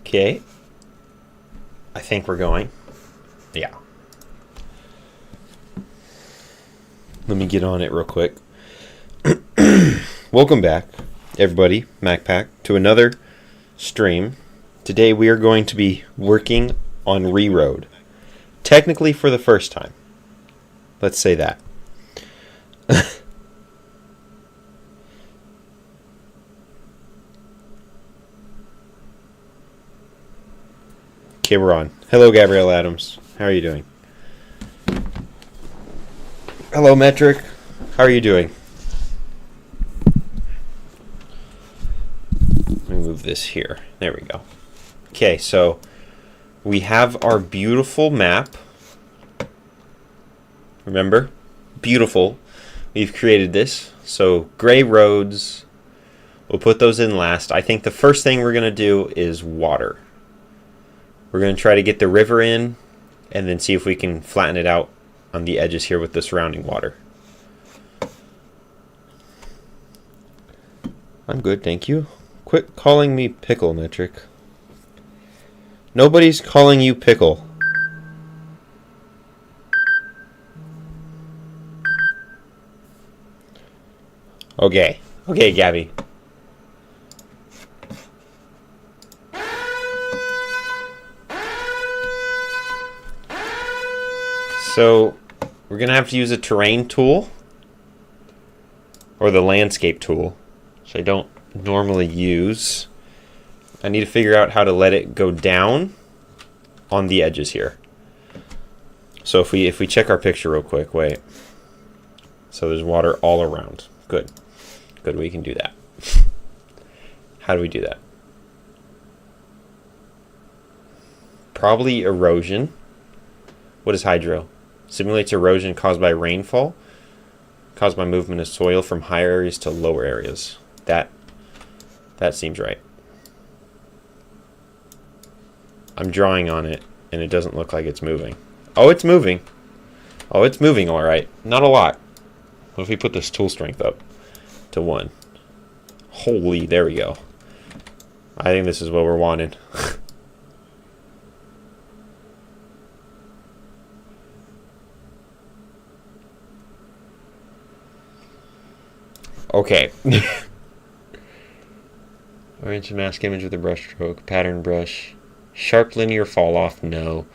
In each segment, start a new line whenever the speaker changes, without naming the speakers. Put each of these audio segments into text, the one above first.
Okay. I think we're going. Yeah. Let me get on it real quick. Welcome back, everybody, MacPack, to another stream. Today we are going to be working on Reroad. Technically for the first time. Let's say that. Okay, we're on. Hello, Gabrielle Adams. How are you doing? Hello, Metric. How are you doing? Let me move this here. There we go. Okay, so we have our beautiful map. Remember? Beautiful. We've created this. So gray roads. We'll put those in last. I think the first thing we're going to do is water. We're going to try to get the river in and then see if we can flatten it out on the edges here with the surrounding water. I'm good, thank you. Quit calling me Pickle, Metric. Nobody's calling you Pickle. Okay. Okay, Gabby. So, we're going to have to use a terrain tool. Or the landscape tool. Which I don't normally use. I need to figure out how to let it go down on the edges here. So if we check our picture real quick, wait. So there's water all around. Good. Good, we can do that. How do we do that? Probably erosion. What is hydro? Simulates erosion caused by rainfall. Caused by movement of soil from higher areas to lower areas. That seems right. I'm drawing on it, and it doesn't look like it's moving. Oh, it's moving. Oh, it's moving all right. Not a lot. What if we put this tool strength up to 1? Holy, there we go. I think this is what we're wanting. Okay. Orange mask image with a brush stroke. Pattern brush. Sharp linear fall off. No.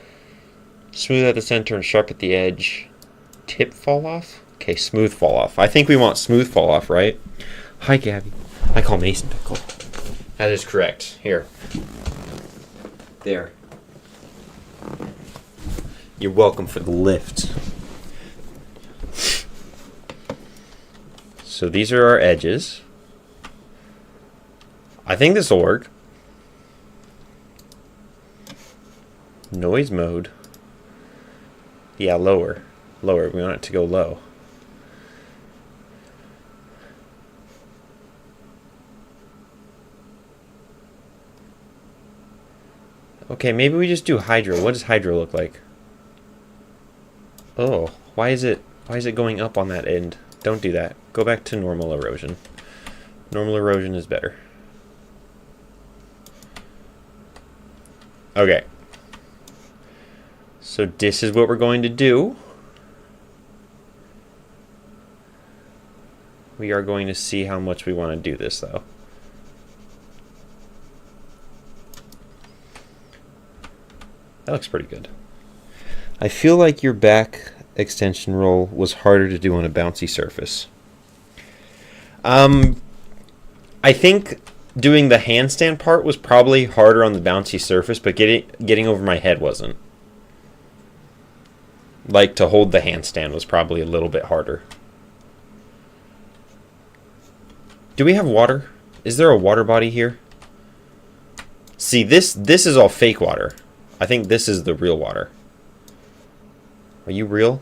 Smooth at the center and sharp at the edge. Tip fall off? Okay, smooth fall off. I think we want smooth fall off, right? Hi, Gabby. I call Mason Pickle. That is correct. Here. There. You're welcome for the lift. So these are our edges. I think this will work. Noise mode. Yeah, lower. Lower. We want it to go low. Okay, maybe we just do hydro. What does hydro look like? Oh, why is it going up on that end? Don't do that. Go back to normal erosion. Normal erosion is better. Okay. So this is what we're going to do. We are going to see how much we want to do this, though. That looks pretty good. I feel like your back extension roll was harder to do on a bouncy surface. I think doing the handstand part was probably harder on the bouncy surface, but getting over my head wasn't. Like, to hold the handstand was probably a little bit harder. Do we have water? Is there a water body here? See, this is all fake water. I think this is the real water. Are you real?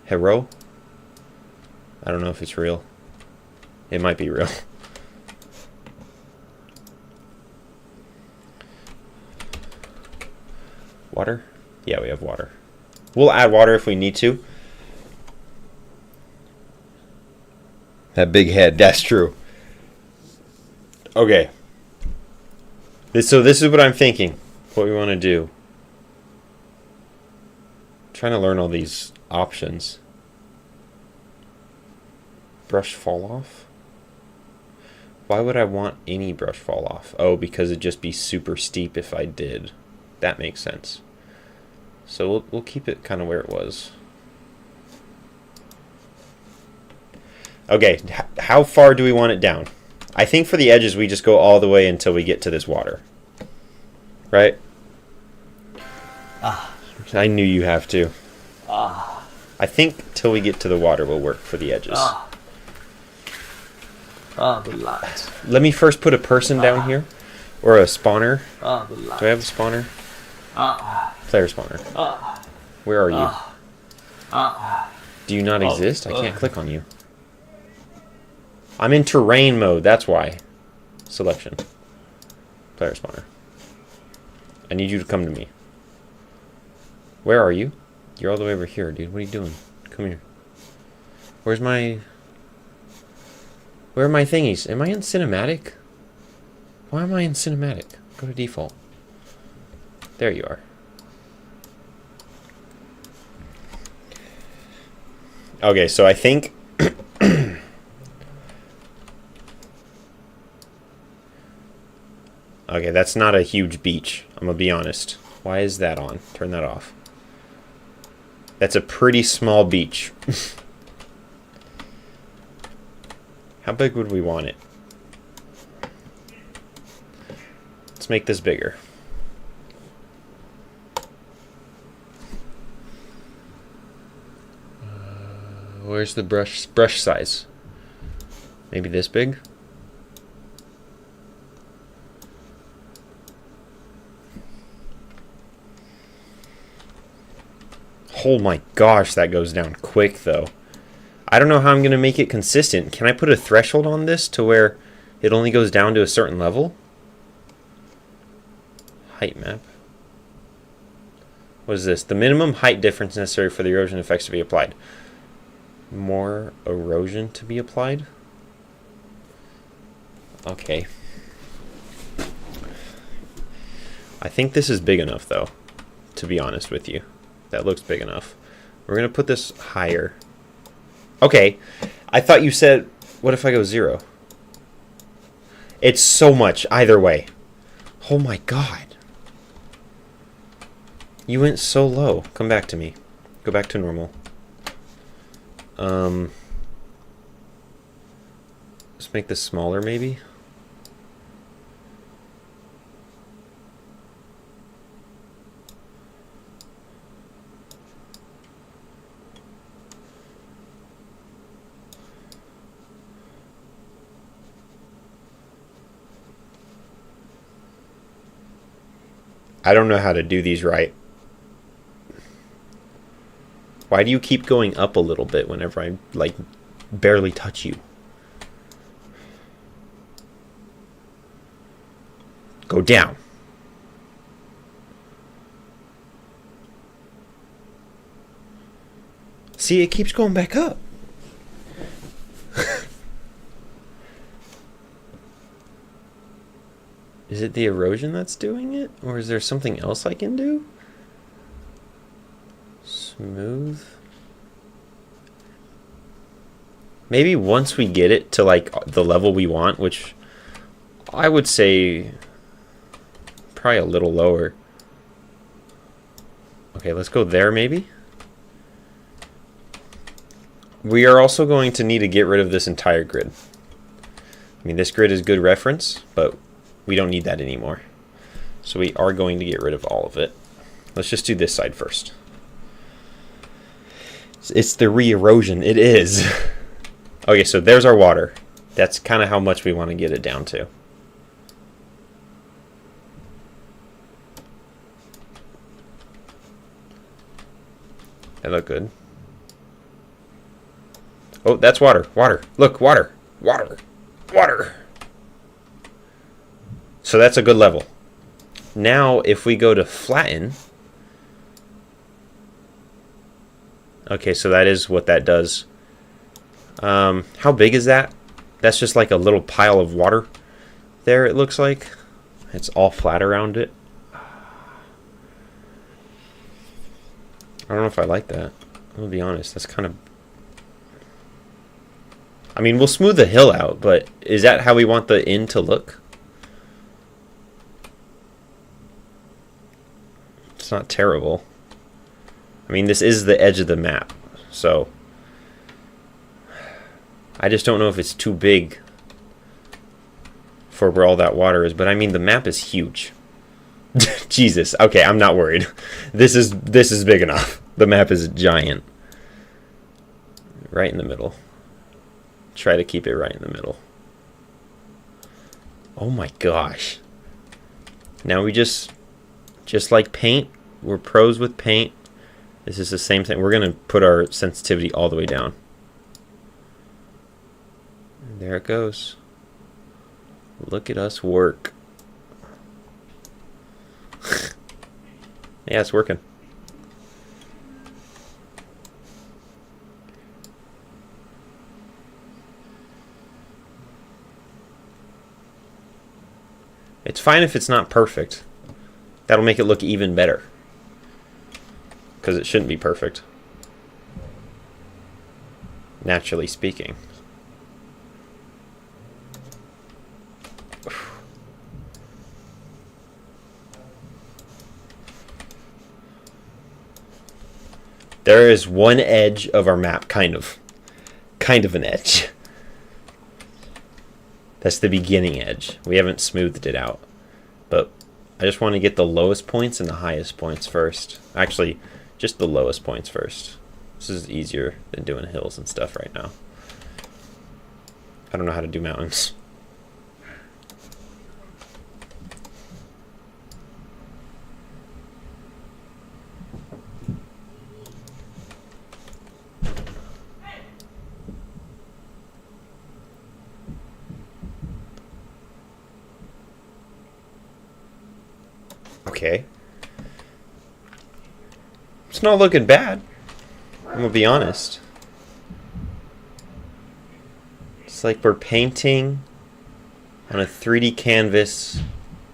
Hero? I don't know if it's real. It might be real. Water? Yeah, we have water. We'll add water if we need to. That big head, that's true. Okay. So this is what I'm thinking. What we want to do. I'm trying to learn all these options. Brush fall off? Why would I want any brush fall off? Oh, because it'd just be super steep if I did. That makes sense. So we'll keep it kind of where it was. Okay, how far do we want it down? I think for the edges we just go all the way until we get to this water. Right? I knew you have to. I think till we get to the water will work for the edges.
The light.
Let me first put a person down here. Or a spawner.
The light.
Do I have a spawner? Player spawner. Where are you? Do you not exist? I can't click on you. I'm in terrain mode, that's why. Selection. Player spawner. I need you to come to me. Where are you? You're all the way over here, dude. What are you doing? Come here. Where's my... Where are my thingies? Am I in cinematic? Why am I in cinematic? Go to default. There you are. Okay, so I think... Okay, that's not a huge beach. I'm gonna be honest. Why is that on? Turn that off. That's a pretty small beach. How big would we want it? Let's make this bigger. Where's the brush size? Maybe this big? Oh my gosh, that goes down quick though. I don't know how I'm going to make it consistent. Can I put a threshold on this to where it only goes down to a certain level? Height map. What is this? The minimum height difference necessary for the erosion effects to be applied. More erosion to be applied? Okay. I think this is big enough though, to be honest with you. That looks big enough. We're going to put this higher. Okay. I thought you said, what if I go 0? It's so much either way. Oh my god. You went so low. Come back to me. Go back to normal. Let's make this smaller maybe. I don't know how to do these right. Why do you keep going up a little bit whenever I, like, barely touch you? Go down. See, it keeps going back up. Is it the erosion that's doing it? Or is there something else I can do? Smooth. Maybe once we get it to like the level we want, which I would say probably a little lower. Okay, let's go there maybe. We are also going to need to get rid of this entire grid. I mean, this grid is good reference, but we don't need that anymore. So we are going to get rid of all of it. Let's just do this side first. It's the re-erosion. It is. Okay, so there's our water. That's kind of how much we want to get it down to. That look good. Oh, that's water. Water. Look, water. Water. Water. So that's a good level. Now, if we go to flatten. Okay, so that is what that does. How big is that? That's just like a little pile of water there, it looks like. It's all flat around it. I don't know if I like that. I'm gonna be honest. That's kind of... I mean, we'll smooth the hill out, but is that how we want the inn to look? It's not terrible. I mean, this is the edge of the map, so... I just don't know if it's too big for where all that water is, but I mean, the map is huge. Jesus. Okay, I'm not worried. This is big enough. The map is giant. Right in the middle. Try to keep it right in the middle. Oh my gosh. Now we just like paint, we're pros with paint. This is the same thing. We're going to put our sensitivity all the way down. And there it goes. Look at us work. Yeah, it's working. It's fine if it's not perfect. That'll make it look even better. Because it shouldn't be perfect. Naturally speaking. There is one edge of our map, kind of an edge. That's the beginning edge. We haven't smoothed it out. But I just want to get the lowest points and the highest points first. Actually, just the lowest points first. This is easier than doing hills and stuff right now. I don't know how to do mountains. Okay. It's not looking bad. I'm gonna be honest. It's like we're painting on a 3D canvas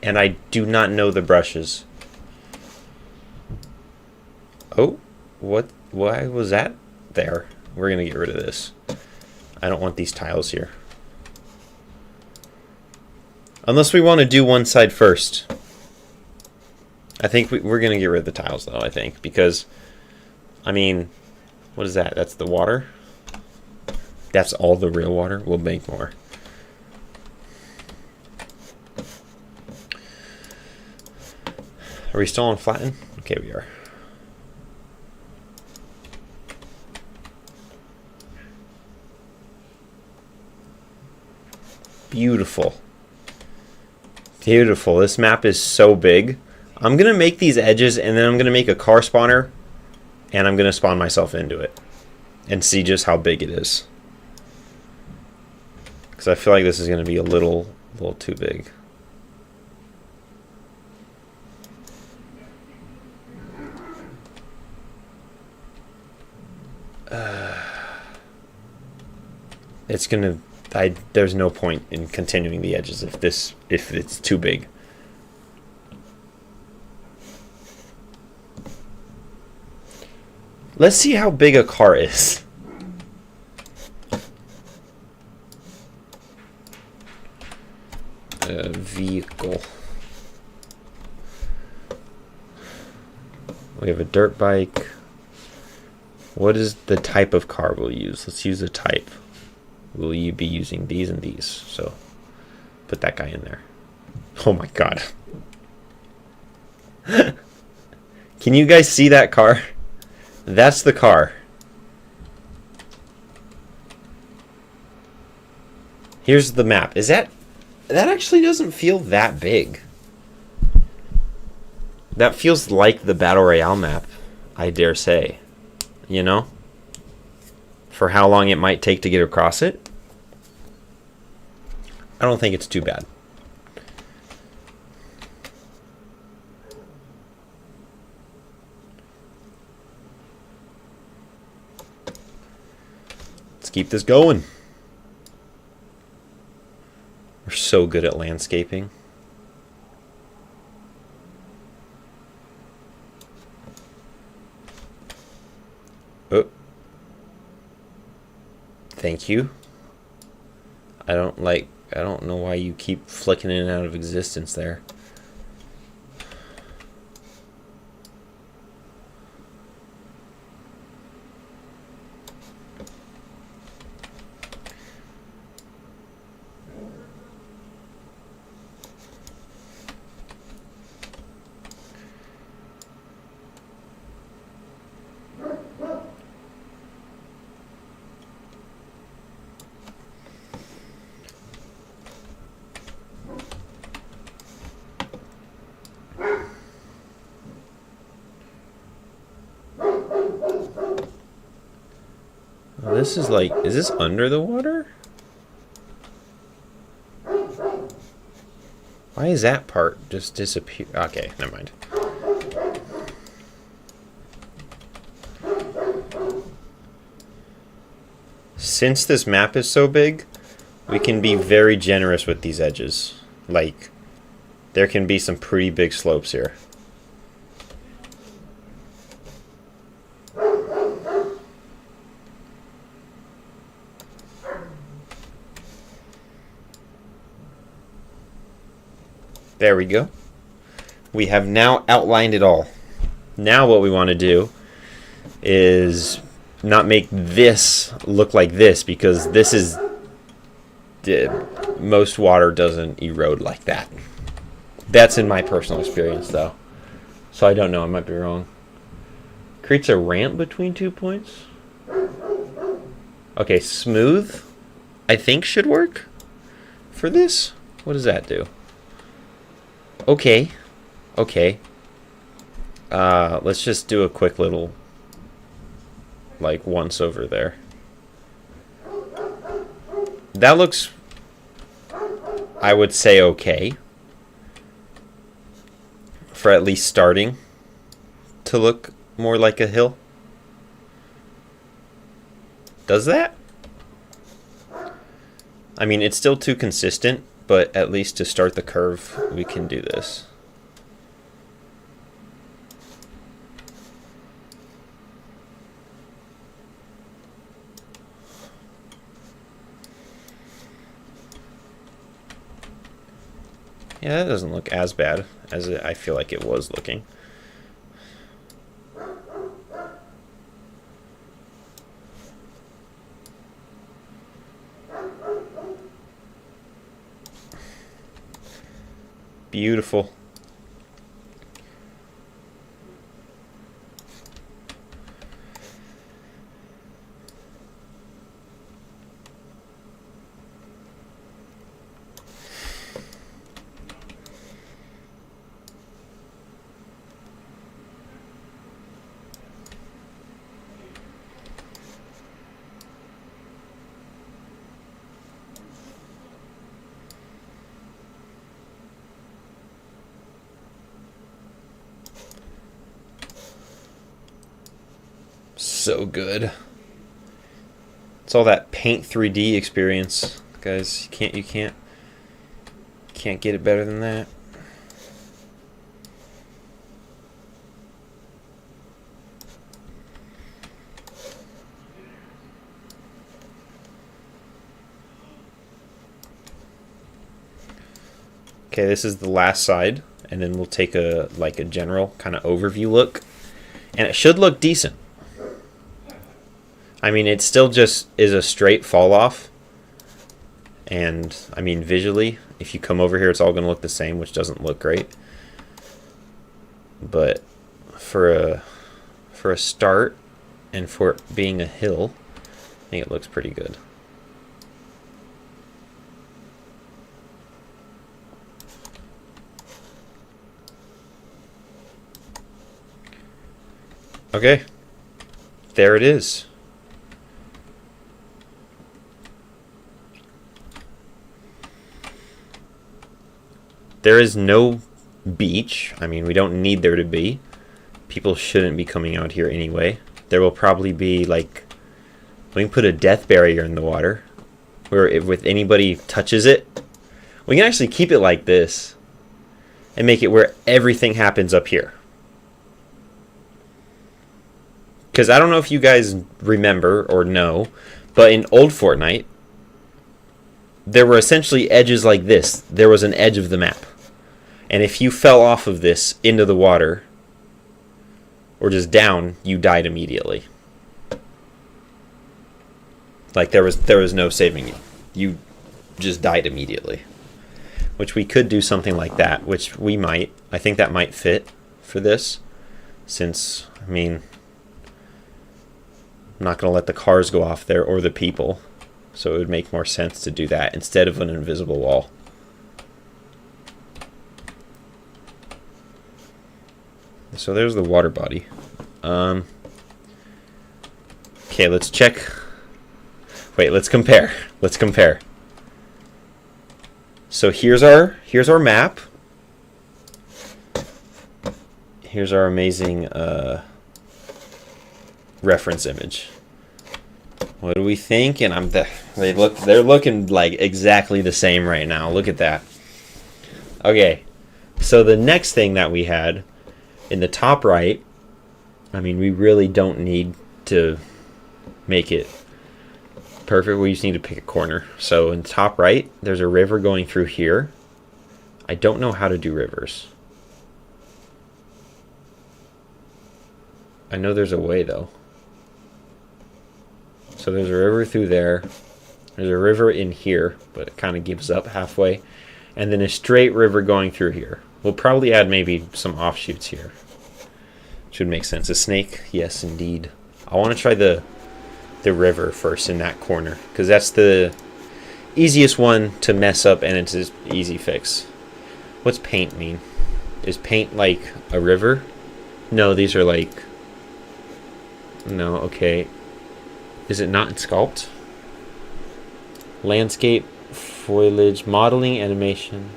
and I do not know the brushes. Oh, what? Why was that there? We're gonna get rid of this. I don't want these tiles here. Unless we want to do one side first. I think we're going to get rid of the tiles, though, I think. Because, I mean, what is that? That's the water? That's all the real water? We'll make more. Are we still on flatten? Okay, we are. Beautiful. Beautiful. This map is so big. I'm going to make these edges, and then I'm going to make a car spawner, and I'm going to spawn myself into it and see just how big it is. Because I feel like this is going to be a little too big. It's going to... there's no point in continuing the edges if it's too big. Let's see how big a car is. Vehicle. We have a dirt bike. What is the type of car we'll use? Let's use a type. Will you be using these and these? So put that guy in there. Oh my god. Can you guys see that car? That's the car. Here's the map. Is that actually doesn't feel that big. That feels like the Battle Royale map, I dare say. You know? For how long it might take to get across it. I don't think it's too bad. Let's keep this going. We're so good at landscaping. Thank you. I don't know why you keep flicking in and out of existence there. This is like, is this under the water? Why is that part just disappear? Okay, never mind. Since this map is so big, we can be very generous with these edges. Like, there can be some pretty big slopes here. There we go. We have now outlined it all. Now what we want to do is not make this look like this, because this is... most water doesn't erode like that. That's in my personal experience, though. So I don't know. I might be wrong. Creates a ramp between 2 points. Okay, smooth, I think should work for this. What does that do? Okay. Okay. Let's just do a quick little, like, once over there. That looks, I would say, okay. For at least starting to look more like a hill. Does that? I mean, it's still too consistent, but at least to start the curve, we can do this. Yeah, that doesn't look as bad as I feel like it was looking. Beautiful. So good. It's all that Paint 3D experience, guys. You can't get it better than that. Okay, this is the last side, and then we'll take a general kind of overview look, and it should look decent. I mean, it still just is a straight fall off. And, I mean, visually, if you come over here, it's all going to look the same, which doesn't look great. But for a start, and for it being a hill, I think it looks pretty good. Okay. There it is. There is no beach. I mean, we don't need there to be. People shouldn't be coming out here anyway. There will probably be, like, we can put a death barrier in the water, where if anybody touches it, we can actually keep it like this and make it where everything happens up here. Because I don't know if you guys remember or know, But in old Fortnite, there were essentially edges like this. There was an edge of the map. And if you fell off of this into the water, or just down, you died immediately. Like there was no saving you. You just died immediately. Which we could do something like that, which we might. I think that might fit for this. Since, I mean, I'm not going to let the cars go off there or the people. So it would make more sense to do that instead of an invisible wall. So there's the water body. Okay, let's check. Wait, let's compare. Let's compare. So here's our map. Here's our amazing reference image. What do we think? And they're looking like exactly the same right now. Look at that. Okay. So the next thing that we had in the top right, I mean, we really don't need to make it perfect. We just need to pick a corner. So in the top right, there's a river going through here. I don't know how to do rivers. I know there's a way though. So there's a river through there. There's a river in here, but it kind of gives up halfway. And then a straight river going through here. We'll probably add maybe some offshoots here. Should make sense. A snake? Yes, indeed. I want to try the river first in that corner, because that's the easiest one to mess up and it's an easy fix. What's paint mean? Is paint like a river? No, these are like... No, okay. Is it not in sculpt? Landscape, foliage, modeling, animation.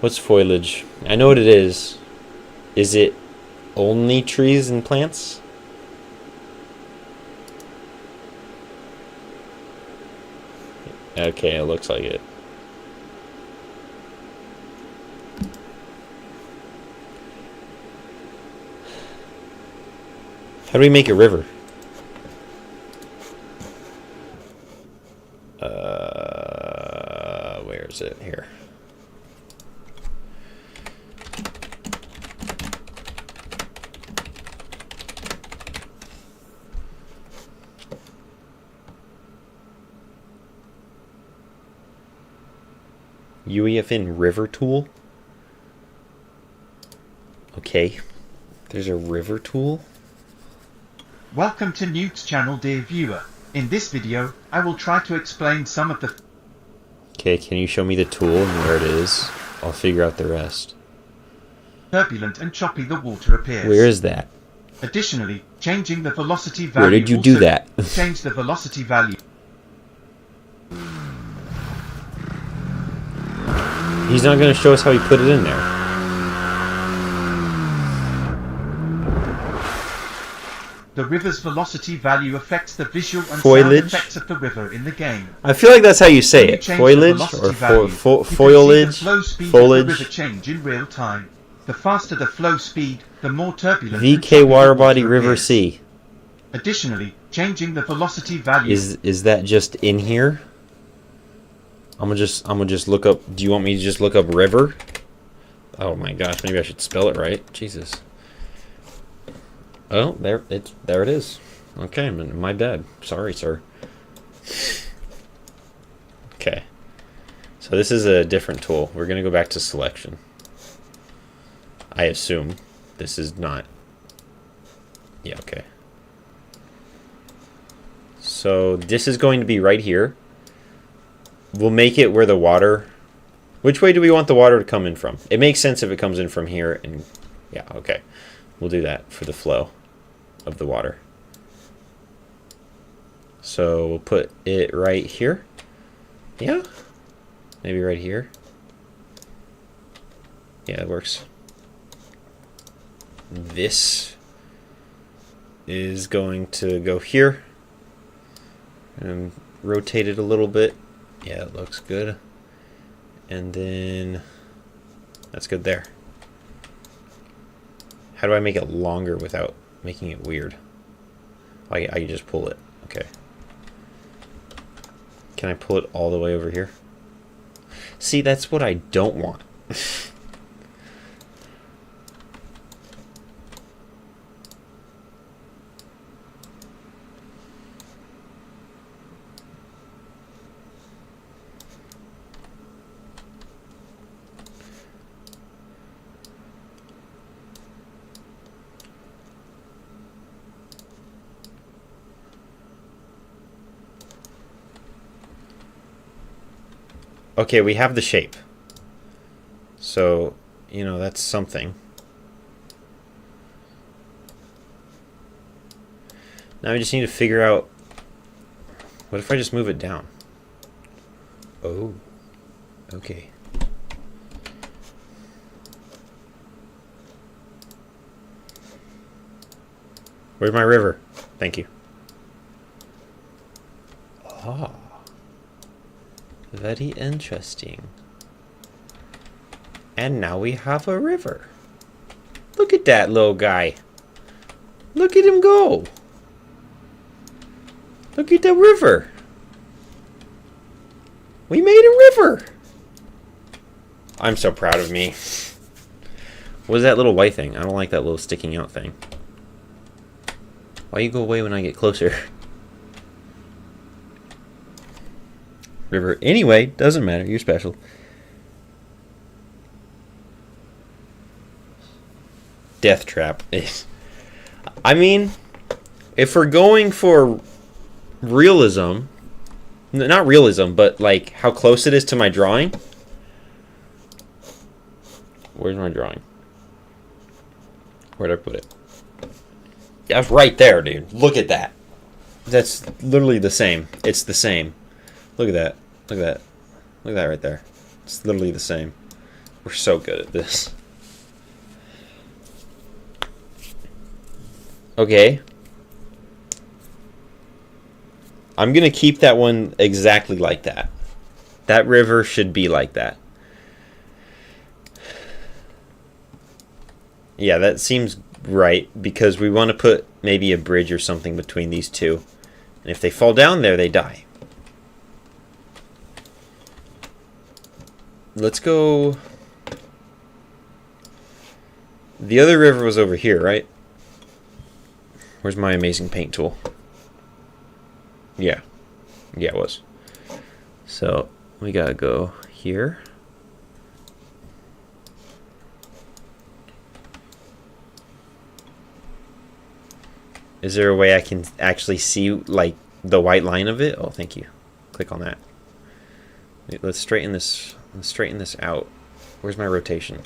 What's foliage? I know what it is. Is it only trees and plants? Okay, it looks like it. How do we make a river? Where is it? Here. UEFN river tool. Okay, there's a river tool.
Welcome to Nuke's channel, dear viewer. In this video, I will try to explain some of the...
Okay, can you show me the tool and where it is? I'll figure out the rest.
Turbulent and choppy the water appears.
Where is that?
Additionally, changing the velocity value...
Where did you do that?
Change the velocity value.
He's not going to show us how he put it in there.
The river's velocity value affects the visual and
Foliage?
sound effects of the river in the game.
I feel like that's how you say it. Foliage or foliage? Foliage?
The river change in real time. The faster the flow speed, the more turbulent.
VK water body river C.
Additionally, changing the velocity value.
Is that just in here? I'm gonna just look up. Do you want me to just look up river? Oh my gosh, maybe I should spell it right. Jesus. Oh, there it is. Okay, my bad. Sorry, sir. Okay. So this is a different tool. We're gonna go back to selection. I assume this is not. Yeah, okay. So this is going to be right here. We'll make it where the water... Which way do we want the water to come in from? It makes sense if it comes in from here and... Yeah, okay. We'll do that for the flow of the water. So we'll put it right here. Yeah? Maybe right here. Yeah, it works. This is going to go here. And rotate it a little bit. Yeah, it looks good. And then that's good there. How do I make it longer without making it weird? I can just pull it. Okay. Can I pull it all the way over here? See, that's what I don't want. Okay, we have the shape. So, you know, that's something. Now we just need to figure out, what if I just move it down? Oh, okay. Where's my river? Thank you. Ah. Very interesting. And now we have a river. Look at that little guy. Look at him go. Look at the river. We made a river. I'm so proud of me. What is that little white thing? I don't like that little sticking out thing. Why you go away when I get closer? River. Anyway, doesn't matter. You're special. Death trap. I mean, if we're going for realism, not realism, but like how close it is to my drawing. Where's my drawing? Where'd I put it? That's right there, dude. Look at that. That's literally the same. It's the same. Look at that. Look at that. Look at that right there. It's literally the same. We're so good at this. Okay. I'm going to keep that one exactly like that. That river should be like that. Yeah, that seems right because we want to put maybe a bridge or something between these two. And if they fall down there, they die. Let's go. The other river was over here, right? Where's my amazing paint tool? Yeah. Yeah, it was. So we gotta go here. Is there a way I can actually see like the white line of it? Oh, thank you. Click on that. Let's straighten this. Let's straighten this out. Where's my rotation?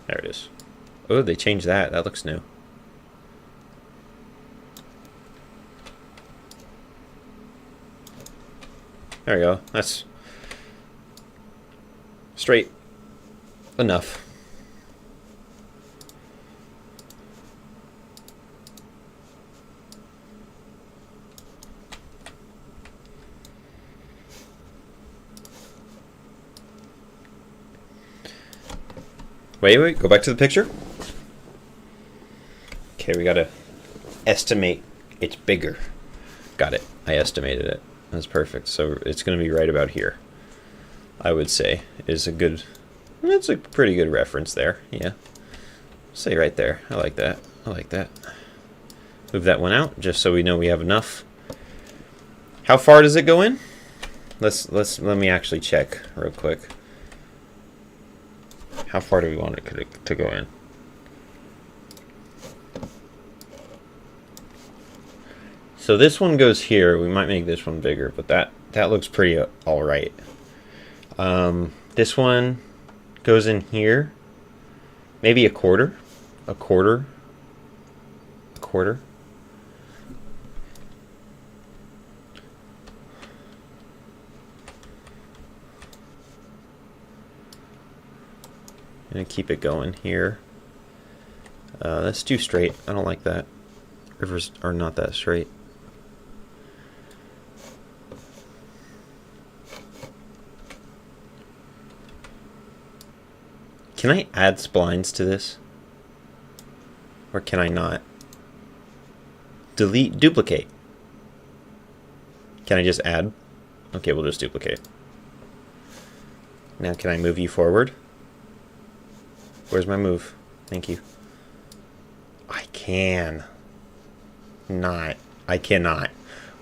There it is. Oh, they changed that. That looks new. There we go. That's straight enough. Wait, go back to the picture. Okay, we gotta estimate it's bigger. Got it. I estimated it. That's perfect. So it's gonna be right about here. I would say is a good. That's a pretty good reference there. Yeah. Say right there. I like that. I like that. Move that one out just so we know we have enough. How far does it go in? Let me actually check real quick. How far do we want it to go in? So this one goes here. We might make this one bigger, but that looks pretty all right. This one goes in here. Maybe a quarter. A quarter. A quarter. Gonna keep it going here. Let's do straight. I don't like that. Rivers are not that straight. Can I add splines to this? Or can I not? Delete, duplicate. Can I just add? Okay, we'll just duplicate. Now can I move you forward? Where's my move? Thank you. I can. Not. I cannot.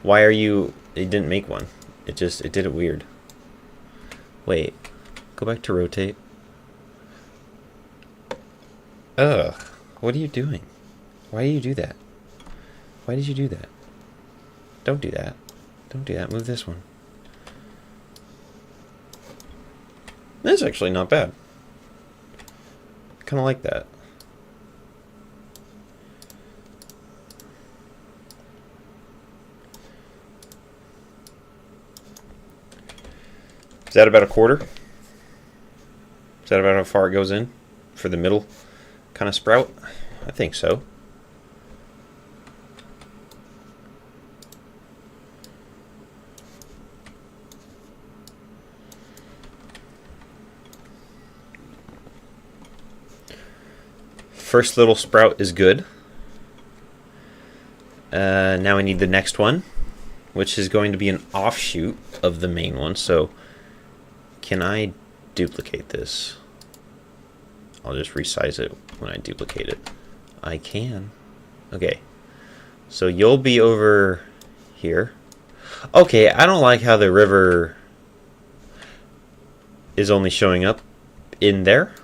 Why are you... It didn't make one. It did it weird. Wait. Go back to rotate. Ugh. What are you doing? Why do you do that? Why did you do that? Don't do that. Don't do that. Move this one. That's actually not bad. Kind of like that. Is that about a quarter? Is that about how far it goes in for the middle kind of sprout? I think so. First little sprout is good. Now I need the next one, which is going to be an offshoot of the main one. So can I duplicate this? I'll just resize it when I duplicate it. I can. Okay. So you'll be over here. Okay, I don't like how the river is only showing up in there.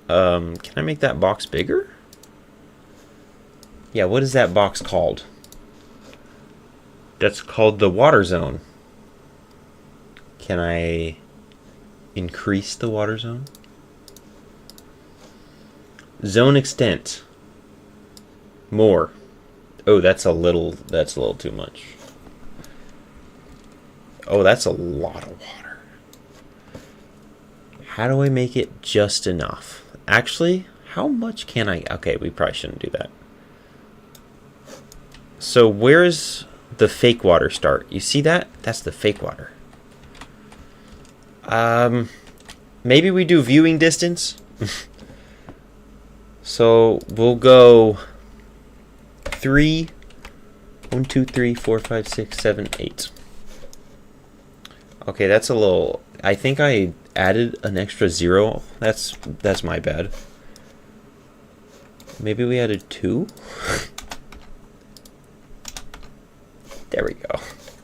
Can I make that box bigger? Yeah, what is that box called? That's called the water zone. Can I increase the water zone? Zone extent. More. Oh, that's a little too much. Oh, that's a lot of water. How do I make it just enough? Actually, how much can I... Okay, we probably shouldn't do that. So where's the fake water start? You see that? That's the fake water. Maybe we do viewing distance. So we'll go 3, 1, 2, 3, 4, 5, 6, 7, 8. Okay, that's a little... I think I added an extra 0. That's my bad. Maybe we added 2? There we go.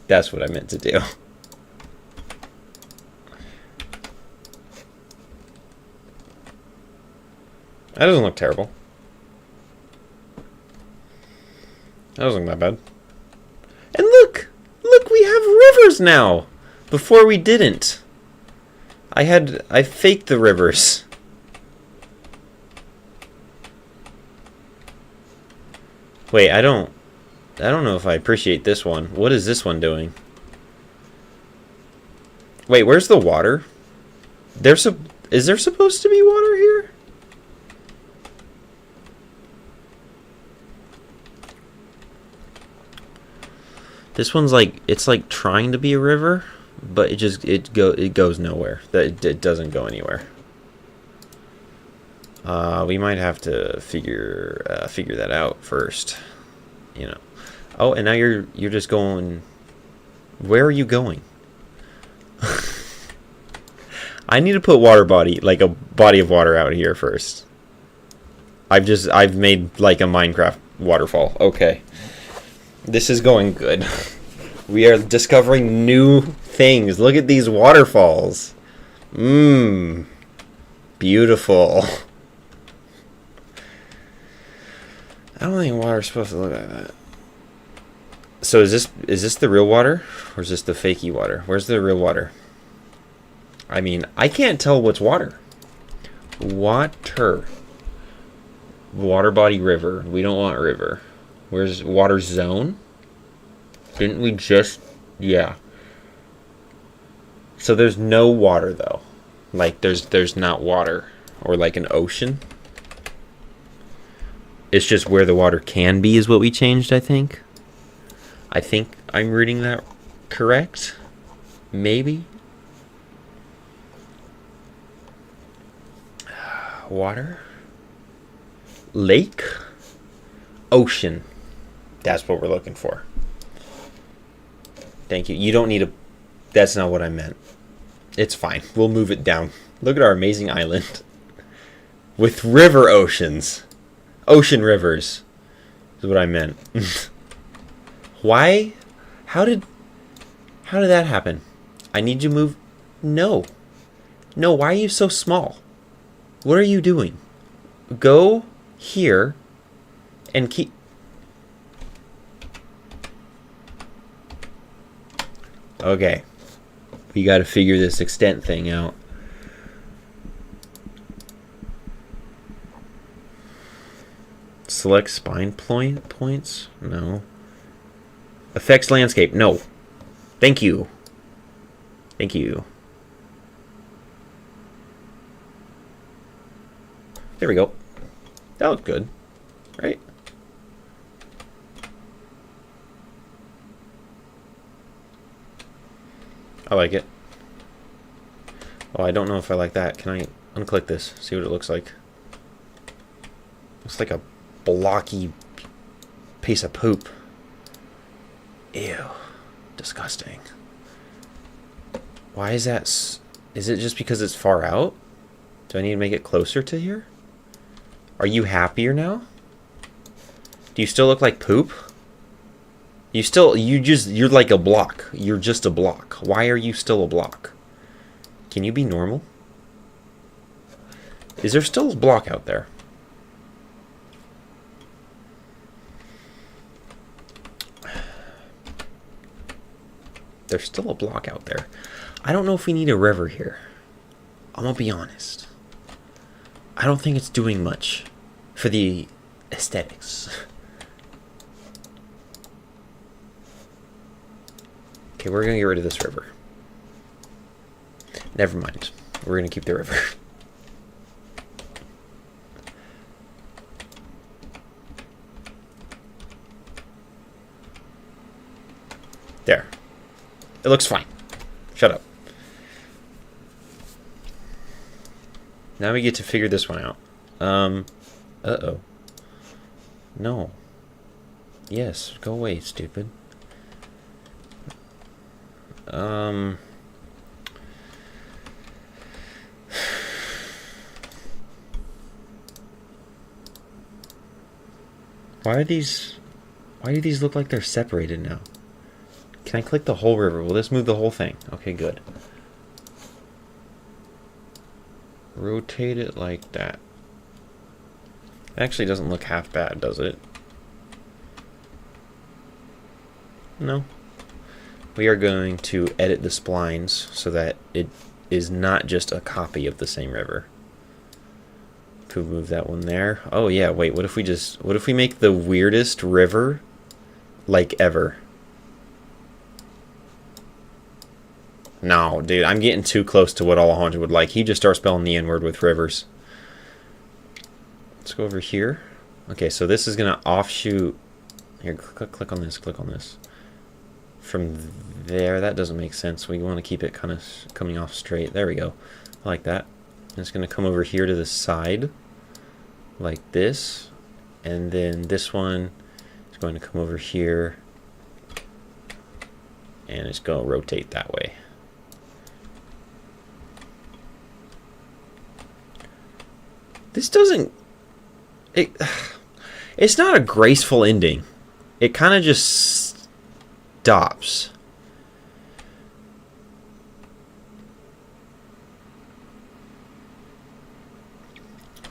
That's what I meant to do. That doesn't look terrible. That doesn't look that bad. And look! Look, we have rivers now! Before we didn't. I faked the rivers. Wait, I don't know if I appreciate this one. What is this one doing? Wait, where's the water? Is there supposed to be water here? This one's like, it's like trying to be a river, but it goes nowhere. It doesn't go anywhere. We might have to figure that out first, you know. Oh, and now you're just going. Where are you going? I need to put water body, like a body of water out here first. I've made like a Minecraft waterfall. Okay. This is going good. We are discovering new things. Look at these waterfalls. Beautiful. I don't think water's supposed to look like that. So is this the real water? Or is this the fakey water? Where's the real water? I mean, I can't tell what's water. Water. Water body river. We don't want river. Where's water zone? Didn't we just... Yeah. So there's no water, though. Like, there's not water. Or like an ocean. It's just where the water can be is what we changed, I think. I think I'm reading that correct. Maybe. Water. Lake. Ocean. That's what we're looking for. Thank you. You don't need to That's not what I meant. It's fine. We'll move it down. Look at our amazing island. With river oceans. Ocean rivers. Is what I meant. Why? How did that happen? I need you to move. No. No, why are you so small? What are you doing? Go here and keep... Okay. We got to figure this extent thing out. Select spine points? No. Affects landscape? No. Thank you. Thank you. There we go. That looked good, right? I like it. Oh, I don't know if I like that. Can I unclick this? See what it looks like. Looks like a blocky piece of poop. Ew. Disgusting. Why is that? Is it just because it's far out? Do I need to make it closer to here? Are you happier now? Do you still look like poop? You're like a block. You're just a block. Why are you still a block? Can you be normal? Is there still a block out there? There's still a block out there. I don't know if we need a river here. I'm gonna be honest. I don't think it's doing much for the aesthetics. Okay, we're gonna get rid of this river. Never mind. We're gonna keep the river. There. It looks fine. Shut up. Now we get to figure this one out. Uh-oh. No. Yes, go away, stupid. Why do these look like they're separated now? Can I click the whole river? Will this move the whole thing? Okay, good. Rotate it like that. Actually doesn't look half bad, does it? No. We are going to edit the splines so that it is not just a copy of the same river. Could move that one there. Oh yeah, wait, what if we make the weirdest river like ever? No, dude, I'm getting too close to what Alejandro would like. He just starts spelling the N-word with rivers. Let's go over here. Okay, so this is gonna offshoot. Here, click on this, click on this. From there, that doesn't make sense. We want to keep it kind of coming off straight. There we go. I like that. And it's gonna come over here to the side, like this. And then this one is going to come over here. And it's gonna rotate that way. This doesn't... It's not a graceful ending. It kind of just stops.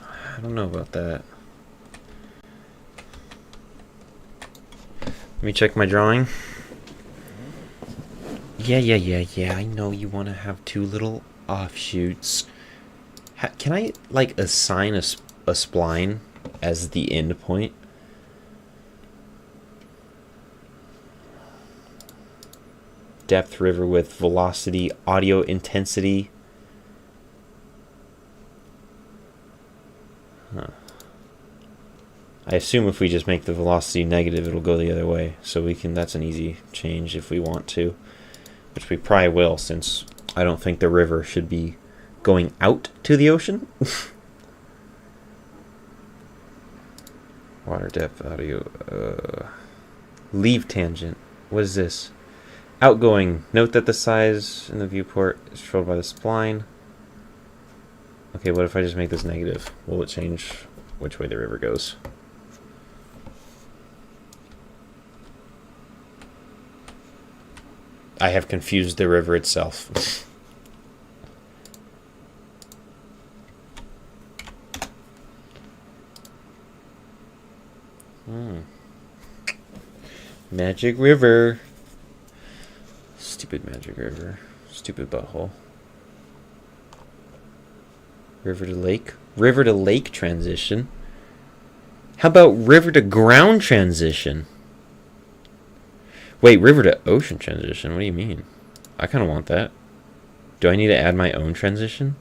I don't know about that. Let me check my drawing. Yeah. I know you want to have two little offshoots. Can I, like, assign a spline as the end point? Depth, river width, velocity, audio intensity. Huh. I assume if we just make the velocity negative, it'll go the other way. So we can, that's an easy change if we want to. Which we probably will, since I don't think the river should be going out to the ocean. Water depth, audio, leave tangent. What is this? Outgoing. Note that the size in the viewport is controlled by the spline. Okay, what if I just make this negative? Will it change which way the river goes? I have confused the river itself. Magic river. Stupid magic river. Stupid butthole. River to lake. River to lake transition. How about river to ground transition? Wait, river to ocean transition? What do you mean? I kind of want that. Do I need to add my own transition?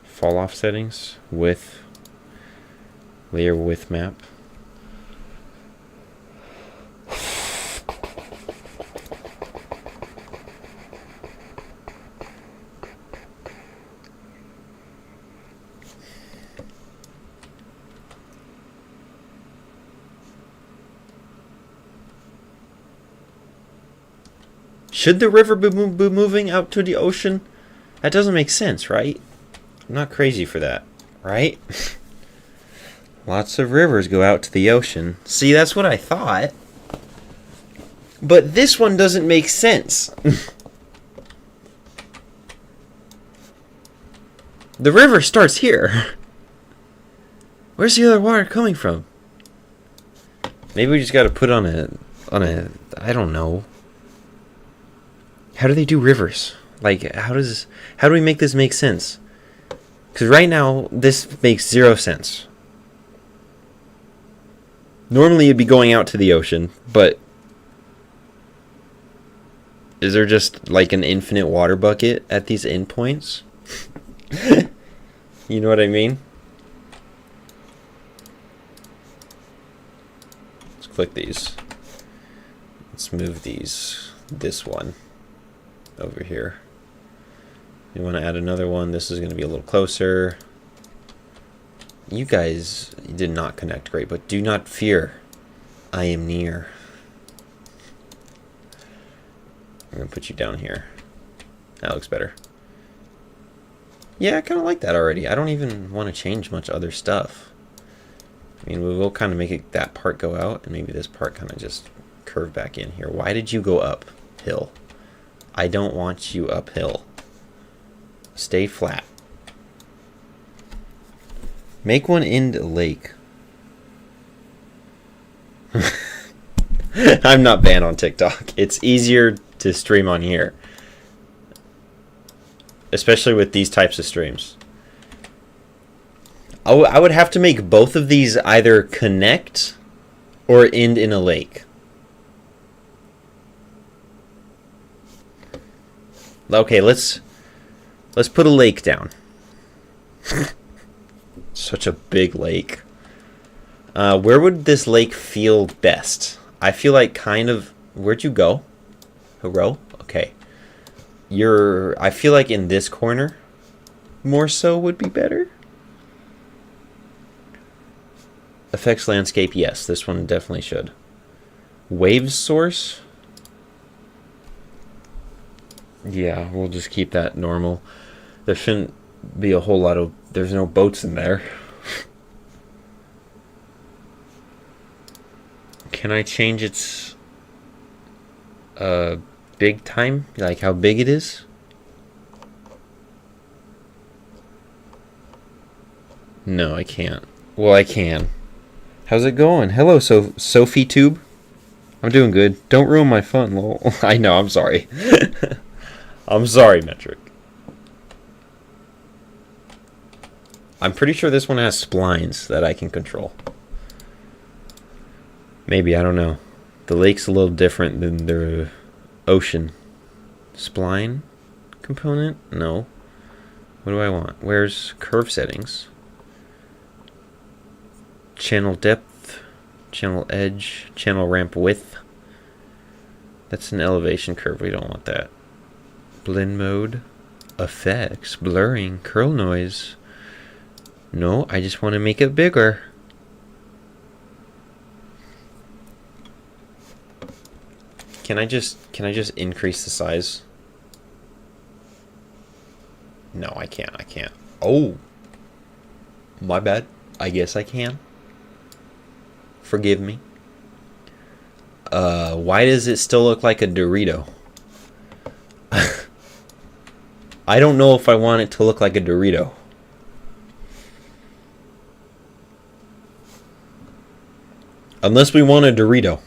Fall off settings. Width. Layer width map. Should the river be moving out to the ocean? That doesn't make sense, right? I'm not crazy for that, right? Lots of rivers go out to the ocean. See, that's what I thought. But this one doesn't make sense. The river starts here. Where's the other water coming from? Maybe we just got to put on a I don't know. How do they do rivers? Like, how do we make this make sense? Because right now, this makes 0 sense. Normally, it'd be going out to the ocean, but is there just like an infinite water bucket at these endpoints? You know what I mean? Let's click these. Let's move these. This one over here. You want to add another one. This is going to be a little closer. You guys did not connect great, but do not fear. I am near. I'm going to put you down here. That looks better. Yeah, I kind of like that already. I don't even want to change much other stuff. I mean, we will kind of make it, that part go out, and maybe this part kind of just curve back in here. Why did you go uphill? I don't want you uphill. Stay flat. Make one end a lake. I'm not banned on TikTok. It's easier to stream on here. Especially with these types of streams. I would have to make both of these either connect or end in a lake. Okay, let's put a lake down. Such a big lake. Where would this lake feel best? I feel like kind of... Where'd you go? Hero? Okay. I feel like in this corner, more so would be better. Affects landscape, yes. This one definitely should. Wave source? Yeah, we'll just keep that normal. There shouldn't be a whole lot of... There's no boats in there. Can I change its big time? Like how big it is? No, I can't. Well, I can. How's it going? Hello, Sophie Tube. I'm doing good. Don't ruin my fun, lol. I know, I'm sorry. I'm sorry, Metric. I'm pretty sure this one has splines that I can control. Maybe, I don't know. The lake's a little different than the ocean. Spline component? No. What do I want? Where's curve settings? Channel depth, channel edge, channel ramp width. That's an elevation curve. We don't want that. Blend mode, effects, blurring, curl noise. No, I just want to make it bigger. Can I just increase the size? No, I can't. Oh. My bad. I guess I can. Forgive me. Why does it still look like a Dorito? I don't know if I want it to look like a Dorito. Unless we want a Dorito.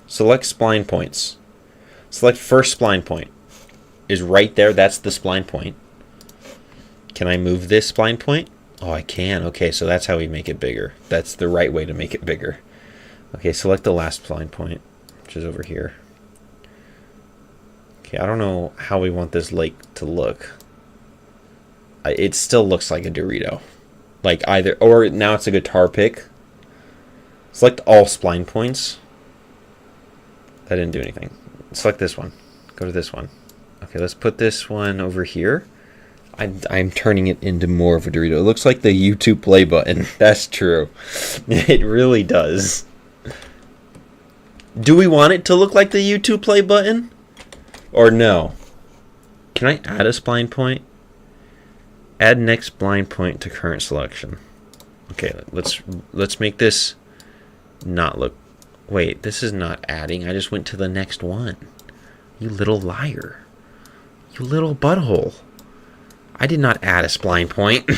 Select spline points. Select first spline point. Is right there. That's the spline point. Can I move this spline point? Oh, I can. Okay, so that's how we make it bigger. That's the right way to make it bigger. Okay, select the last spline point, which is over here. Okay, I don't know how we want this lake to look. It still looks like a Dorito. Like either, or now it's a guitar pick. Select all spline points. That didn't do anything. Select this one. Go to this one. Okay, let's put this one over here. I'm turning it into more of a Dorito. It looks like the YouTube play button. That's true. It really does. Do we want it to look like the YouTube play button? Or no? Can I add a spline point? Add next spline point to current selection. Okay, let's make this not look... Wait, this is not adding. I just went to the next one. You little liar. You little butthole. I did not add a spline point.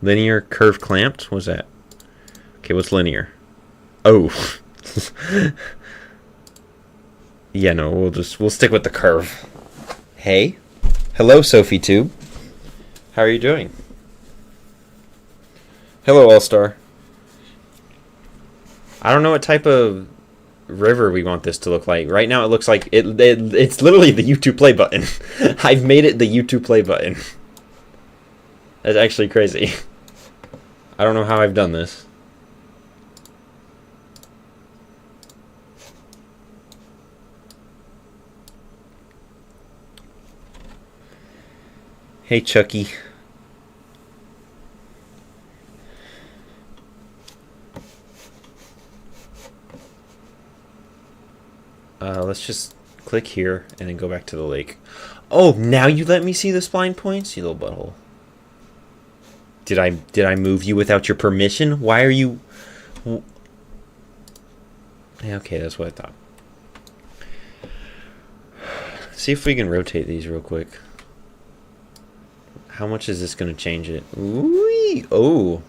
Linear curve clamped? What's that? Okay, what's linear? Oh. Yeah, no, we'll stick with the curve. Hey. Hello, Sophie Tube. How are you doing? Hello, All-Star. I don't know what type of river we want this to look like. Right now it looks like it's literally the YouTube play button. I've made it the YouTube play button. That's actually crazy. I don't know how I've done this. Hey, Chucky. Let's just click here and then go back to the lake. Oh, now you let me see the spline points, you little butthole. Did I move you without your permission? Why are you... Yeah, okay, that's what I thought. See if we can rotate these real quick. How much is this going to change it? Ooh, oh,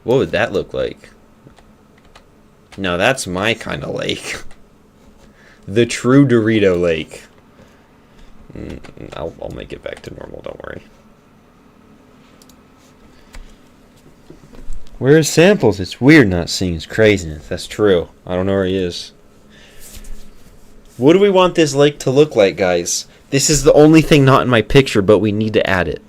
what would that look like? No, that's my kind of lake. The true Dorito lake. I'll make it back to normal, don't worry. Where's Samples? It's weird not seeing his craziness. That's true. I don't know where he is. What do we want this lake to look like, guys? This is the only thing not in my picture, but we need to add it.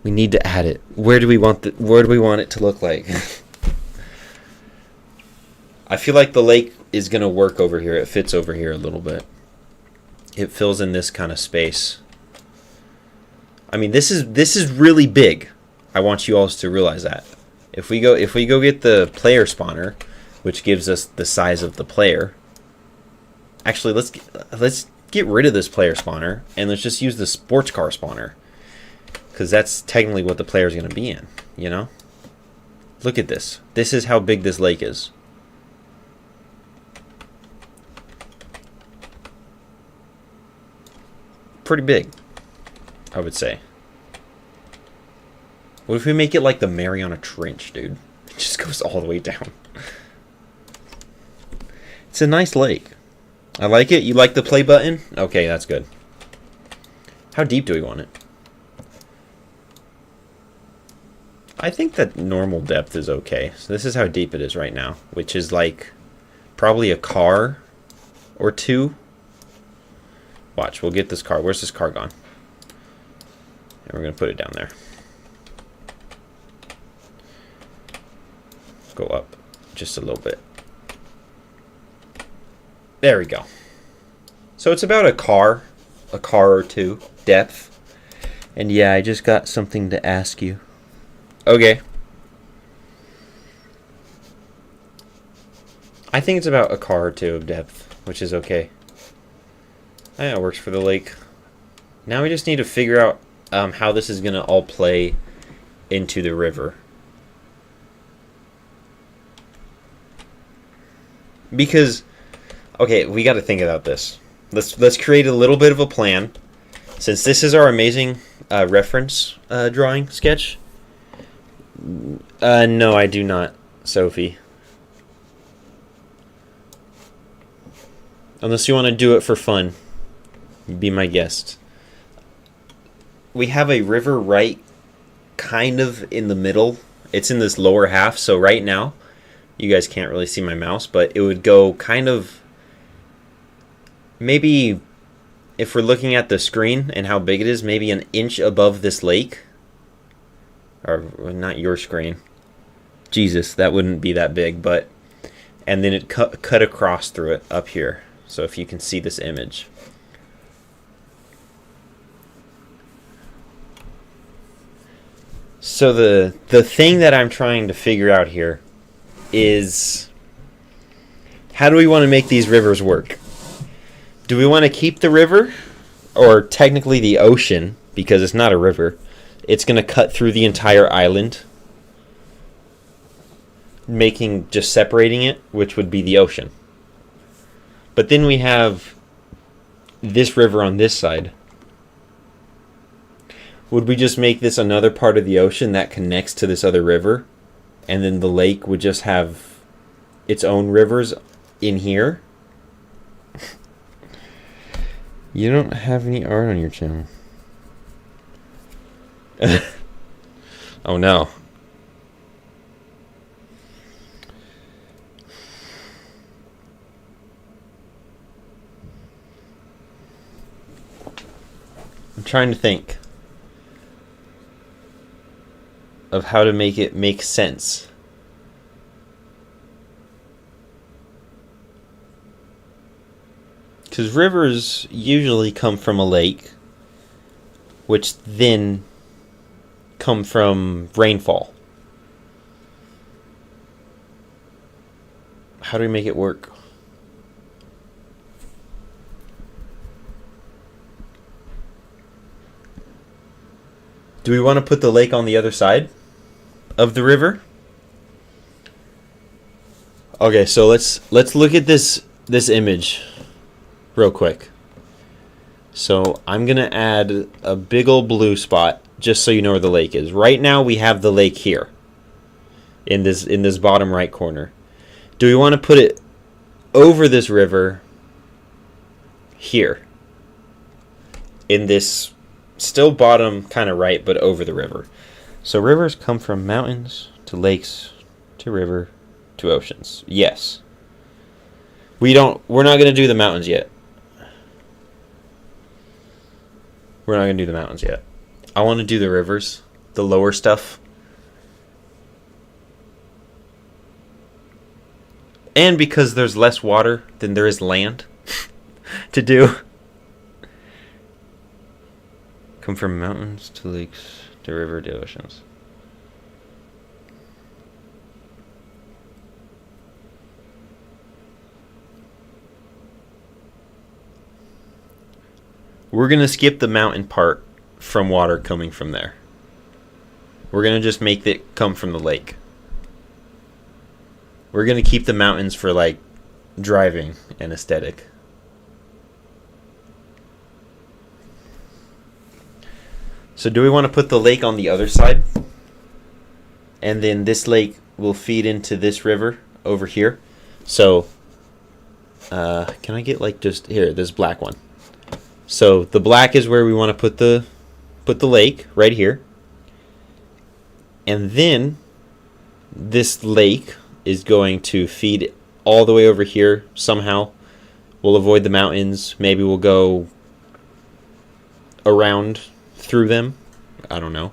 We need to add it. Where do we want it to look like? I feel like the lake is going to work over here. It fits over here a little bit. It fills in this kind of space. I mean, this is really big. I want you all to realize that. If we go get the player spawner, which gives us the size of the player. Actually, let's get rid of this player spawner and let's just use the sports car spawner. Because that's technically what the player is going to be in, you know? Look at this. This is how big this lake is. Pretty big, I would say. What if we make it like the Mariana Trench, dude? It just goes all the way down. It's a nice lake. I like it. You like the play button? Okay, that's good. How deep do we want it? I think that normal depth is okay. So this is how deep it is right now, which is like probably a car or two. Watch, we'll get this car. Where's this car gone? And we're going to put it down there. Go up just a little bit. There we go. So it's about a car or two depth. And yeah, I just got something to ask you. Okay. I think it's about a car or two of depth, which is okay. Yeah, it works for the lake. Now we just need to figure out how this is going to all play into the river. Because, okay, we got to think about this. Let's create a little bit of a plan. Since this is our amazing reference drawing sketch. No, I do not, Sophie. Unless you want to do it for fun. Be my guest. We have a river right kind of in the middle. It's in this lower half, so right now, you guys can't really see my mouse, but it would go kind of, maybe, if we're looking at the screen and how big it is, maybe an inch above this lake. Or, not your screen. Jesus, that wouldn't be that big, but, and then it cut across through it up here. So if you can see this image. So the thing that I'm trying to figure out here is, how do we want to make these rivers work? Do we want to keep the river, or technically the ocean, because it's not a river, it's going to cut through the entire island, just separating it, which would be the ocean. But then we have this river on this side. Would we just make this another part of the ocean that connects to this other river? And then the lake would just have its own rivers in here? You don't have any art on your channel. Oh no. I'm trying to think of how to make it make sense. Because rivers usually come from a lake, which then come from rainfall. How do we make it work? Do we want to put the lake on the other side of the river? Okay, so let's look at this image real quick. So I'm gonna add a big old blue spot just so you know where the lake is. Right now we have the lake here in this bottom right corner. Do we want to put it over this river here in this still bottom kind of right, but over the river? So rivers come from mountains to lakes to river to oceans. Yes. We're not going to do the mountains yet. We're not going to do the mountains yet. I want to do the rivers, the lower stuff. And because there's less water than there is land to do. Come from mountains to lakes to river to oceans. We're going to skip the mountain part from water coming from there. We're going to just make it come from the lake. We're going to keep the mountains for like driving and aesthetic. So do we want to put the lake on the other side? And then this lake will feed into this river over here. So can I get like just here, this black one. So the black is where we want to put the lake right here. And then this lake is going to feed all the way over here somehow. We'll avoid the mountains. Maybe we'll go around through them. I don't know.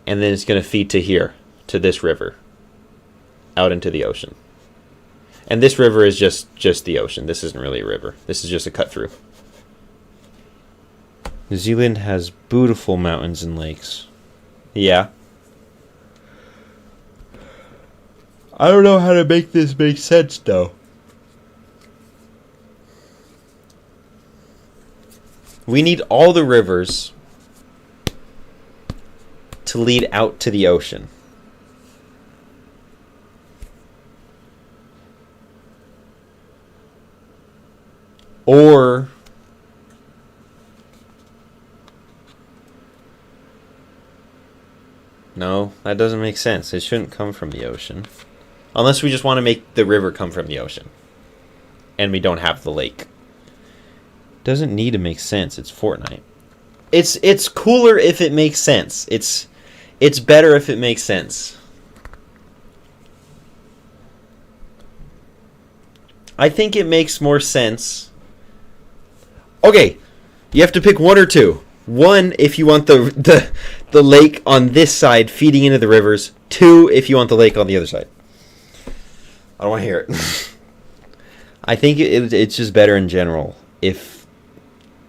And then it's going to feed to here, to this river, out into the ocean. And this river is just the ocean. This isn't really a river. This is just a cut through. New Zealand has beautiful mountains and lakes. Yeah. I don't know how to make this make sense, though. We need all the rivers to lead out to the ocean. Or no, that doesn't make sense. It shouldn't come from the ocean. Unless we just want to make the river come from the ocean. And we don't have the lake. Doesn't need to make sense. It's Fortnite. It's cooler if it makes sense. It's better if it makes sense. I think it makes more sense. Okay, you have to pick one or two. One, if you want the lake on this side feeding into the rivers. Two, if you want the lake on the other side. I don't want to hear it. I think it's just better in general if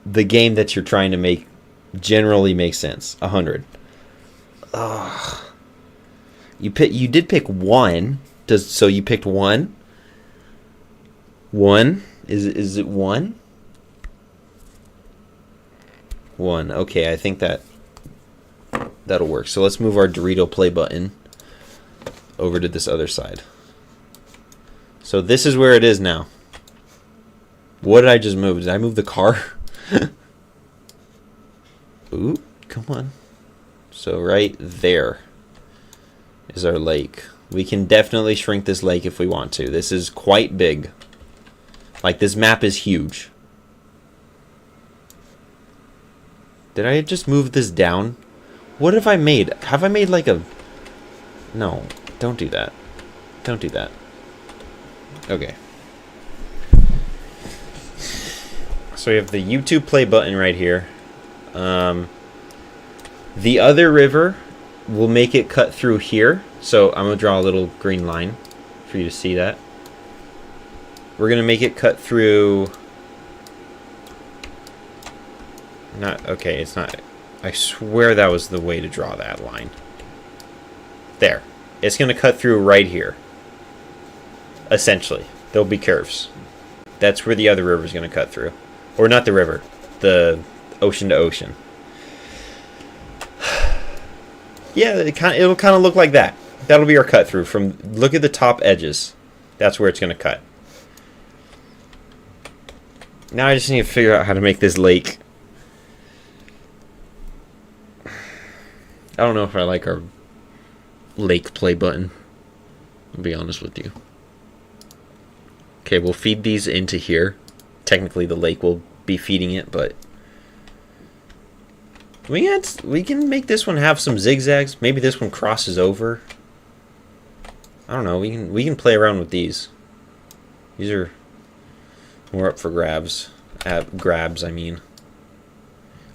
the game that you're trying to make generally makes sense. 100. You did pick one. So you picked one? One? Is it one? One. Okay, I think that'll work. So let's move our Dorito play button over to this other side. So this is where it is now. What did I just move? Did I move the car? Ooh, come on. So right there is our lake. We can definitely shrink this lake if we want to. This is quite big. Like, this map is huge. Did I just move this down? What have I made? Have I made like a... No, don't do that. Don't do that. Okay. So we have the YouTube play button right here. The other river, we'll make it cut through here. So I'm going to draw a little green line for you to see that. We're going to make it cut through... Not... Okay, it's not... I swear that was the way to draw that line. There. It's going to cut through right here. Essentially. There'll be curves. That's where the other river is going to cut through. Or not the river. The ocean to ocean. Yeah, it'll kind of look like that. That'll be our cut through. From look at the top edges. That's where it's going to cut. Now I just need to figure out how to make this lake. I don't know if I like our lake play button. I'll be honest with you. Okay, we'll feed these into here. Technically the lake will be feeding it, but we can make this one have some zigzags. Maybe this one crosses over. I don't know. We can play around with these. These are more up for grabs. Grabs, I mean.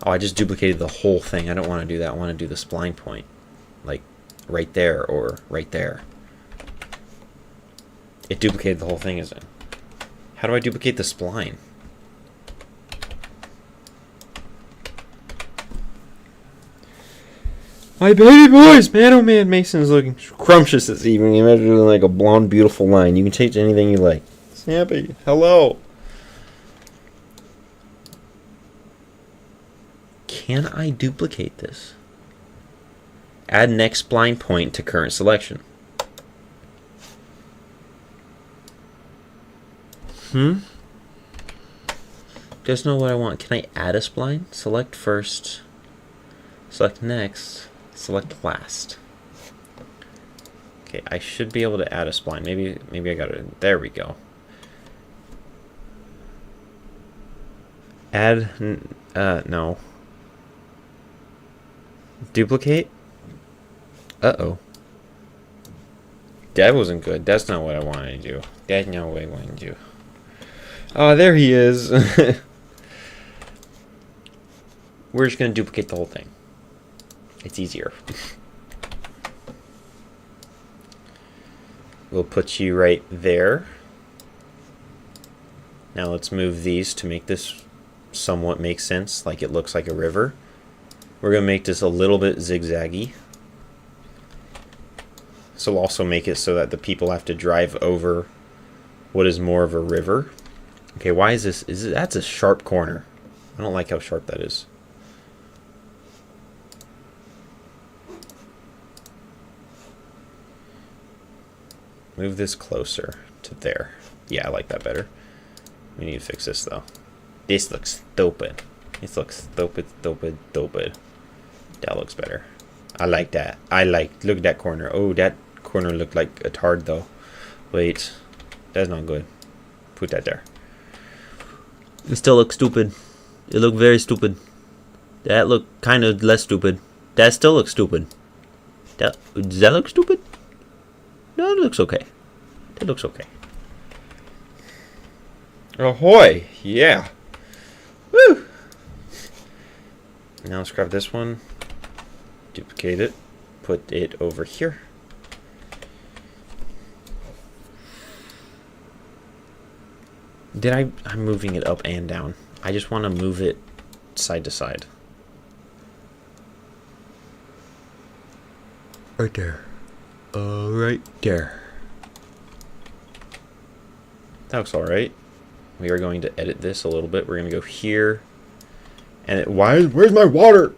Oh, I just duplicated the whole thing. I don't want to do that. I want to do the spline point. Like, right there or right there. It duplicated the whole thing, isn't it? How do I duplicate the spline? My baby boys! Man, oh man, Mason's looking scrumptious this evening. Imagine like a blonde, beautiful line. You can change anything you like. Snappy, hello! Can I duplicate this? Add next spline point to current selection. Just know what I want. Can I add a spline? Select first. Select next. Select last. Okay, I should be able to add a spline. Maybe I got it. There we go. Add. No. Duplicate. Uh-oh. That wasn't good. That's not what I wanted to do. That's not what I wanted to do. Oh, there he is. We're just going to duplicate the whole thing. It's easier. We'll put you right there. Now let's move these to make this somewhat make sense, like it looks like a river. We're going to make this a little bit zigzaggy. This will also make it so that the people have to drive over what is more of a river. Okay, why is this? That's a sharp corner. I don't like how sharp that is. Move this closer to there. Yeah, I like that better. We need to fix this though. This looks stupid. This looks stupid, stupid, stupid. That looks better. I like that. Look at that corner. Oh, that corner looked like a tard though. Wait, that's not good. Put that there. It still looks stupid. It looked very stupid. That looked kind of less stupid. That still looks stupid. Does that look stupid? No, it looks okay. That looks okay. Ahoy! Yeah. Woo! Now let's grab this one. Duplicate it. Put it over here. I'm moving it up and down. I just want to move it side to side. Right there. Right there. That looks alright. We are going to edit this a little bit. We're going to go here. And where's my water?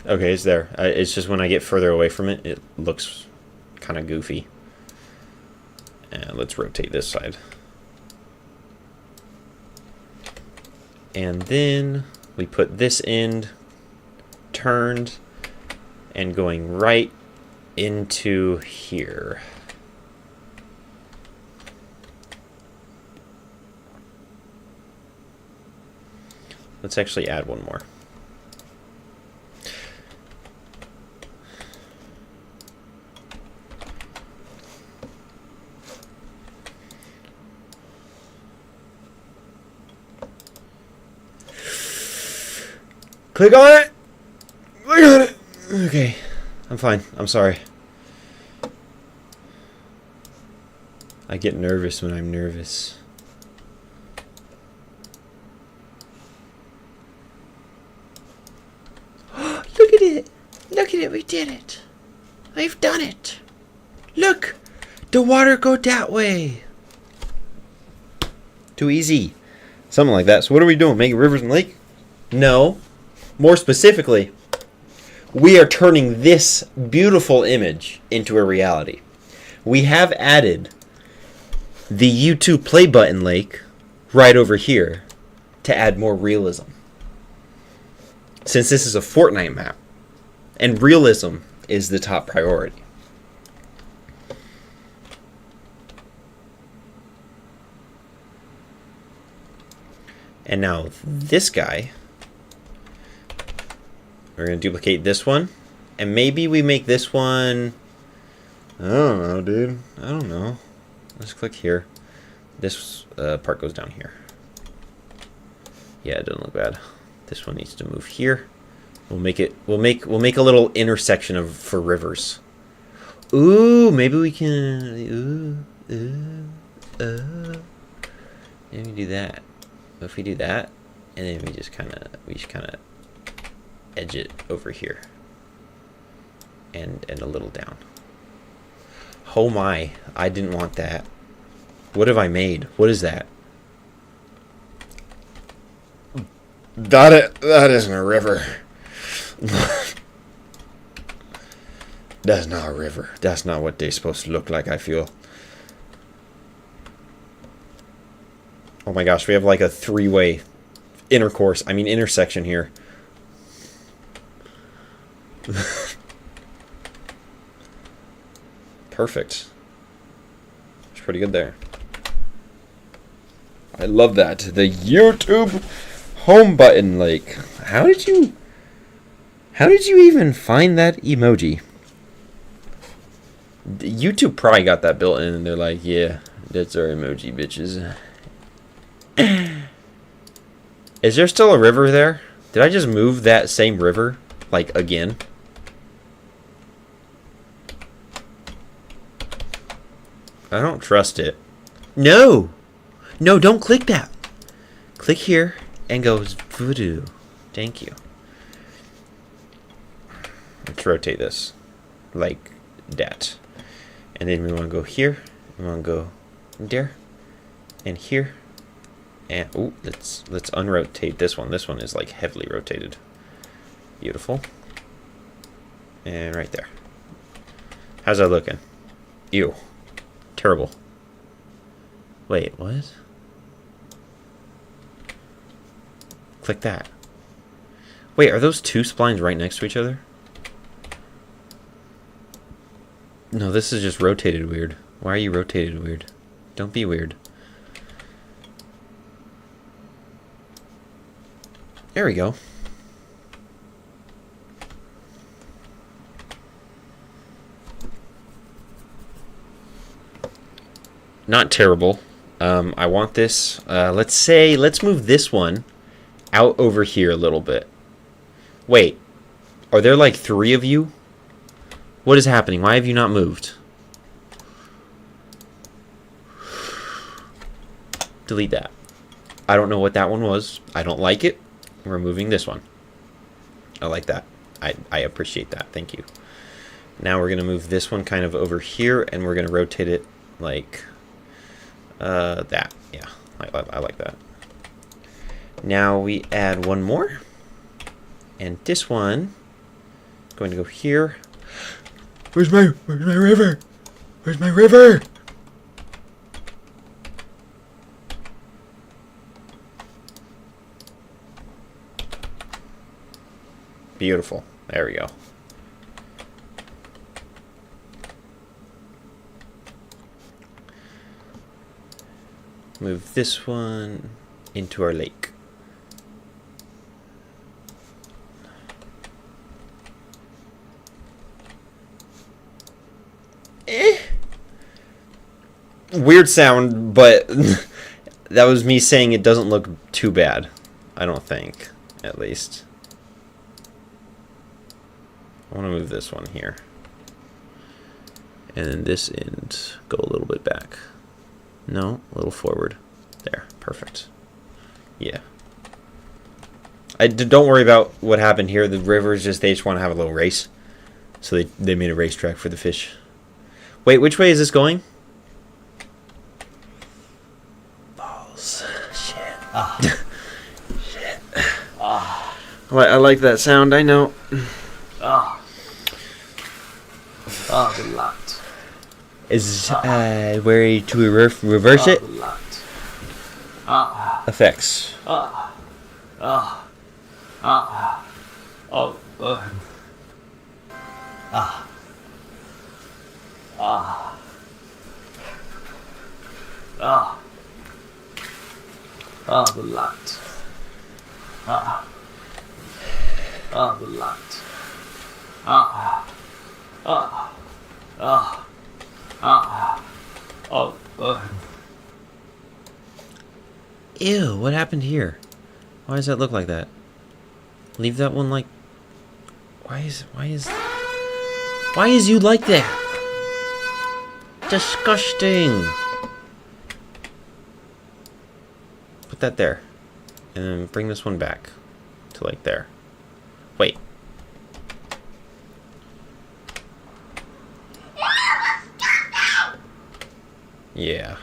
Okay, it's there. It's just when I get further away from it, it looks kind of goofy. And let's rotate this side. And then we put this end turned and going right into here. Let's actually add one more. Click on it! Click on it! Okay, I'm fine. I'm sorry. I get nervous when I'm nervous. Look at it! Look at it, we did it! We've done it! Look! The water go that way! Too easy. Something like that. So what are we doing? Making rivers and lakes? No. More specifically, we are turning this beautiful image into a reality. We have added the YouTube play button lake right over here to add more realism. Since this is a Fortnite map, and realism is the top priority. And now this guy, we're going to duplicate this one. And maybe we make this one, I don't know, dude. I don't know. Let's click here. This part goes down here. Yeah, it doesn't look bad. This one needs to move here. We'll make it. We'll make a little intersection for rivers. Ooh, maybe we can. Maybe do that. If we do that, and then we just kind of edge it over here, and a little down. Oh my! I didn't want that. What have I made? What is that? That isn't a river. That's not a river. That's not what they're supposed to look like, I feel. Oh my gosh, we have like a three-way intersection here. Perfect. It's pretty good there. I love that. The YouTube home button, like, how did you even find that emoji? YouTube probably got that built in and they're like, yeah, that's our emoji, bitches. Is there still a river there? Did I just move that same river, like, again? I don't trust it. No! No, don't click that. Click here and go voodoo. Thank you. Let's rotate this like that. And then we want to go here. We want to go there. And here. And ooh, let's unrotate this one. This one is like heavily rotated. Beautiful. And right there. How's that looking? Ew. Terrible. Wait, what? Click that. Wait, are those two splines right next to each other? No, this is just rotated weird. Why are you rotated weird? Don't be weird. There we go. Not terrible. I want this. Let's move this one out over here a little bit. Wait, are there like 3 of you? What is happening? Why have you not moved? Delete that. I don't know what that one was. I don't like it. We're moving this one. I like that. I appreciate that. Thank you. Now we're going to move this one kind of over here, and we're going to rotate it like that. Yeah, I like that. Now we add one more. And this one is going to go here. Where's my river? Where's my river? Beautiful. There we go. Move this one into our lake. Weird sound, but that was me saying it doesn't look too bad. I don't think, at least. I want to move this one here. And then this end, go a little bit back. No, a little forward. There, perfect. Yeah. Don't worry about what happened here. The rivers they just want to have a little race. So they made a racetrack for the fish. Wait, which way is this going? Balls. Shit. Shit. I like that sound, I know.
The light.
Is where to reverse it?
The light.
Effects.
Oh, the light. The light.
Ew, what happened here? Why does that look like that? Leave that one like... Why is you like that? Disgusting. Put that there. And then bring this one back to like there. Wait. Yeah.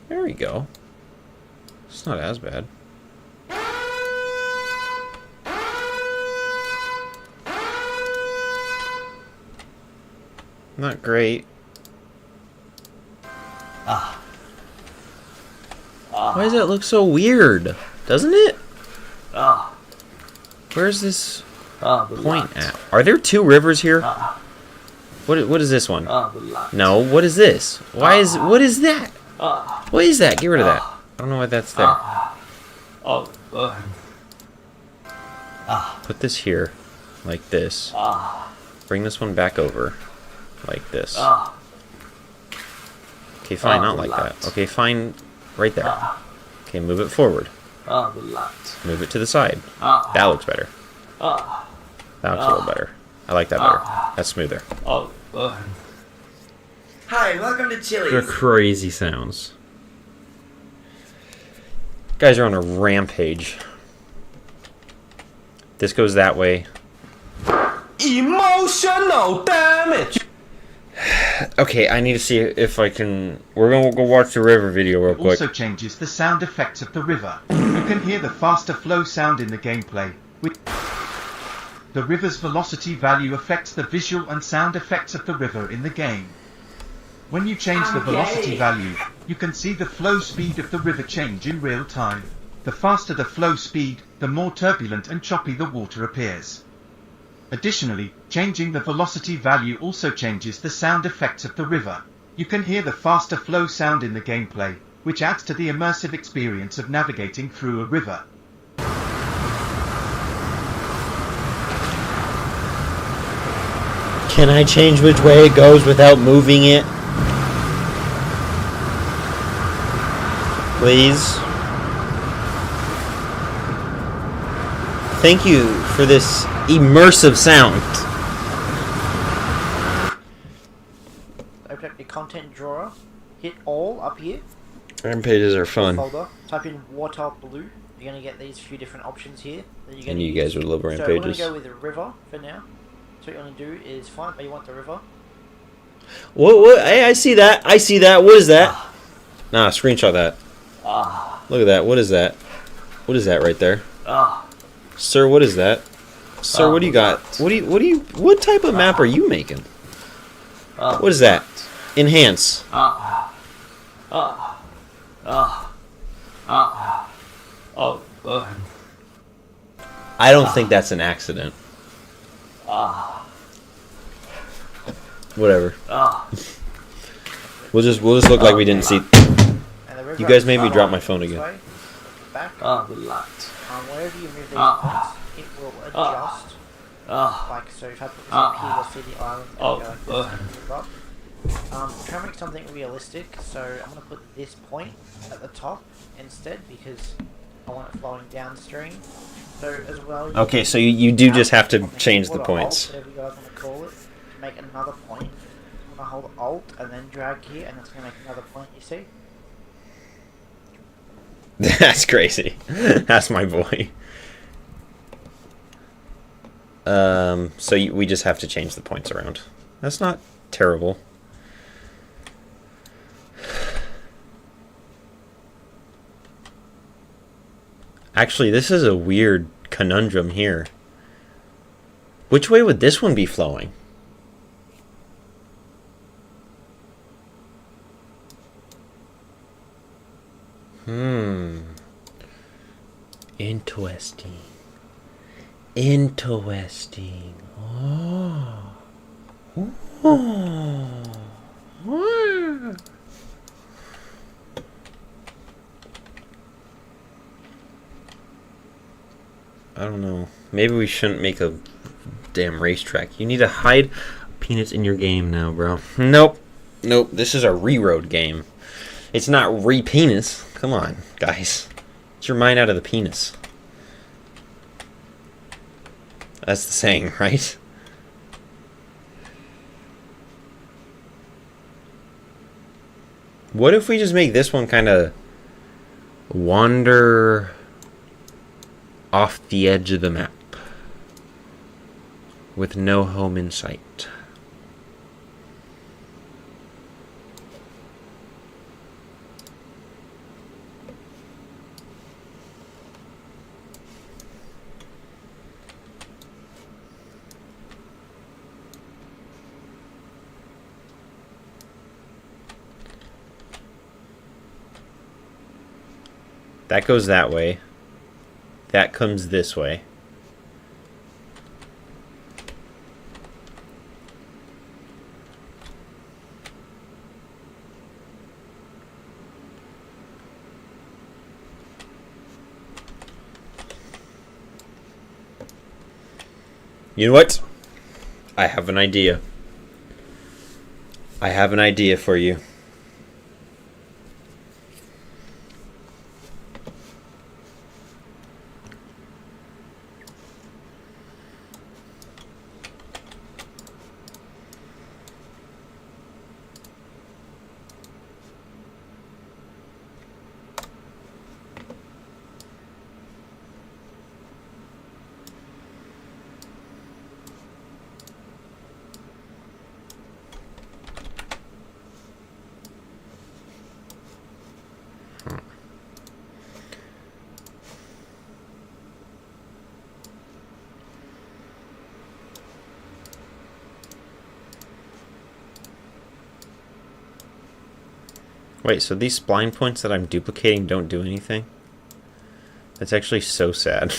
There we go. It's not as bad. Not great. Why does that look so weird? Doesn't it? Where's this point at? Are there 2 rivers here? What is this one? No, what is this? What is that? What is that? Get rid of that. I don't know why that's there. Put this here, like this. Bring this one back over, like this. Okay, fine, not like that. Okay, fine, right there. Okay, move it forward. Move it to the side. That looks better. That looks a little better. I like that better. That's smoother.
Hi, welcome to Chili's.
They're crazy sounds. Guys are on a rampage. This goes that way.
Emotional damage.
Okay, I need to see if I can... We're going to go watch the river video real
It
quick.
also changes the sound effects of the river. You can hear the faster flow sound in the gameplay. The river's velocity value affects the visual and sound effects of the river in the game. When you change the velocity value, you can see the flow speed of the river change in real time. The faster the flow speed, the more turbulent and choppy the water appears. Additionally, changing the velocity value also changes the sound effects of the river. You can hear the faster flow sound in the gameplay, which adds to the immersive experience of navigating through a river.
Can I change which way it goes without moving it? Please? Thank you for this immersive sound.
Open up your content drawer, hit all up here,
Rampages are fun.
folder, type in water blue. You're going to get these few different options here. That you're
And
gonna
you
use.
guys would love
So we're going to
rampages.
go with the river for now. So what you want to do is find where you want the river.
What? Hey, I see that. I see that. What is that? Nah, screenshot that. Look at that. What is that? What is that right there? Sir, what is that? Sir, what do you got? What type of map are you making? What is that? Enhance. I don't think that's an accident. Whatever. We'll just look like we didn't see.
And the river
You guys made me
is
drop my phone
this
again.
way, back.
The light.
Wherever you move these points, it will adjust. Like so, if I put this up here, you'll see the island and go like this and move up. Try and make something realistic, so I'm going to put this point at the top instead because I want it flowing downstream. So as well.
Okay, so you do just have to change the points.
Whatever you guys want to call it, to make another point. I'm going to hold Alt and then drag here, and it's going to make another point. You see?
That's crazy. That's my boy. So we just have to change the points around. That's not terrible. Actually, this is a weird conundrum here. Which way would this one be flowing? Interesting. Interesting. Oh. I don't know. Maybe we shouldn't make a damn racetrack. You need to hide peanuts in your game now, bro. Nope. Nope. This is a Reroad game. It's not re-penis. Come on, guys. Get your mind out of the penis. That's the saying, right? What if we just make this one kind of wander off the edge of the map with no home in sight? That goes that way. That comes this way. You know what? I have an idea. I have an idea for you. Wait, so these spline points that I'm duplicating don't do anything? That's actually so sad.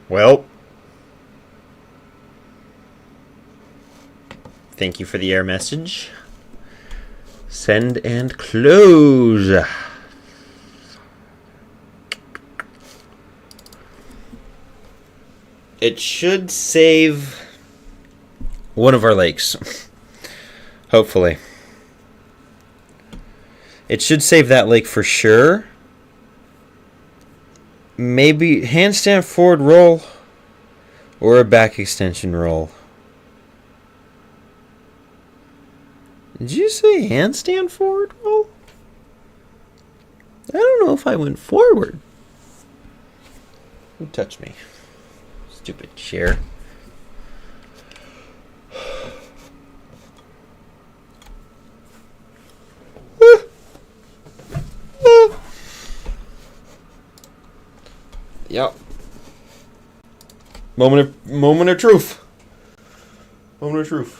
Well. Thank you for the error message. Send and close. It should save one of our lakes. Hopefully. It should save that lake for sure. Maybe handstand forward roll or a back extension roll. Did you say handstand forward roll? I don't know if I went forward. Who touched me? Stupid chair. Yep. Moment of truth. Moment of truth.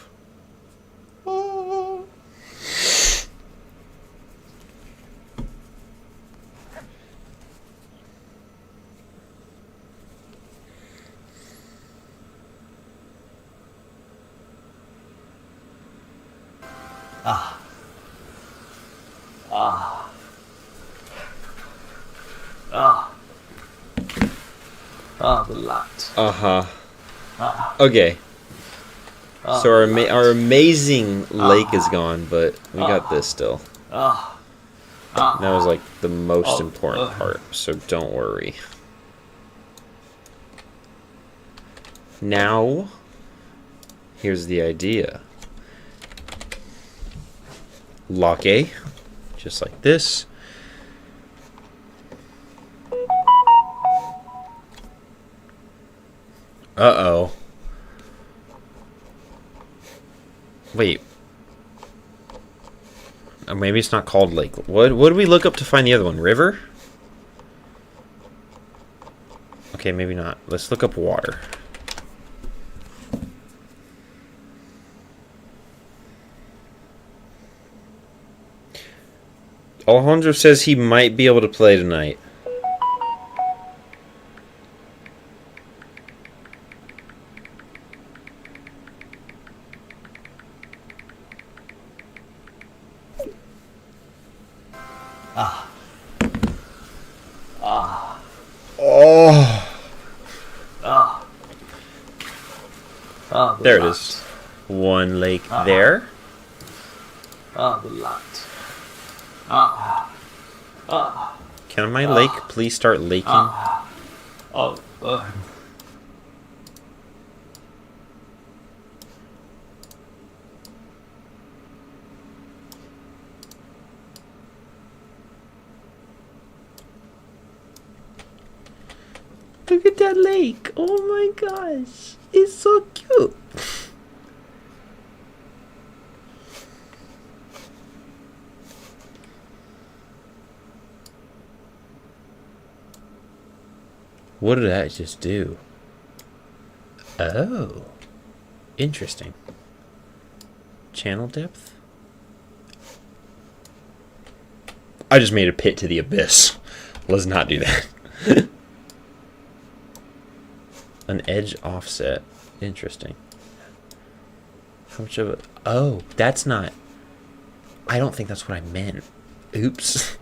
The light.
Okay. So our amazing lake is gone, but we got this still. That was like the most important part, so don't worry. Now, here's the idea. Lock A, just like this. Uh-oh. Wait. Maybe it's not called lake. What did we look up to find the other one? River? Okay, maybe not. Let's look up water. Alejandro says he might be able to play tonight. There it is. One lake there.
The light.
Can my lake please start laking? Look at that lake. Oh my gosh. It's so cute. What did that just do? Oh. Interesting. Channel depth? I just made a pit to the abyss. Let's not do that. An edge offset. Interesting. How much of it? Oh, that's not... I don't think that's what I meant. Oops.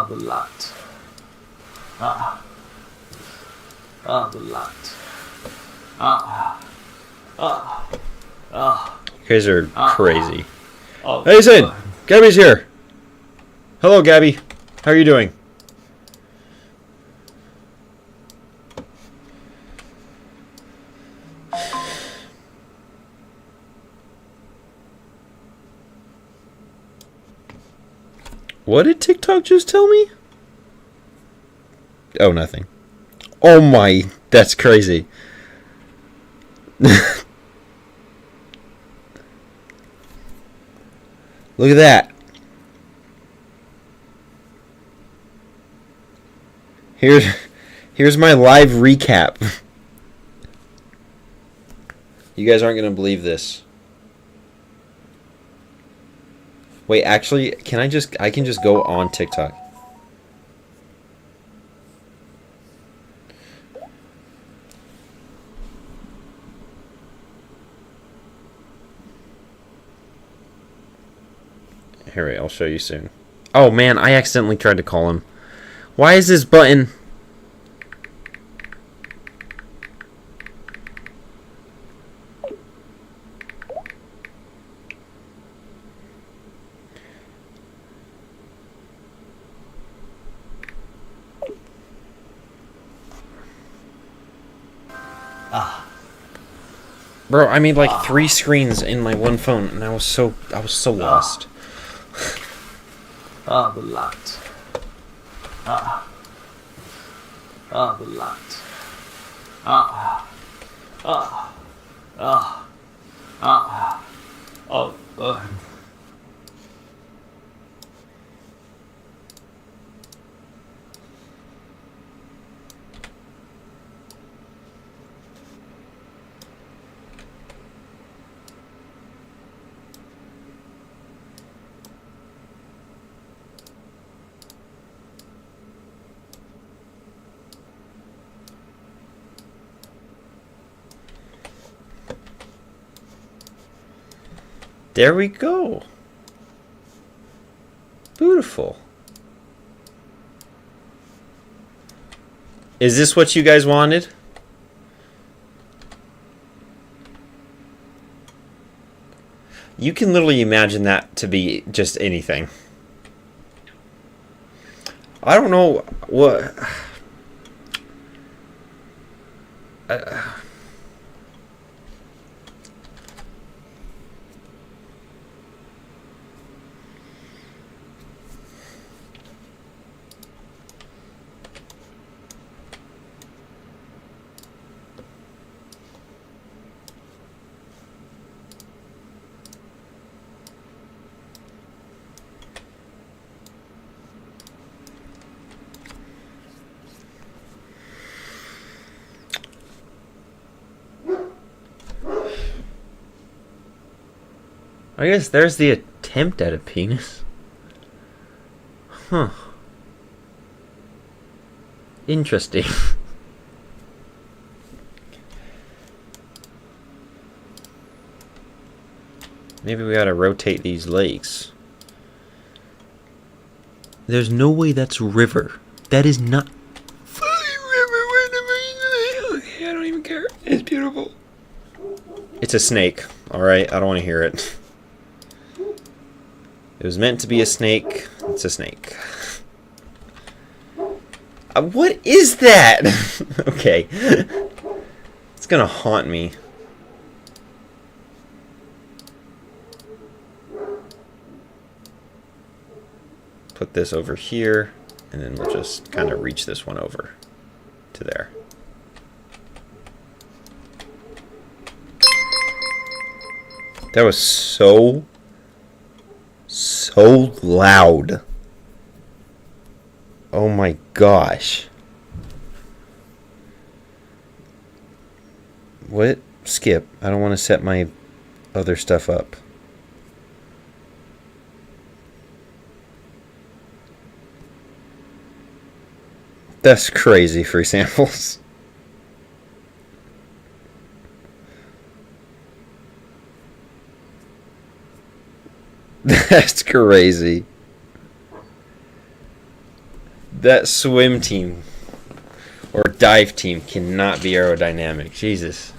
The light. The light.
You guys are crazy. Hey, Sid! Gabby's here! Hello, Gabby. How are you doing? What did TikTok just tell me? Oh, nothing. Oh my, that's crazy. Look at that. Here's my live recap. You guys aren't gonna believe this. Wait, actually, I can just go on TikTok. Here, wait, I'll show you soon. Oh man, I accidentally tried to call him. Why is this button? Bro, I made like 3 screens in my one phone, and I was so lost.
The light. The light.
There we go. Beautiful. Is this what you guys wanted? You can literally imagine that to be just anything. I don't know what... I guess there's the attempt at a penis. Huh. Interesting. Maybe we gotta rotate these lakes. There's no way that's river. That is not... Okay, I don't even care. It's beautiful. It's a snake. Alright, I don't want to hear it. It was meant to be a snake. It's a snake. What is that? Okay. It's gonna haunt me. Put this over here, and then we'll just kind of reach this one over to there. That was so loud. Oh my gosh. What? Skip. I don't want to set my other stuff up. That's crazy, free samples. That's crazy. That swim team or dive team cannot be aerodynamic. Jesus.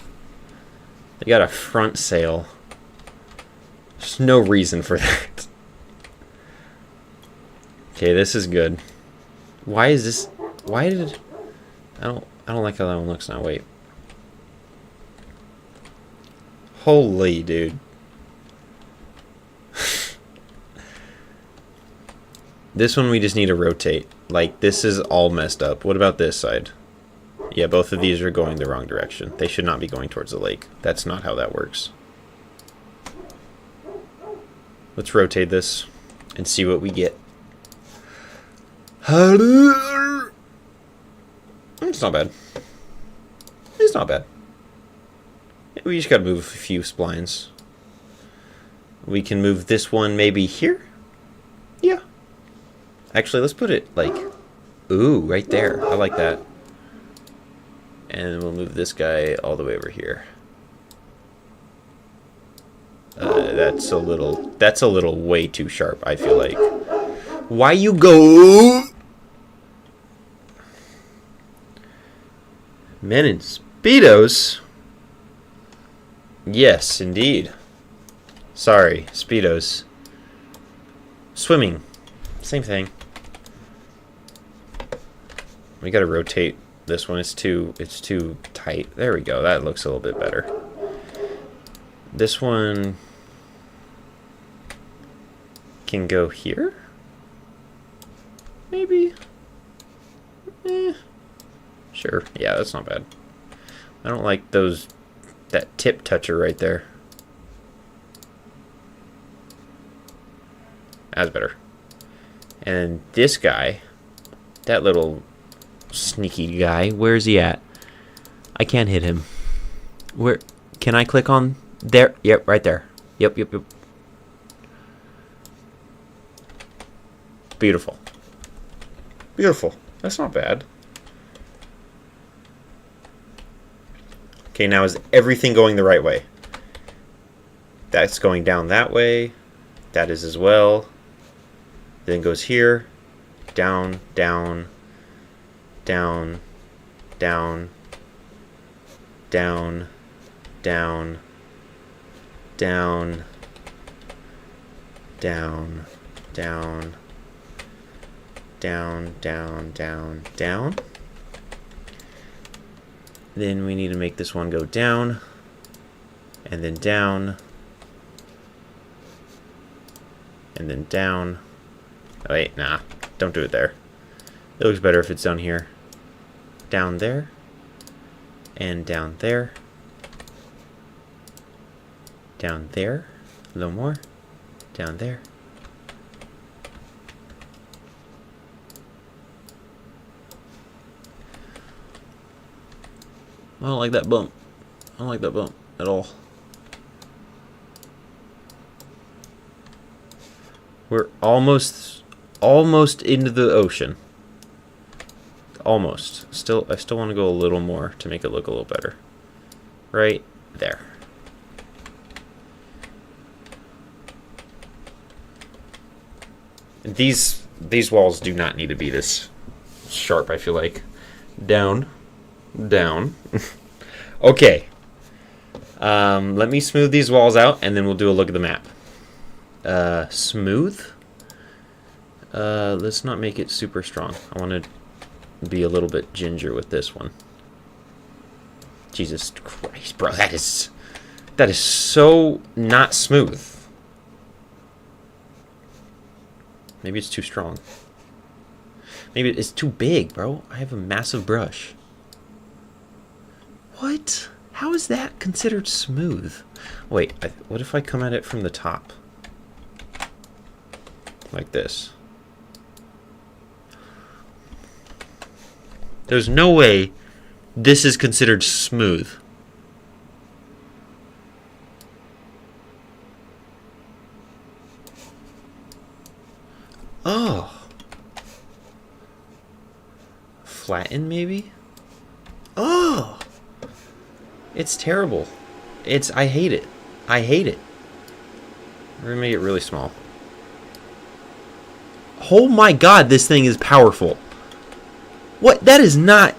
They got a front sail. There's no reason for that. Okay, this is good. Why is this... Why did... I don't like how that one looks now. Wait. Holy dude. This one we just need to rotate. Like, this is all messed up. What about this side? Yeah, both of these are going the wrong direction. They should not be going towards the lake. That's not how that works. Let's rotate this and see what we get. It's not bad. It's not bad. We just gotta move a few splines. We can move this one maybe here? Yeah. Actually, let's put it like... Ooh, right there. I like that. And we'll move this guy all the way over here. That's a little way too sharp, I feel like. Why you go? Men in Speedos? Yes, indeed. Sorry, Speedos. Swimming. Same thing. We gotta rotate this one. It's too tight. There we go. That looks a little bit better. This one can go here? Maybe? Sure. Yeah, that's not bad. I don't like that tip toucher right there. That's better. And this guy, that little sneaky guy, where's he at? I can't hit him. Where can I click on? There. Yep, right there. Yep. Beautiful. Beautiful. That's not bad. Okay, now is everything going the right way? That's going down that way. That is as well. Then goes here. Down, down, down, down, down, down, down, down, down, down, down, down, down. Then we need to make this one go down, and then down, and then down. Oh, wait, nah, don't do it there. It looks better if it's down here. Down there, and down there, down there, a little more, down there. I don't like that bump. I don't like that bump at all. We're almost into the ocean. Almost. I still want to go a little more to make it look a little better. Right there. These walls do not need to be this sharp, I feel like. Down. Down. Okay. Let me smooth these walls out, and then we'll do a look at the map. Smooth? Let's not make it super strong. I want to be a little bit ginger with this one. Jesus Christ, bro. That is so not smooth. Maybe it's too strong. Maybe it's too big, bro. I have a massive brush. What? How is that considered smooth? Wait, what if I come at it from the top? Like this. There's no way this is considered smooth. Oh. Flatten, maybe? Oh. It's terrible. I hate it. I hate it. We're gonna make it really small. Oh my god, this thing is powerful. What? That is not...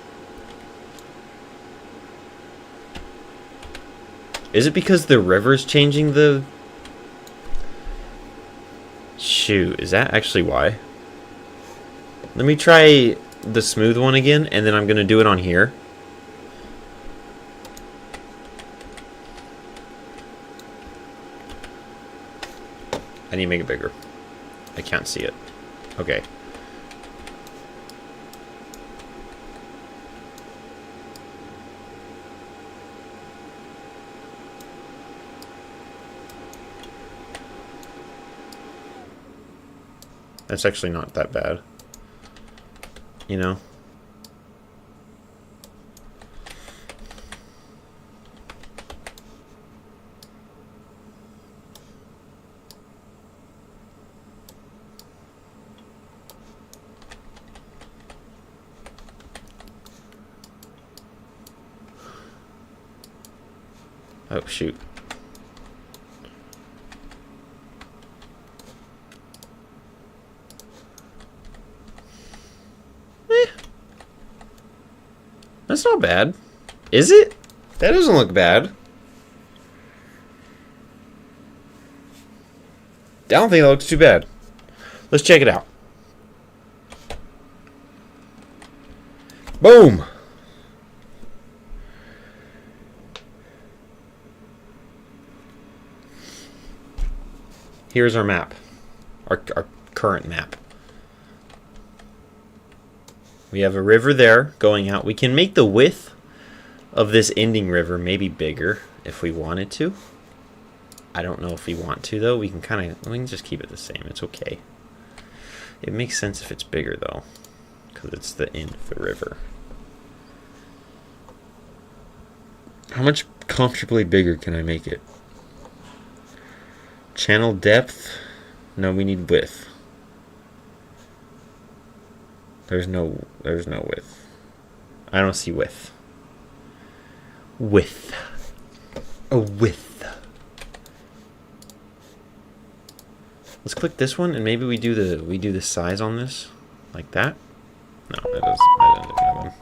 Is it because the river's changing the... Shoot, is that actually why? Let me try the smooth one again, and then I'm gonna do it on here. I need to make it bigger. I can't see it. Okay. That's actually not that bad. You know? Oh, shoot. That's not bad. Is it? That doesn't look bad. I don't think that looks too bad. Let's check it out. Boom! Here's our map. Our current map. We have a river there going out. We can make the width of this ending river maybe bigger if we wanted to. I don't know if we want to, though. We can just keep it the same. It's okay. It makes sense if it's bigger, though, because it's the end of the river. How much comfortably bigger can I make it? Channel depth? No, we need width. There's no width. I don't see width. Width. A width. Let's click this one and maybe we do the size on this like that. No, that doesn't have one.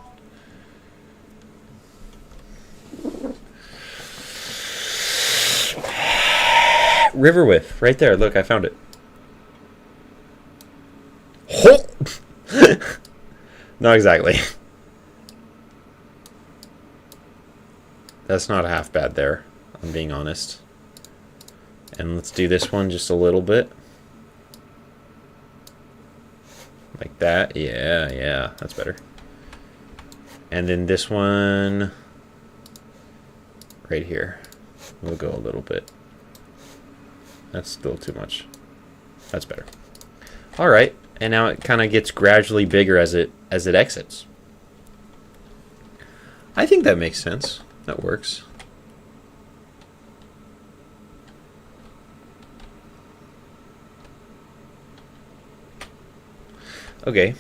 River width, right there. Look, I found it. Not exactly. That's not half bad there, I'm being honest. And let's do this one just a little bit. Like that. Yeah, that's better. And then this one right here. We'll go a little bit. That's still too much. That's better. All right. And now it kind of gets gradually bigger as it exits. I think that makes sense. That works. Okay.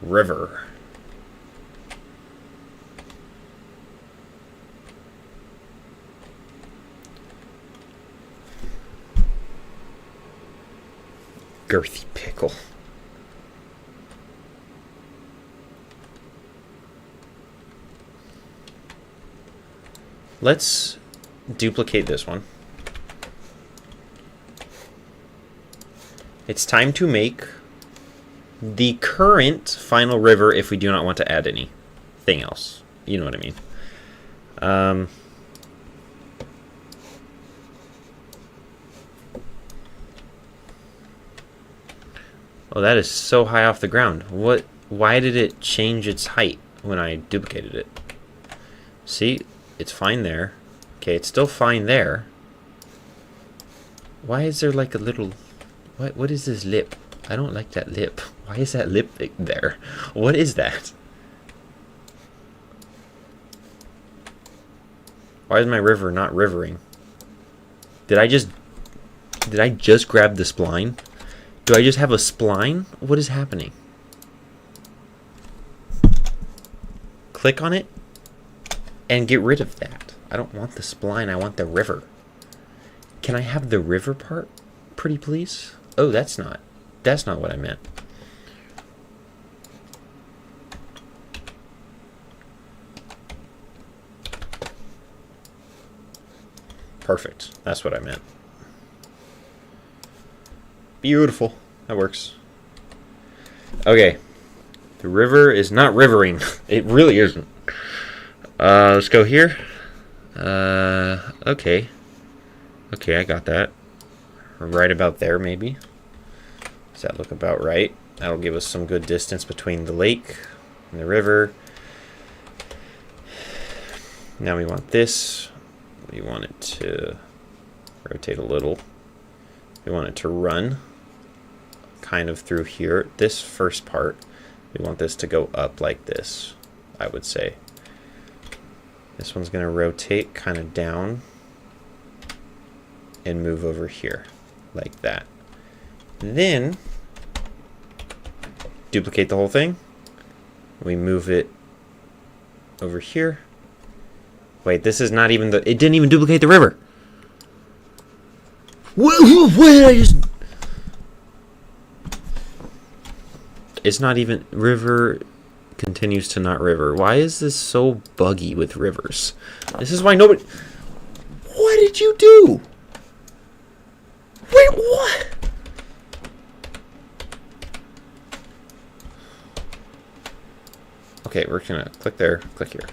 River. Girthy pickle. Let's duplicate this one. It's time to make the current final river if we do not want to add anything else. You know what I mean. Oh, that is so high off the ground. What? Why did it change its height when I duplicated it? See, it's fine there. Okay, it's still fine there. Why is there like a little... What is this lip? I don't like that lip. Why is that lip there? What is that? Why is my river not rivering? Did I just grab the spline? Do I just have a spline? What is happening? Click on it and get rid of that. I don't want the spline, I want the river. Can I have the river part, pretty please? Oh, that's not what I meant. Perfect. That's what I meant. Beautiful. That works. Okay. The river is not rivering. It really isn't. Let's go here. Okay. Okay, I got that. Right about there, maybe. Does that look about right? That'll give us some good distance between the lake and the river. Now we want this. We want it to rotate a little. We want it to run kind of through here. This first part, we want this to go up like this, I would say. This one's going to rotate kind of down and move over here like that. Then duplicate the whole thing. We move it over here. Wait, this is not even the... It didn't even duplicate the river. What did I just... It's not even... River continues to not river. Why is this so buggy with rivers? This is why nobody... What did you do? Wait, what? Okay, we're gonna click there, click here.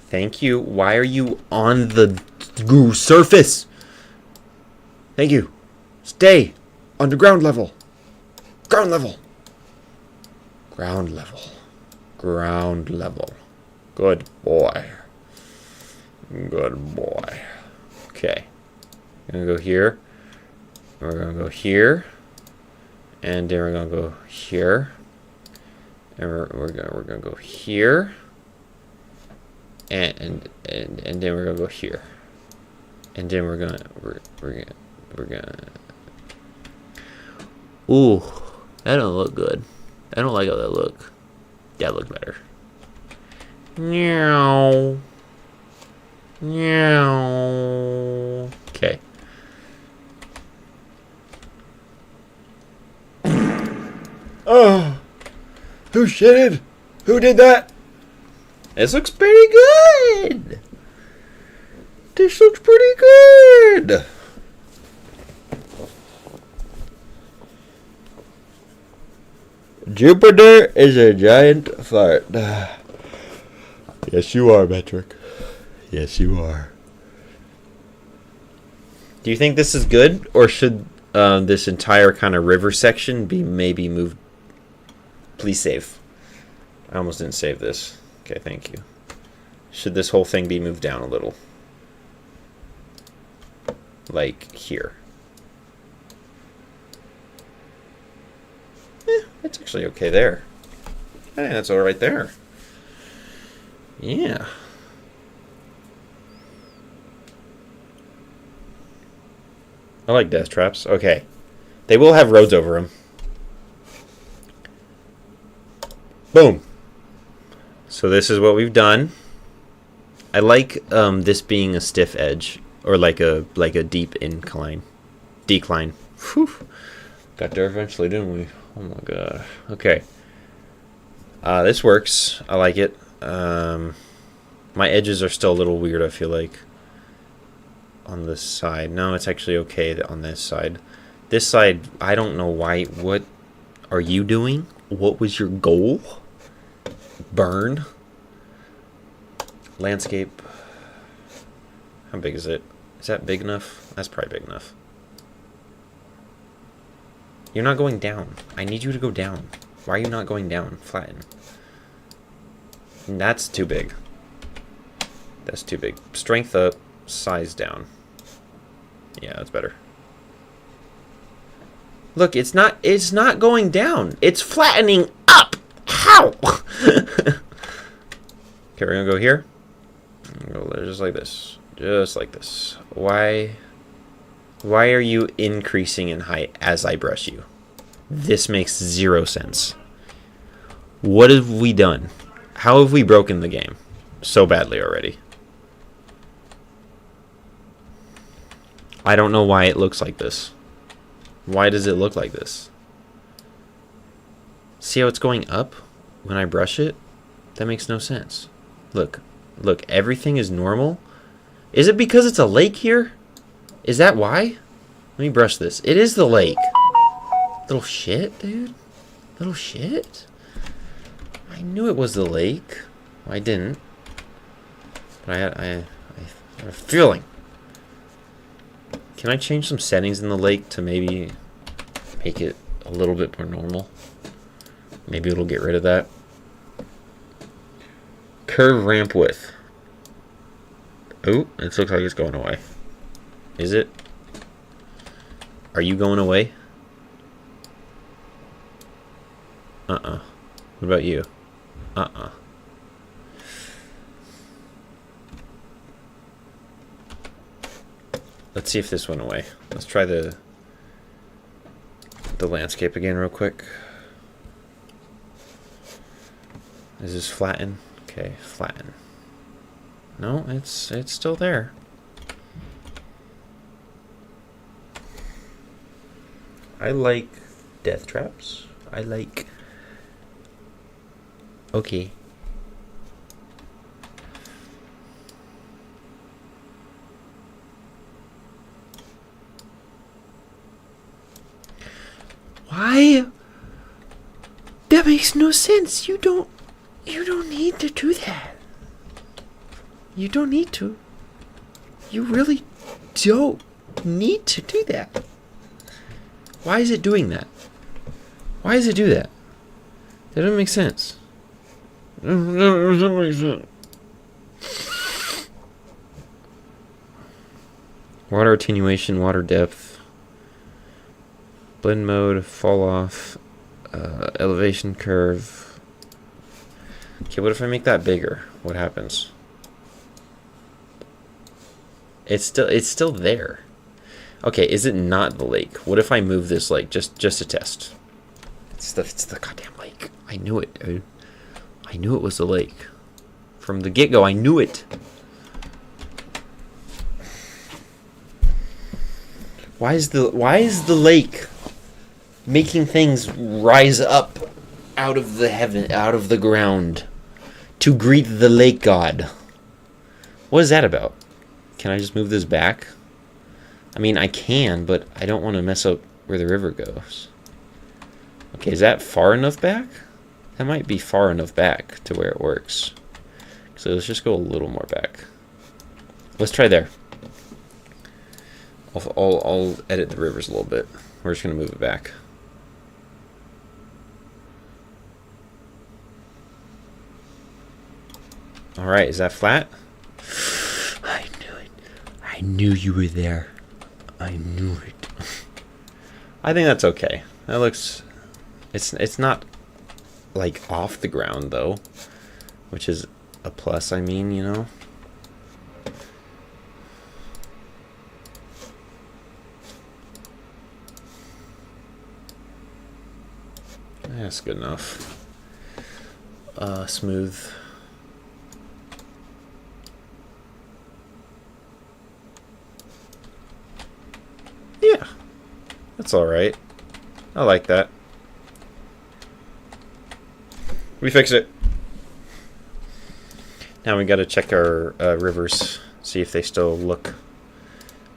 Thank you. Why are you on the surface? Thank you. Stay on the ground level. Ground level. Ground level. Ground level. Good boy. Good boy. Okay. We're gonna go here. We're gonna go here. And then we're gonna go here. And we're gonna go here. And then we're gonna go here. And then we're gonna Ooh, that don't look good. I don't like how that look. That look better. Meow. Meow. Okay. Oh, who shitted? Who did that? This looks pretty good. This looks pretty good. Jupiter is a giant fart. Yes, you are, Metric. Yes, you are. Do you think this is good, or should this entire kind of river section be maybe moved? Please save. I almost didn't save this. Okay, thank you. Should this whole thing be moved down a little? Like here. It's actually okay there. I think that's all right there. Yeah. I like death traps. Okay. They will have roads over them. Boom. So this is what we've done. I like this being a stiff edge, or like a deep incline, decline. Whew. Got there eventually, didn't we? Oh my god. Okay. This works. I like it. My edges are still a little weird, I feel like. On this side. No, it's actually okay on this side. This side, I don't know why. What are you doing? What was your goal? Burn. Landscape. How big is it? Is that big enough? That's probably big enough. You're not going down. I need you to go down. Why are you not going down? Flatten. That's too big. That's too big. Strength up, size down. Yeah, that's better. Look, it's not going down. It's flattening up. How? Okay, we're gonna go here. Go just like this. Just like this. Why are you increasing in height as I brush you? This makes zero sense. What have we done? How have we broken the game so badly already? I don't know why it looks like this. Why does it look like this? See how it's going up when I brush it? That makes no sense. Look, everything is normal. Is it because it's a lake here? Is that why? Let me brush this. It is the lake. Little shit, dude. Little shit. I knew it was the lake. Well, I didn't. But I had a feeling. Can I change some settings in the lake to maybe make it a little bit more normal? Maybe it'll get rid of that. Curve ramp width. Oh, it looks like it's going away. Is it? Are you going away? What about you? Let's see if this went away. Let's try the landscape again real quick. Is this flatten? Okay, flatten. No, it's still there. I like death traps. I like... Okay. Why? That makes no sense. You don't need to do that. You don't need to. You really don't need to do that. Why is it doing that? Why does it do that? That doesn't make sense. That doesn't make sense. Water attenuation, water depth, blend mode, fall off, elevation curve. Okay, what if I make that bigger? What happens? It's still there. Okay, is it not the lake? What if I move this lake just to test? It's the goddamn lake. I knew it, dude. I knew it was the lake. From the get-go, I knew it. Why is the lake making things rise up out of the heaven, out of the ground to greet the lake god? What is that about? Can I just move this back? I mean, I can, but I don't want to mess up where the river goes. Okay, is that far enough back? That might be far enough back to where it works. So let's just go a little more back. Let's try there. I'll edit the rivers a little bit. We're just going to move it back. Alright, is that flat? I knew it. I knew you were there. I knew it. I think that's okay. That looks... It's not, like, off the ground, though. Which is a plus, I mean, you know? That's good enough. Smooth. Yeah. That's alright. I like that. We fixed it. Now we gotta check our rivers. See if they still look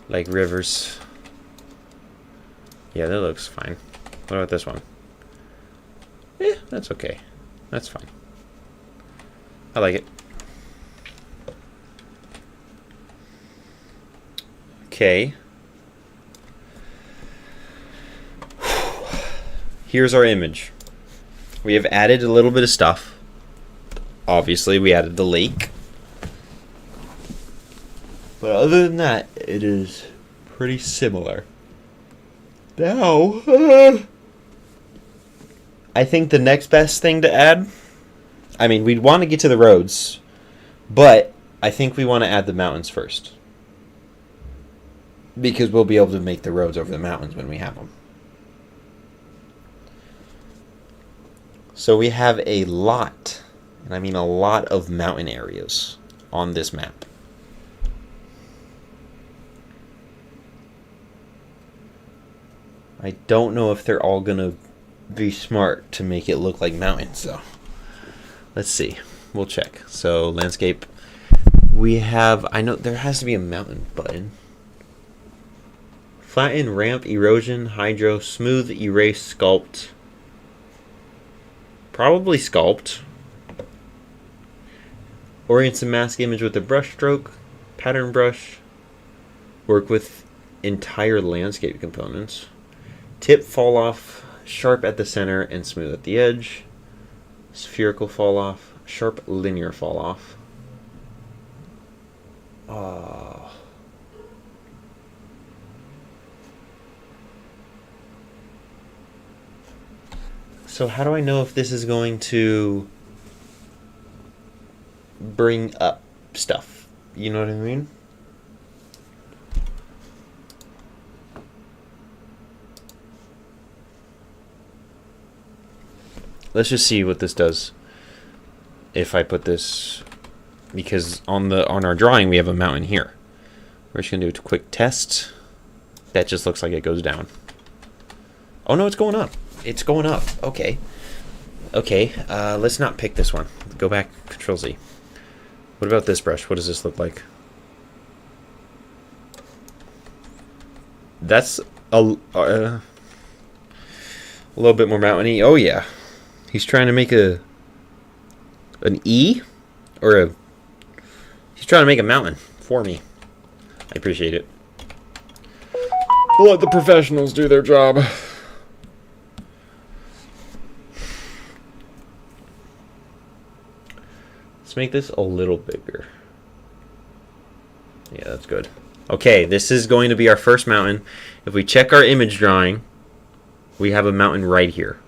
like rivers. Yeah, that looks fine. What about this one? Yeah, that's okay. That's fine. I like it. Okay. Here's our image. We have added a little bit of stuff. Obviously, we added the lake. But other than that, it is pretty similar. Now, I think the next best thing to add, I mean, we'd want to get to the roads, but I think we want to add the mountains first. Because we'll be able to make the roads over the mountains when we have them. So we have a lot, and I mean a lot of mountain areas on this map. I don't know if they're all going to be smart to make it look like mountains, though. Let's see. We'll check. So, landscape. We have... I know there has to be a mountain button. Flatten, ramp, erosion, hydro, smooth, erase, sculpt. Probably sculpt. Orient the mask image with a brush stroke. Pattern brush. Work with entire landscape components. Tip, fall off, sharp at the center and smooth at the edge. Spherical fall off, sharp linear fall off. So how do I know if this is going to bring up stuff? You know what I mean? let's just see what this does. If I put this, because on our drawing we have a mountain here. We're just gonna do a quick test. That just looks like it goes down. Oh no, it's going up. It's going up. Okay. Okay, let's not pick this one. Go back, Control Z. What about this brush? What does this look like? That's a little bit more mountainy. Oh yeah. He's trying to make an E? Or he's trying to make a mountain for me. I appreciate it. We'll let the professionals do their job. Let's make this a little bigger. Yeah, that's good. Okay, this is going to be our first mountain. If we check our image drawing, we have a mountain right here.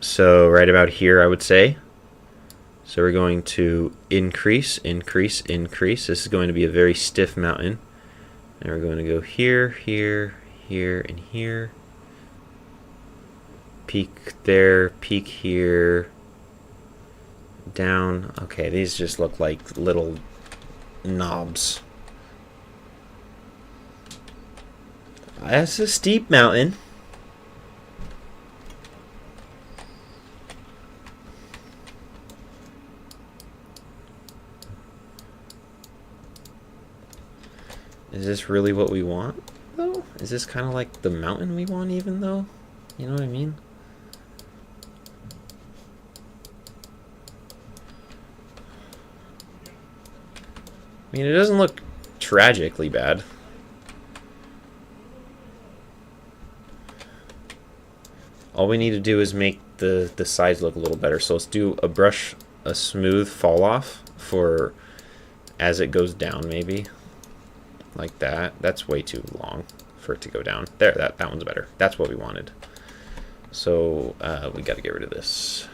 So right about here, I would say. So we're going to increase, increase, increase. This is going to be a very stiff mountain. And we're going to go here, here, here, and here. Peak there, peak here. Down. Okay, these just look like little knobs. That's a steep mountain. Is this really what we want, though? Is this kind of like the mountain we want, even though? You know what I mean? I mean, it doesn't look tragically bad. All we need to do is make the sides look a little better. So let's do a smooth fall off for as it goes down, maybe. Like that. That's way too long for it to go down. There, that one's better. That's what we wanted. So we got to get rid of this.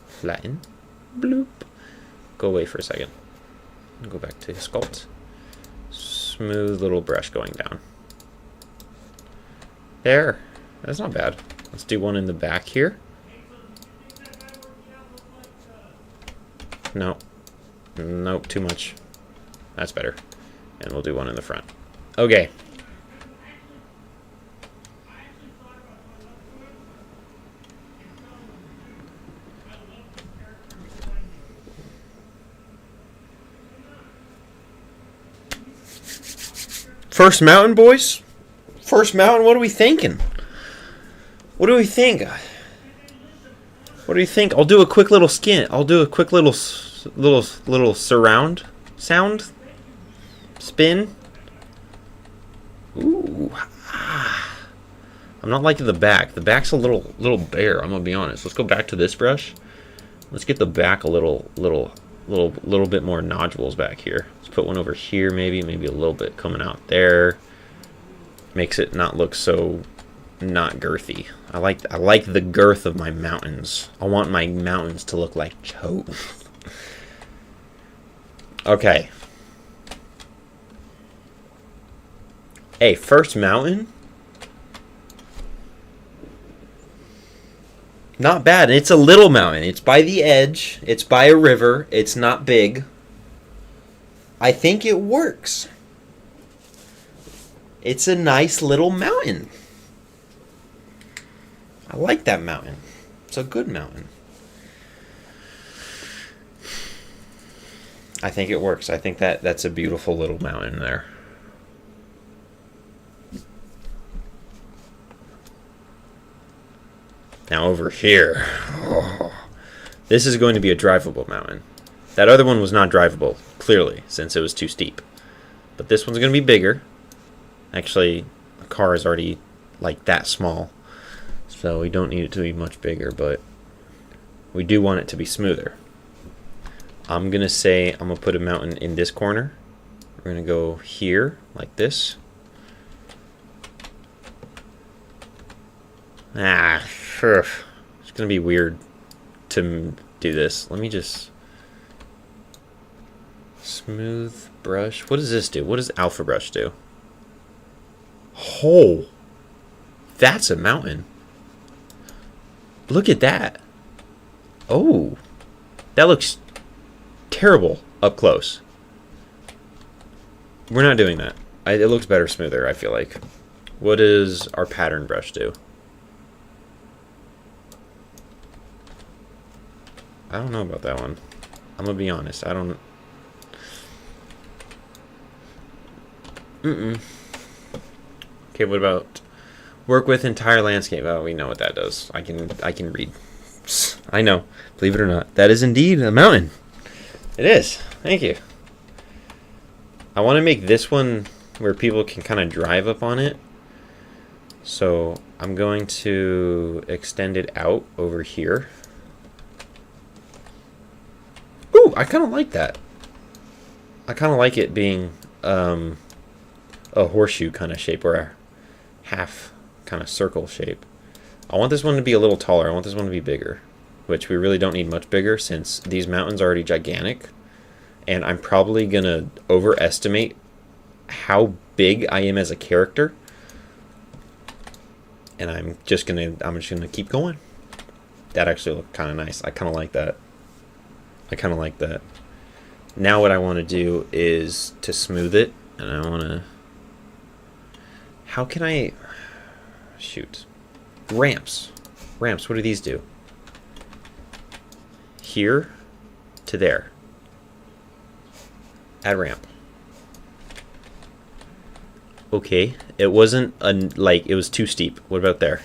Flatten. Bloop. Go away for a second. Go back to sculpt. Smooth little brush going down. There. That's not bad. Let's do one in the back here. No. Nope, too much. That's better. And we'll do one in the front. Okay. First mountain, boys? First mountain, what are we thinking? What do we think? What do you think? I'll do a quick little skin. I'll do a quick little surround sound. Spin. Ooh. I'm not liking the back. The back's a little bare, I'm gonna be honest. Let's go back to this brush. Let's get the back a little bit more nodules back here. Let's put one over here, maybe a little bit coming out there. Makes it not look so not girthy. I like the girth of my mountains. I want my mountains to look like Cho. Okay. Hey, first mountain? Not bad. It's a little mountain. It's by the edge. It's by a river. It's not big. I think it works. It's a nice little mountain. I like that mountain. It's a good mountain. I think it works. I think that's a beautiful little mountain there. Now over here, this is going to be a drivable mountain. That other one was not drivable, clearly, since it was too steep. But this one's going to be bigger. Actually, the car is already like that small, so we don't need it to be much bigger, but we do want it to be smoother. I'm going to say I'm going to put a mountain in this corner. We're going to go here, like this. It's gonna be weird to do this. Let me just smooth brush. What does this do? What does alpha brush do? Oh, that's a mountain. Look at that. Oh, that looks terrible up close. We're not doing that. It looks better smoother, I feel like. What does our pattern brush do? I don't know about that one. I'm gonna be honest. I don't. Okay, what about work with entire landscape? Oh, we know what that does. I can read. I know. Believe it or not, that is indeed a mountain. It is. Thank you. I want to make this one where people can kind of drive up on it. So I'm going to extend it out over here. Ooh, I kind of like that. I kind of like it being a horseshoe kind of shape, or a half kind of circle shape. I want this one to be a little taller. I want this one to be bigger, which we really don't need much bigger since these mountains are already gigantic. And I'm probably going to overestimate how big I am as a character. And I'm just gonna keep going. That actually looked kind of nice. I kind of like that. Now what I want to do is to smooth it, and I want to. How can I? Shoot. Ramps. What do these do? Here to there. Add ramp. Okay, it wasn't like it was too steep. What about there?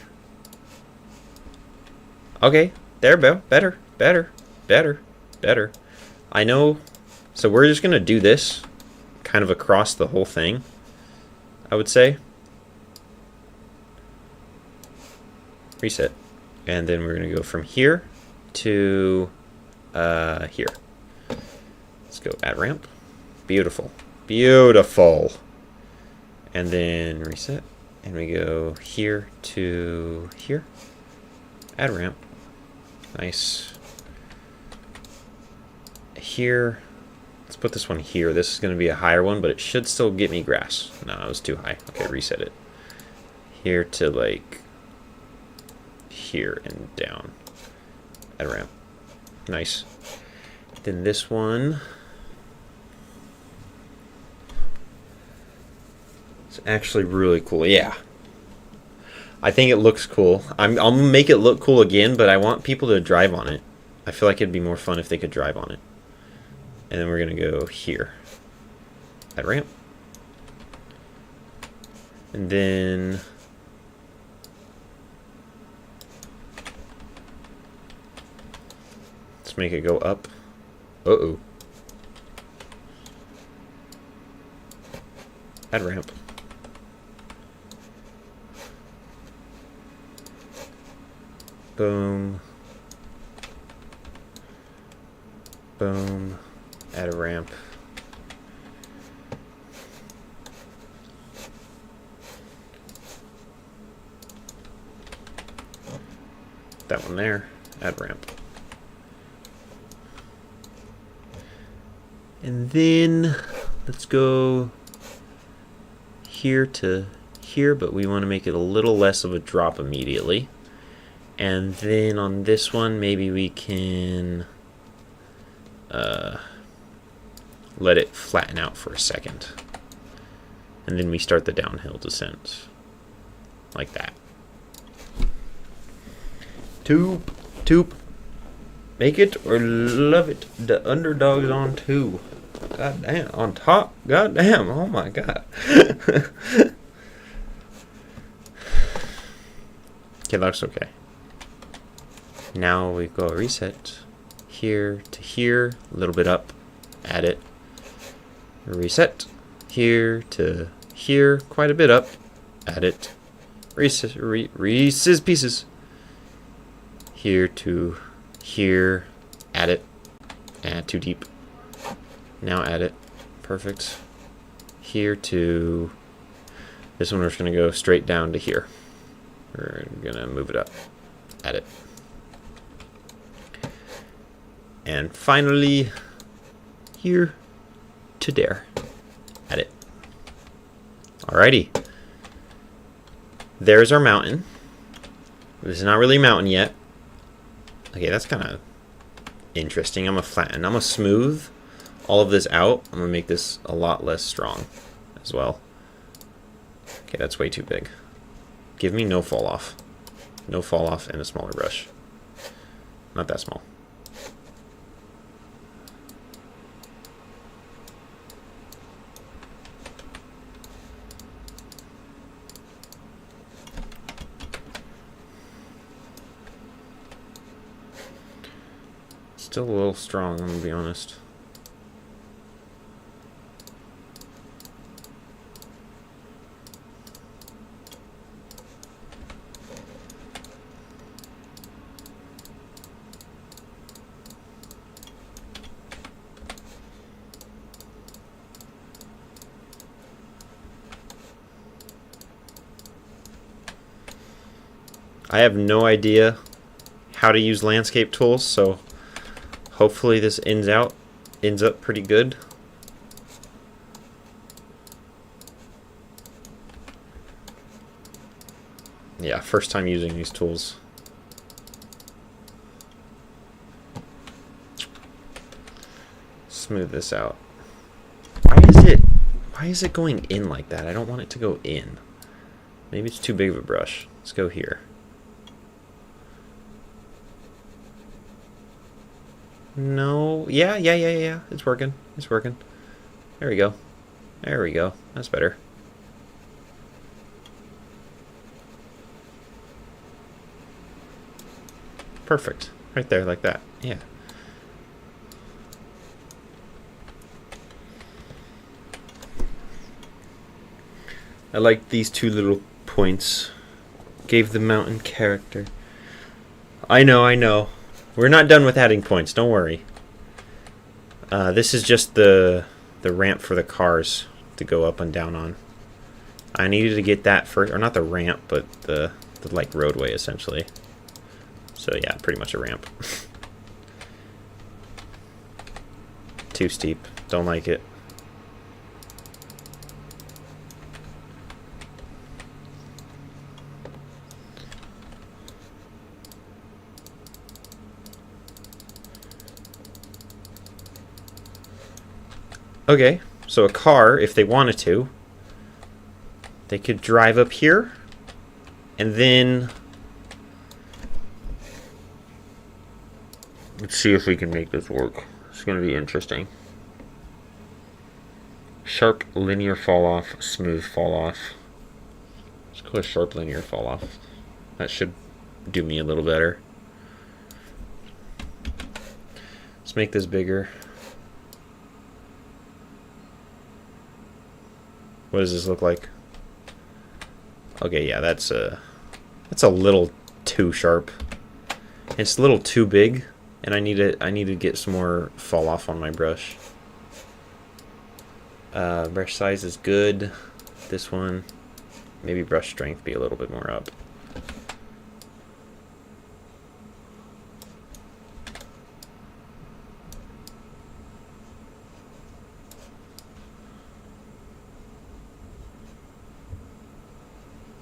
Okay, there, better. I know. So we're just gonna do this kind of across the whole thing, I would say. Reset. And then we're gonna go from here to here. Let's go add ramp. Beautiful. And then reset. And we go here to here. Add ramp. Nice. Here. Let's put this one here. This is going to be a higher one, but it should still get me grass. No, it was too high. Okay, reset it. Here to like here and down. Add ramp. Nice. Then this one. It's actually really cool. Yeah. I think it looks cool. I'll make it look cool again, but I want people to drive on it. I feel like it'd be more fun if they could drive on it. And then we're going to go here. Add ramp. And then let's make it go up. Uh-oh. Add ramp. Boom. Boom. Add a ramp. That one there. Add ramp. And then let's go here to here, but we want to make it a little less of a drop immediately. And then on this one, maybe we can let it flatten out for a second. And then we start the downhill descent. Like that. Toop. Make it or love it. The underdog's on 2. God damn. On top. God damn. Oh my god. Okay, that's okay. Now we go reset. Here to here. A little bit up. Add it. Reset. Here to here. Quite a bit up. Add it. Reset. Reset pieces. Here to here. Add it. Too deep. Now add it. Perfect. Here to this one, we're just going to go straight down to here. We're going to move it up. Add it. And finally, here to there. Add it. Alrighty. There's our mountain. This is not really a mountain yet. Okay, that's kind of interesting. I'm gonna flatten. I'm gonna smooth all of this out. I'm gonna make this a lot less strong as well. Okay, that's way too big. Give me no fall off. No fall off and a smaller brush. Not that small. Still a little strong, I'm gonna be honest. I have no idea how to use landscape tools, so hopefully this ends up pretty good. Yeah, first time using these tools. Smooth this out. Why is it going in like that? I don't want it to go in. Maybe it's too big of a brush. Let's go here. No, yeah. It's working. It's working. There we go. There we go. That's better. Perfect. Right there, like that. Yeah. I like these two little points. Gave the mountain character. I know. We're not done with adding points, don't worry. This is just the ramp for the cars to go up and down on. I needed to get that first, or not the ramp, but the like roadway essentially. So yeah, pretty much a ramp. Too steep, don't like it. Okay, so a car, if they wanted to, they could drive up here, and then let's see if we can make this work. It's going to be interesting. Sharp linear fall off, smooth fall off. Let's go with sharp linear fall off. That should do me a little better. Let's make this bigger. What does this look like? Okay, yeah, that's a little too sharp. It's a little too big, and I need to get some more fall off on my brush. Brush size is good. This one, maybe brush strength be a little bit more up.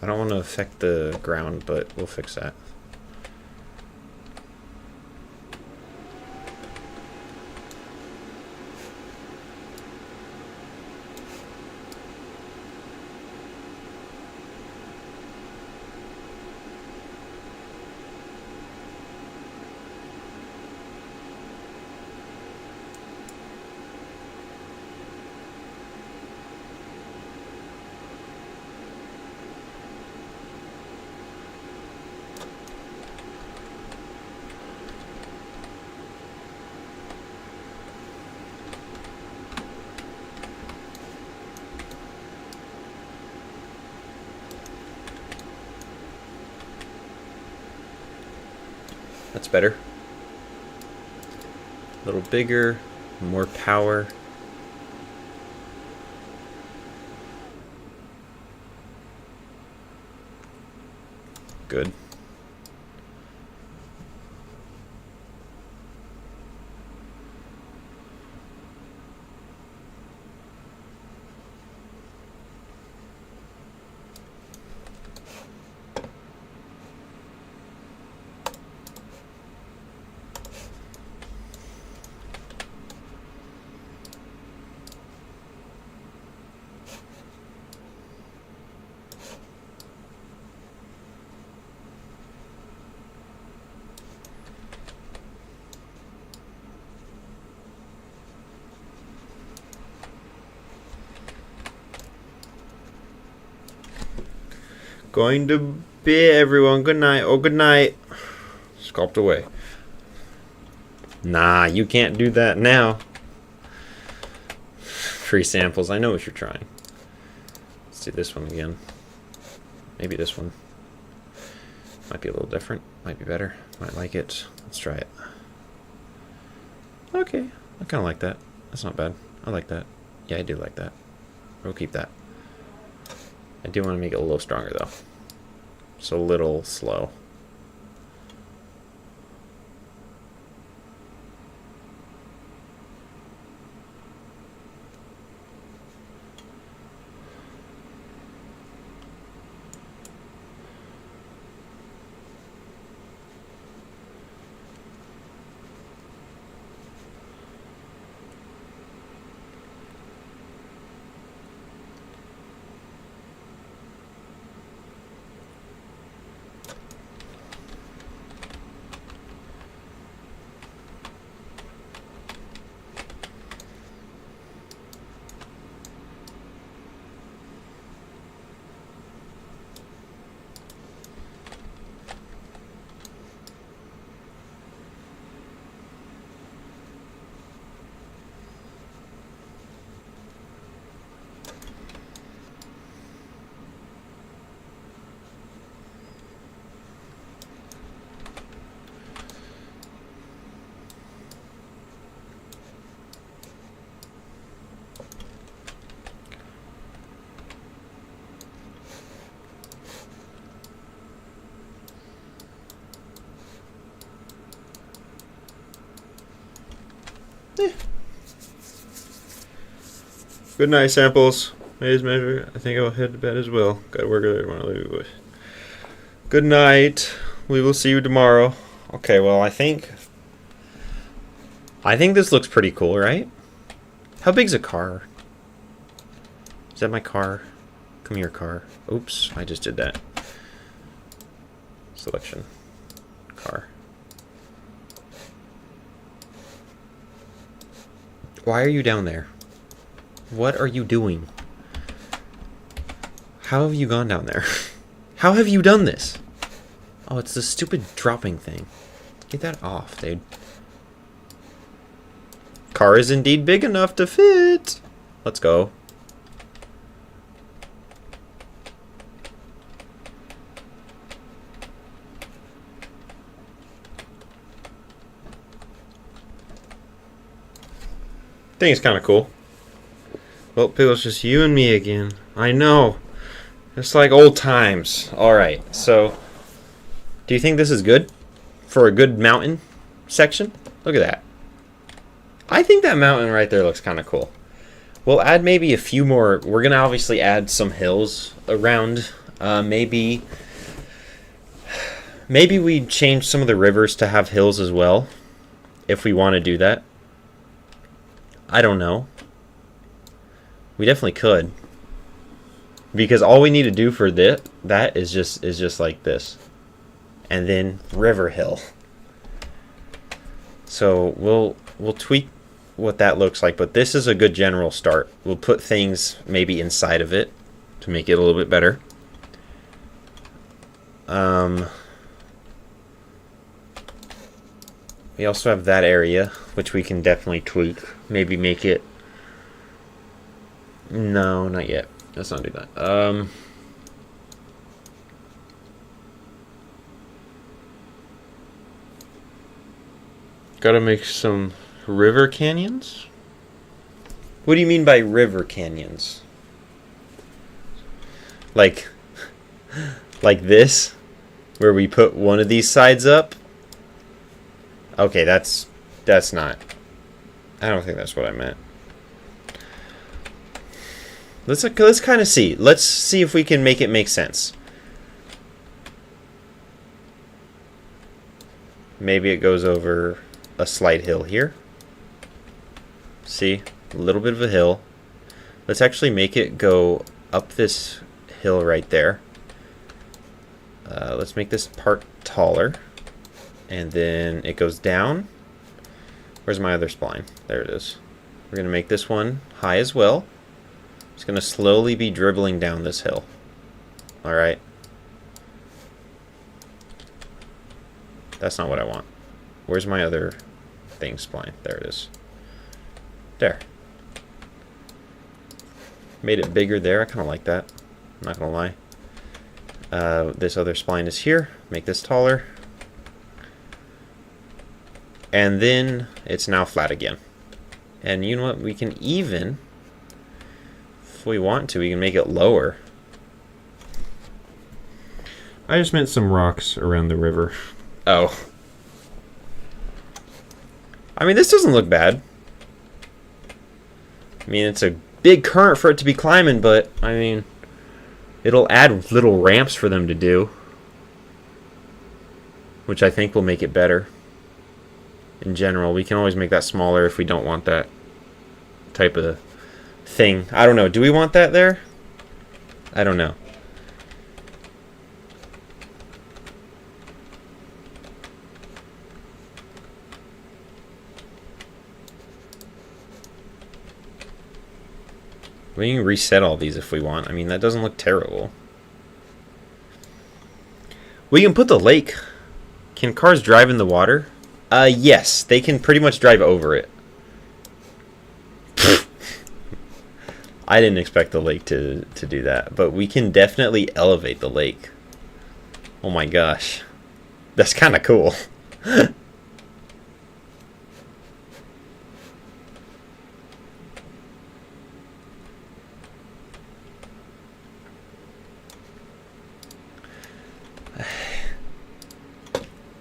I don't want to affect the ground, but we'll fix that. That's better. A little bigger, more power. Good. Going to bed, everyone. Good night. Oh, good night. Sculpt away. Nah, you can't do that now. Free samples. I know what you're trying. Let's do this one again. Maybe this one. Might be a little different. Might be better. Might like it. Let's try it. Okay. I kind of like that. That's not bad. I like that. Yeah, I do like that. We'll keep that. I do want to make it a little stronger, though. It's a little slow. Good night, samples. May's measure. I think I'll head to bed as well. Gotta work early tomorrow. Good night. We will see you tomorrow. Okay, well, I think this looks pretty cool, right? How big's a car? Is that my car? Come here, car. Oops, I just did that. Selection. Car. Why are you down there? What are you doing? How have you gone down there? How have you done this? Oh, it's the stupid dropping thing. Get that off, dude. Car is indeed big enough to fit. Let's go. I think it's kind of cool. Well, Pickle's just you and me again. I know. It's like old times. Alright, so do you think this is good for a good mountain section? Look at that. I think that mountain right there looks kind of cool. We'll add maybe a few more. We're going to obviously add some hills around. Maybe we change some of the rivers to have hills as well, if we want to do that. I don't know. We definitely could. Because all we need to do for that is just like this. And then River Hill. So we'll tweak what that looks like, but this is a good general start. We'll put things maybe inside of it to make it a little bit better. We also have that area, which we can definitely tweak. Maybe make it... No, not yet. Let's not do that. Gotta make some river canyons? What do you mean by river canyons? Like this? Where we put one of these sides up? Okay, that's not... I don't think that's what I meant. Let's kind of see. Let's see if we can make it make sense. Maybe it goes over a slight hill here. See? A little bit of a hill. Let's actually make it go up this hill right there. Let's make this part taller. And then it goes down. Where's my other spline? There it is. We're going to make this one high as well. It's going to slowly be dribbling down this hill. Alright. That's not what I want. Where's my other thing spline? There it is. There. Made it bigger there. I kind of like that. I'm not going to lie. This other spline is here. Make this taller. And then it's now flat again. And you know what? We can even, if we want to, we can make it lower. I just meant some rocks around the river. Oh. I mean, this doesn't look bad. I mean, it's a big current for it to be climbing, but, I mean, it'll add little ramps for them to do. Which I think will make it better. In general, we can always make that smaller if we don't want that type of thing. I don't know. Do we want that there? I don't know. We can reset all these if we want. I mean, that doesn't look terrible. We can put the lake. Can cars drive in the water? Yes. They can pretty much drive over it. I didn't expect the lake to do that. But we can definitely elevate the lake. Oh my gosh. That's kind of cool.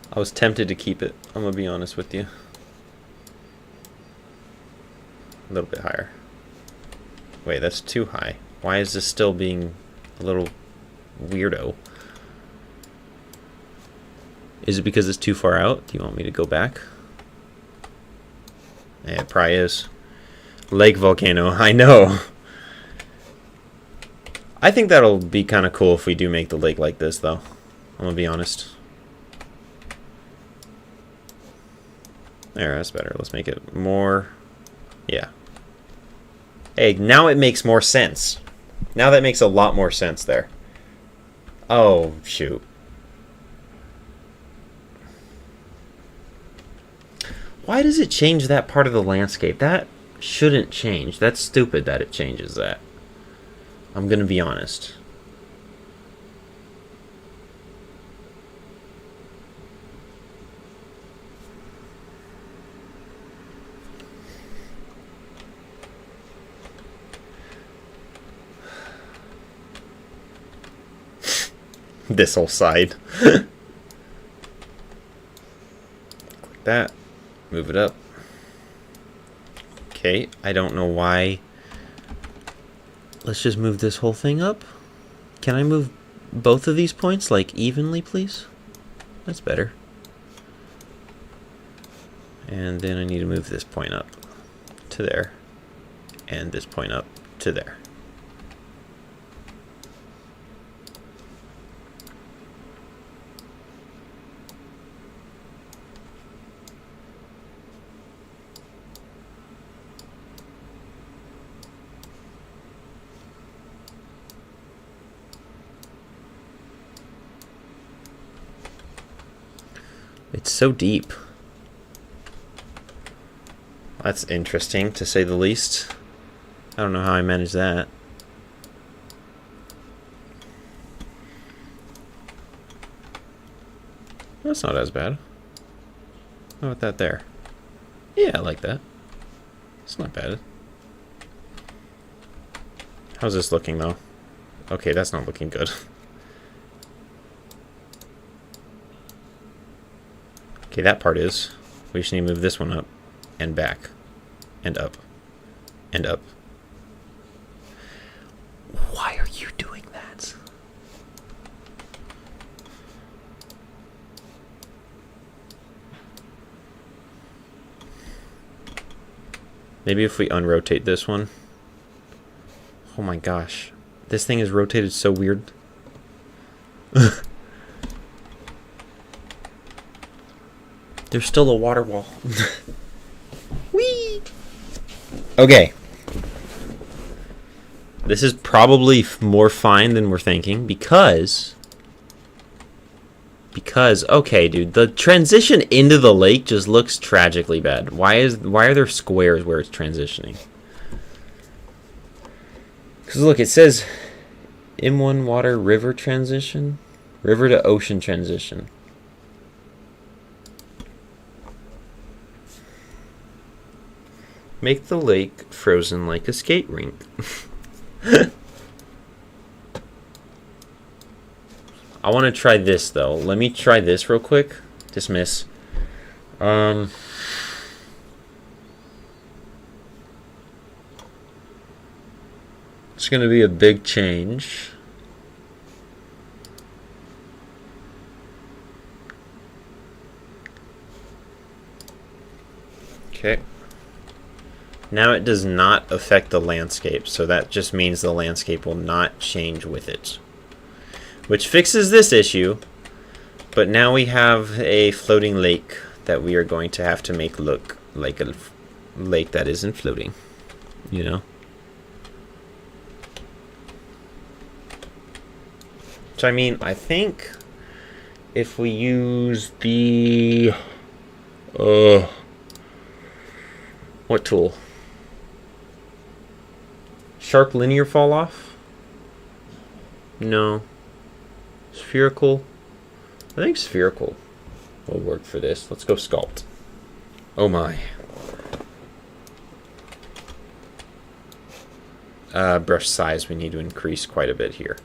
I was tempted to keep it. I'm going to be honest with you. A little bit higher. Wait, that's too high. Why is this still being a little weirdo? Is it because it's too far out? Do you want me to go back? Yeah, it probably is. Lake volcano. I know. I think that'll be kind of cool if we do make the lake like this, though. I'm going to be honest. There, that's better. Let's make it more... Yeah. Hey, now it makes more sense. Now that makes a lot more sense there. Oh, shoot. Why does it change that part of the landscape? That shouldn't change. That's stupid that it changes that. I'm gonna be honest. This whole side. Like that. Move it up. Okay, I don't know why. Let's just move this whole thing up. Can I move both of these points, like, evenly, please? That's better. And then I need to move this point up to there. And this point up to there. It's so deep. That's interesting, to say the least. I don't know how I managed that. That's not as bad. How about that there? Yeah, I like that. It's not bad. How's this looking, though? Okay, that's not looking good. Okay, that part is. We just need to move this one up and back and up and up. Why are you doing that? Maybe if we unrotate this one. Oh my gosh. This thing is rotated so weird. There's still a water wall. Whee! Okay. This is probably more fine than we're thinking because Because, okay, dude, the transition into the lake just looks tragically bad. Why are there squares where it's transitioning? Because look, it says M1 water river transition, river to ocean transition. Make the lake frozen like a skate rink. I want to try this though. Let me try this real quick. Dismiss. It's going to be a big change. Okay. Now it does not affect the landscape, so that just means the landscape will not change with it. Which fixes this issue, but now we have a floating lake that we are going to have to make look like a lake that isn't floating, you know? Which, I mean, I think if we use the... what tool? Sharp linear fall off? No. Spherical? I think spherical will work for this. Let's go sculpt. Oh my. Brush size we need to increase quite a bit here.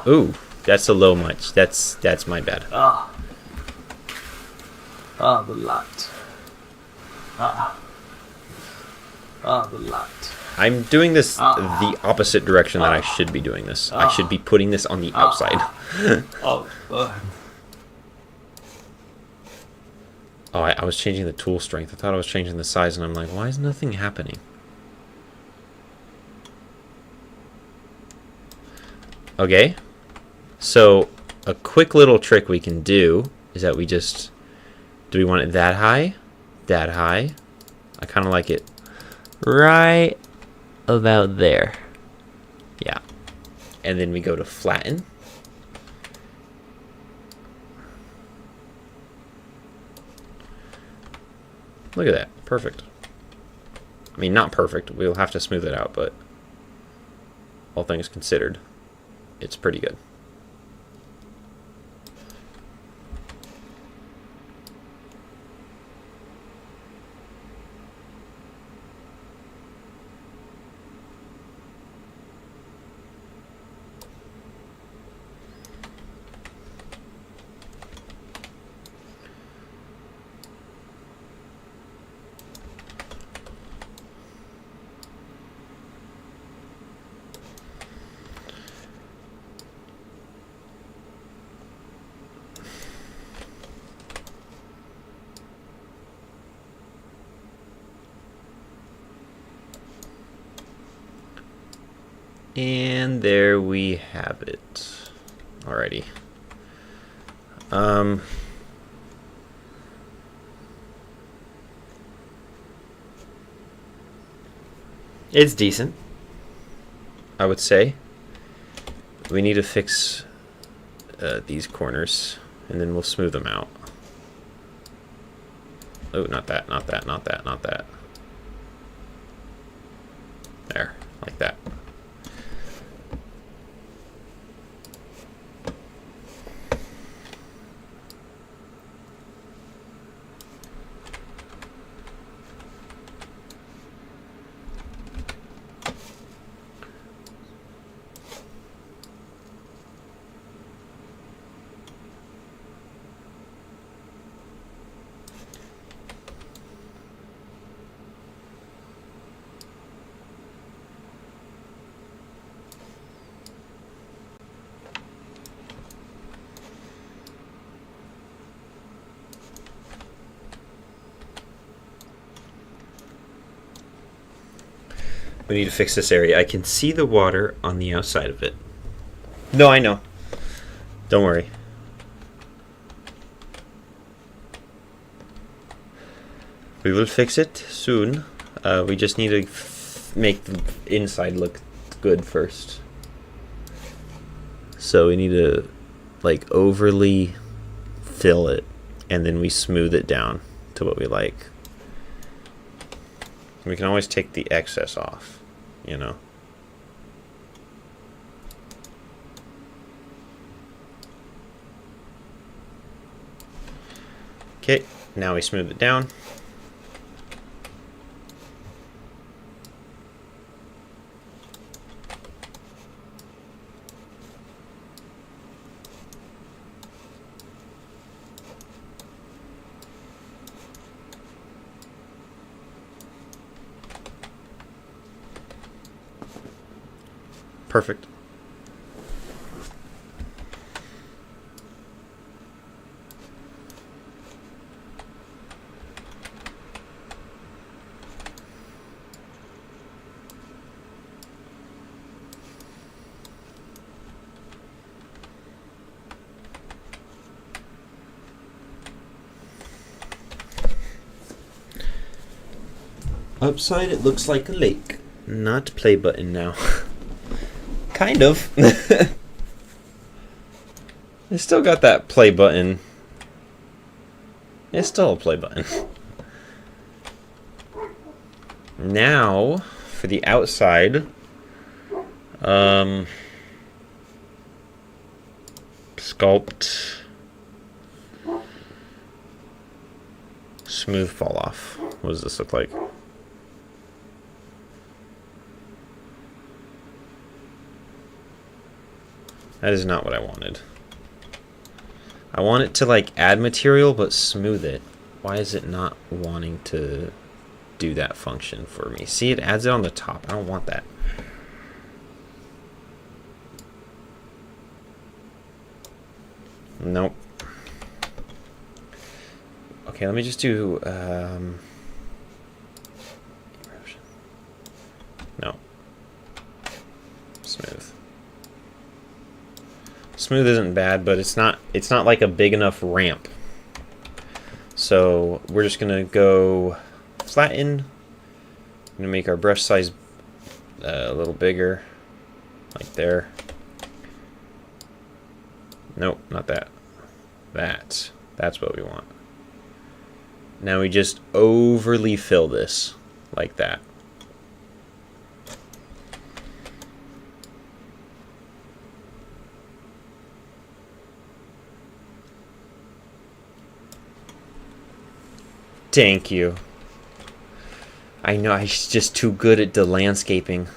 Ooh, that's a low much. That's my bad.
The light. The light.
I'm doing this the opposite direction that I should be doing this. I should be putting this on the outside. Oh, I was changing the tool strength. I thought I was changing the size, and I'm like, why is nothing happening? Okay. So, a quick little trick we can do is that we just... Do we want it that high? That high? I kind of like it right about there. Yeah. And then we go to flatten. Look at that. Perfect. I mean, not perfect. We'll have to smooth it out, but all things considered, it's pretty good. And there we have it. Alrighty. It's decent, I would say. We need to fix these corners, and then we'll smooth them out. Oh, not that, not that, not that, not that. There, like that. We need to fix this area. I can see the water on the outside of it. No, I know. Don't worry. We will fix it soon. We just need to make the inside look good first. So we need to like overly fill it, and then we smooth it down to what we like. We can always take the excess off, you know. Okay, now we smooth it down. Perfect. Upside, it looks like a lake. Not play button now. Kind of. It's still got that play button. It's still a play button. Now, for the outside, sculpt, smooth fall off. What does this look like? That is not what I wanted. I want it to like add material but smooth it. Why is it not wanting to do that function for me? See, it adds it on the top. I don't want that. Nope. Okay, let me just do no. Smooth. Smooth isn't bad, but it's not like a big enough ramp. So we're just gonna go flatten. I'm gonna make our brush size a little bigger, like there. Nope, not that. That's what we want. Now we just overly fill this like that. Thank you. I know, I'm just too good at the landscaping.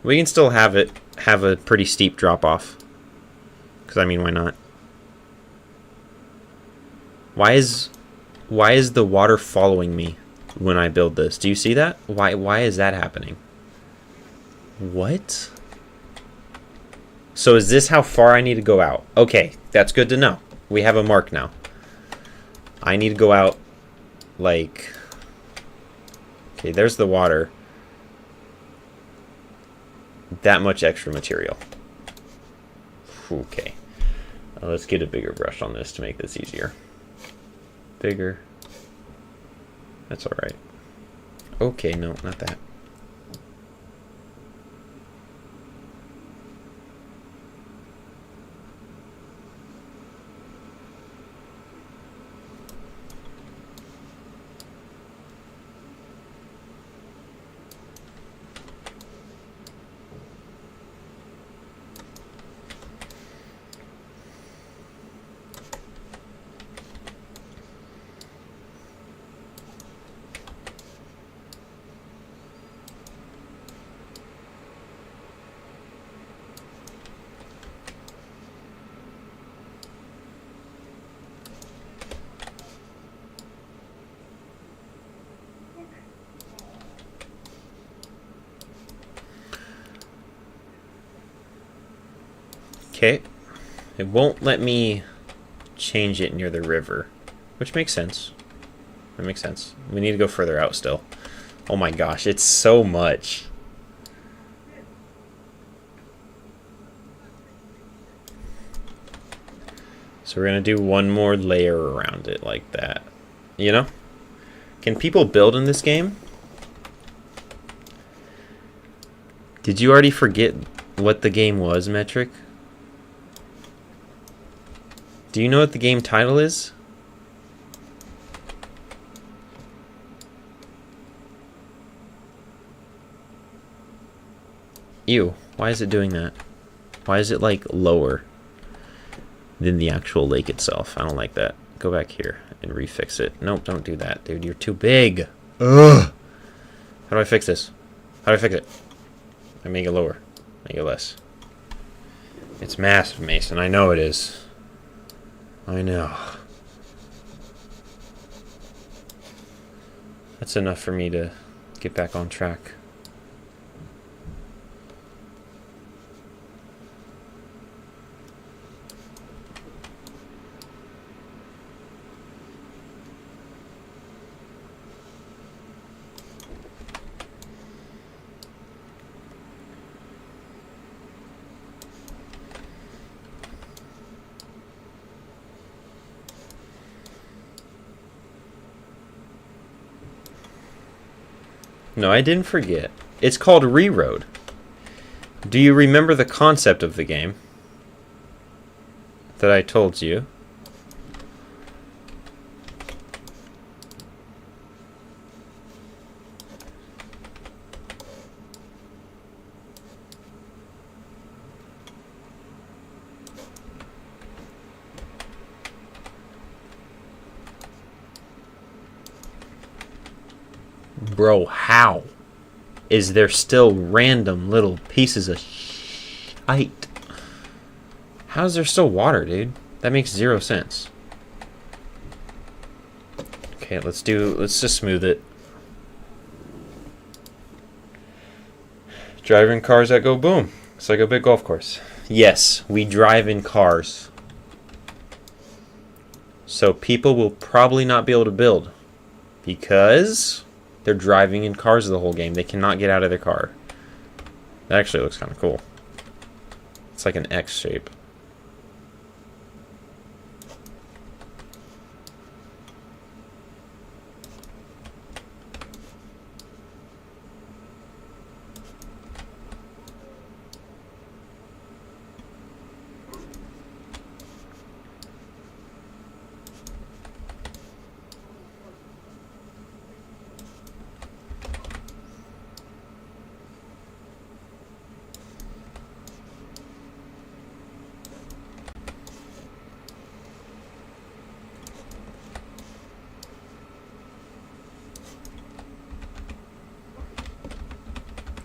We can still have a pretty steep drop off. Because I mean, why not? Why is the water following me when I build this? Do you see that? Why is that happening? What? So is this how far I need to go out? Okay, that's good to know. We have a mark now. I need to go out like... Okay, there's the water. That much extra material. Okay. Let's get a bigger brush on this to make this easier. Bigger. That's alright. Okay, no, not that. Okay, it won't let me change it near the river, which makes sense. That makes sense. We need to go further out still. Oh my gosh, it's so much. So we're going to do one more layer around it like that. You know? Can people build in this game? Did you already forget what the game was, Metric? Do you know what the game title is? Ew, why is it doing that? Why is it like lower than the actual lake itself? I don't like that. Go back here and refix it. Nope, don't do that, dude. You're too big. Ugh. How do I fix this? How do I fix it? I make it lower. Make it less. It's massive, Mason. I know it is. I know. That's enough for me to get back on track. No, I didn't forget. It's called Reroad. Do you remember the concept of the game that I told you? Bro, how is there still random little pieces of shite? How is there still water, dude? That makes 0 sense. Okay, let's just smooth it. Driving cars that go boom. It's like a big golf course. Yes, we drive in cars. So people will probably not be able to build because they're driving in cars the whole game. They cannot get out of their car. That actually looks kind of cool. It's like an X shape.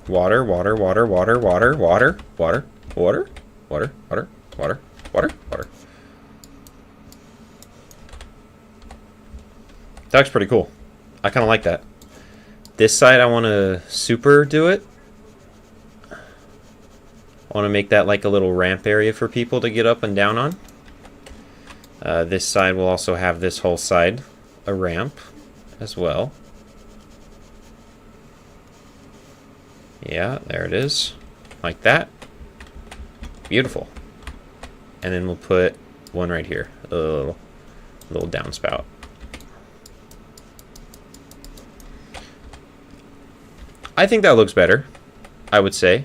Water, water, water, water, water, water, water, water, water, water, water, water, water. That looks pretty cool. I kind of like that. This side, I want to super do it. I want to make that like a little ramp area for people to get up and down on. This side will also have this whole side a ramp as well. Yeah, there it is. Like that. Beautiful. And then we'll put one right here. A little downspout. I think that looks better, I would say.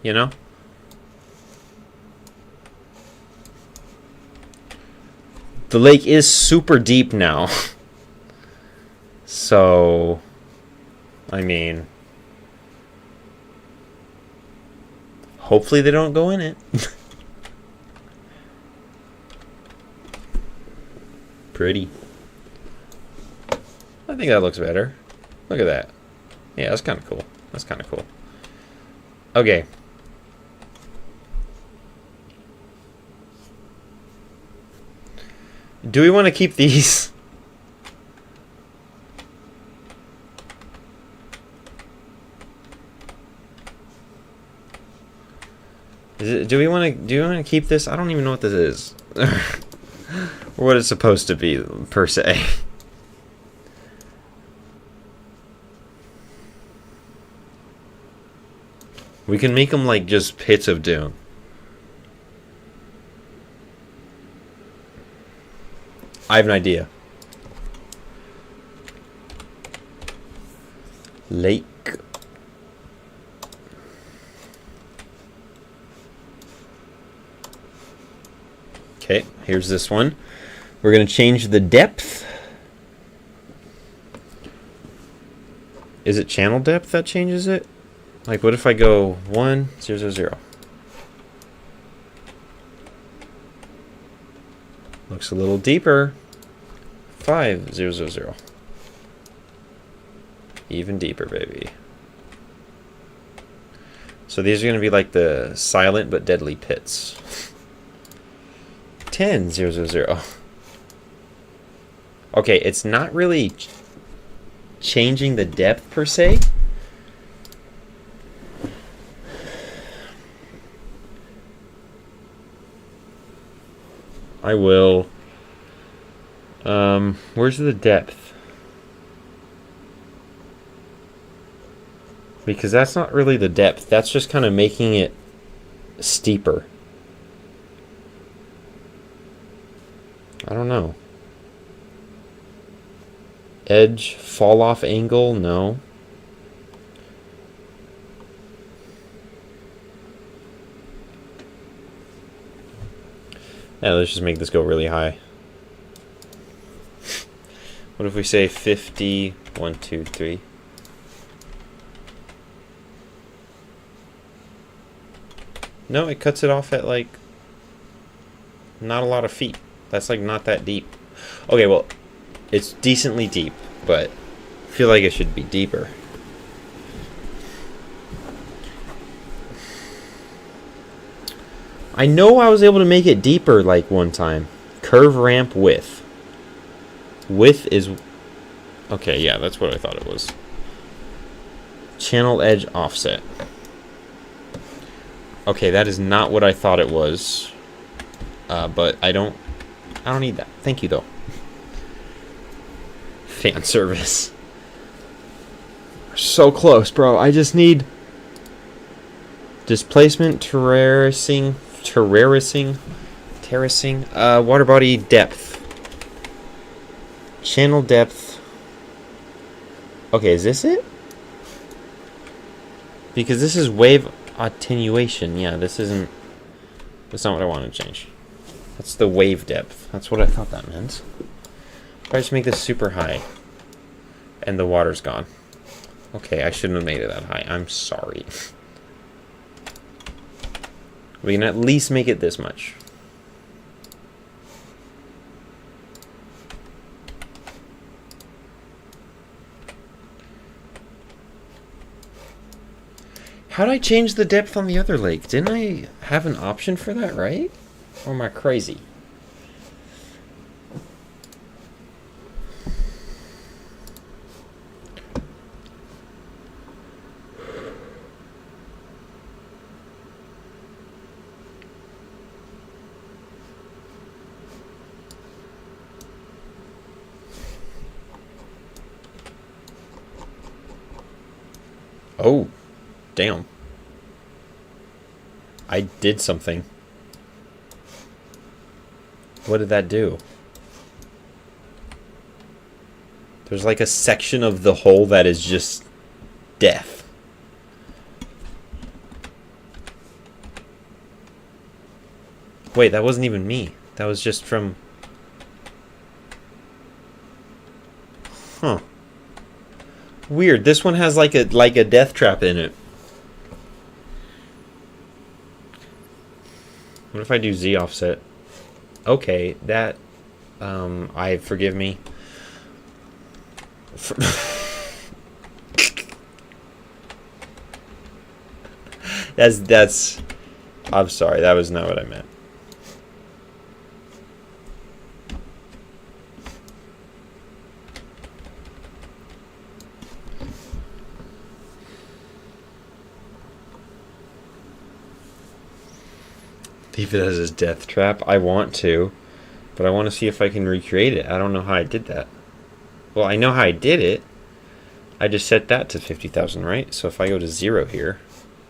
You know? The lake is super deep now. So, I mean, hopefully they don't go in it. Pretty. I think that looks better. Look at that. Yeah, that's kind of cool. That's kind of cool. Okay. Do we want to keep these? Do we want to keep this? I don't even know what this is. Or what it's supposed to be, per se. We can make them like just pits of doom. I have an idea. Lake. Okay, here's this one. We're going to change the depth. Is it channel depth that changes it? Like, what if I go 1, 0, 0, 0? Looks a little deeper. 5, 0, 0, 0. Even deeper, baby. So these are going to be like the silent but deadly pits. 10, 0, 0, 0. Okay, it's not really changing the depth per se. I will. Where's the depth? Because that's not really the depth. That's just kind of making it steeper. I don't know. Edge, fall off angle, no. Yeah, let's just make this go really high. What if we say 50, 1, 2, 3? No, it cuts it off at like not a lot of feet. That's like not that deep. Okay, well, it's decently deep, but I feel like it should be deeper. I know I was able to make it deeper like one time. Curve ramp width. Width is... Okay, yeah, that's what I thought it was. Channel edge offset. Okay, that is not what I thought it was. But I don't need that. Thank you, though. Fan service. So close, bro. I just need... Displacement, terracing, water body depth. Channel depth. Okay, is this it? Because this is wave attenuation. Yeah, this isn't... That's not what I want to change. That's the wave depth. That's what I thought that meant. If I just make this super high. And the water's gone. Okay, I shouldn't have made it that high. I'm sorry. We can at least make it this much. How'd I change the depth on the other lake? Didn't I have an option for that, right? Or am I crazy? Oh, damn. I did something. What did that do? There's like a section of the hole that is just death. Wait, that wasn't even me. That was just from... Huh. Weird. This one has like a death trap in it. What if I do Z offset? Okay, that forgive me. That's I'm sorry, that was not what I meant. Leave it as his death trap. I want to, but I want to see if I can recreate it. I don't know how I did that. Well, I know how I did it. I just set that to 50,000, right? So if I go to 0 here,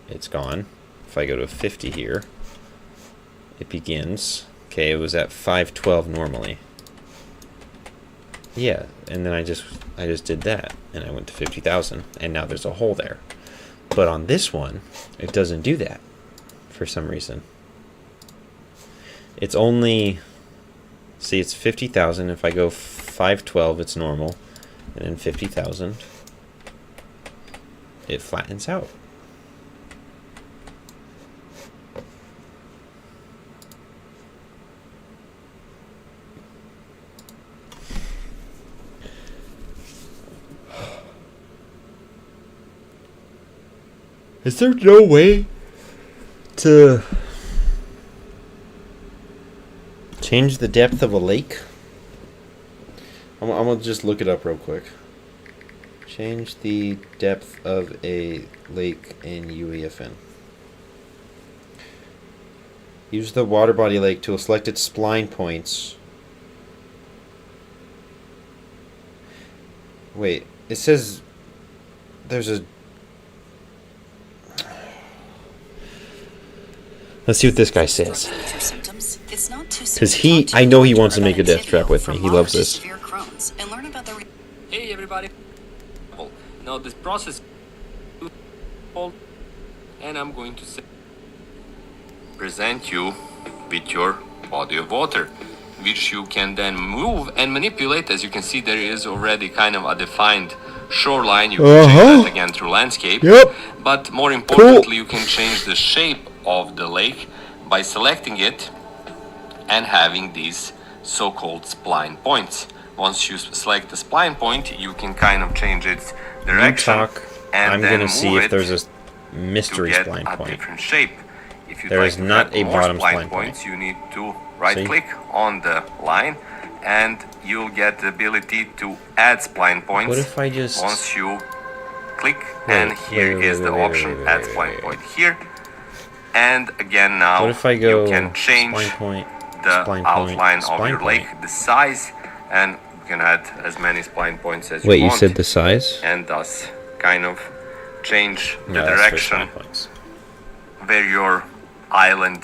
it's gone. If I go to 50 here, it begins. Okay, it was at 512 normally. Yeah, and then I just did that, and I went to 50,000, and now there's a hole there. But on this one, it doesn't do that for some reason. It's only... See, it's 50,000. If I go 512, it's normal. And then 50,000, it flattens out. Is there no way to change the depth of a lake? I'm gonna just look it up real quick. Change the depth of a lake in UEFN. Use the water body lake to select its spline points. Wait, it says there's a... Let's see what this guy says. Because I know he wants to make a death trap with me. He loves this.
Hey everybody. Now this process, and I'm going to present you with your body of water, which you can then move and manipulate. As you can see, there is already kind of a defined shoreline. You can change that again through landscape.
Yep.
But more importantly, you can change the shape of the lake by selecting it and having these so-called spline points. Once you select the spline point, you can kind of change its direction. And
I'm
then
gonna see if there's a mystery
to get
spline
a
point.
different shape. If you'd
There
like
is
to
not
add
a
more
bottom
spline
spline
points,
point.
you need to right-click on the line, and you'll get the ability to add spline points.
What if I just...
Once you click, and here is the option, add spline point here. And again now,
What if I go
you can change
spline point,
the
spline
outline
point,
of
spline
your
point?
lake, the size, and you can add as many spline points as
Wait,
you
you
want.
said the size?
And thus kind of change the
No, that's for
direction
spline points.
where your island,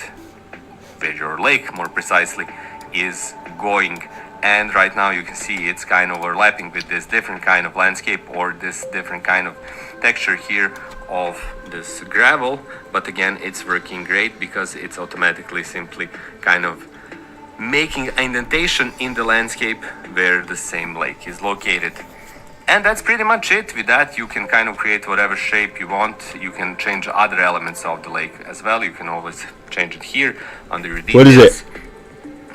where your lake more precisely, is going. And right now you can see it's kind of overlapping with this different kind of landscape, or this different kind of texture here of this gravel. But again, it's working great because it's automatically simply kind of making an indentation in the landscape where the same lake is located. And that's pretty much it. With that, you can kind of create whatever shape you want. You can change other elements of the lake as well. You can always change it here under your details.
What is it?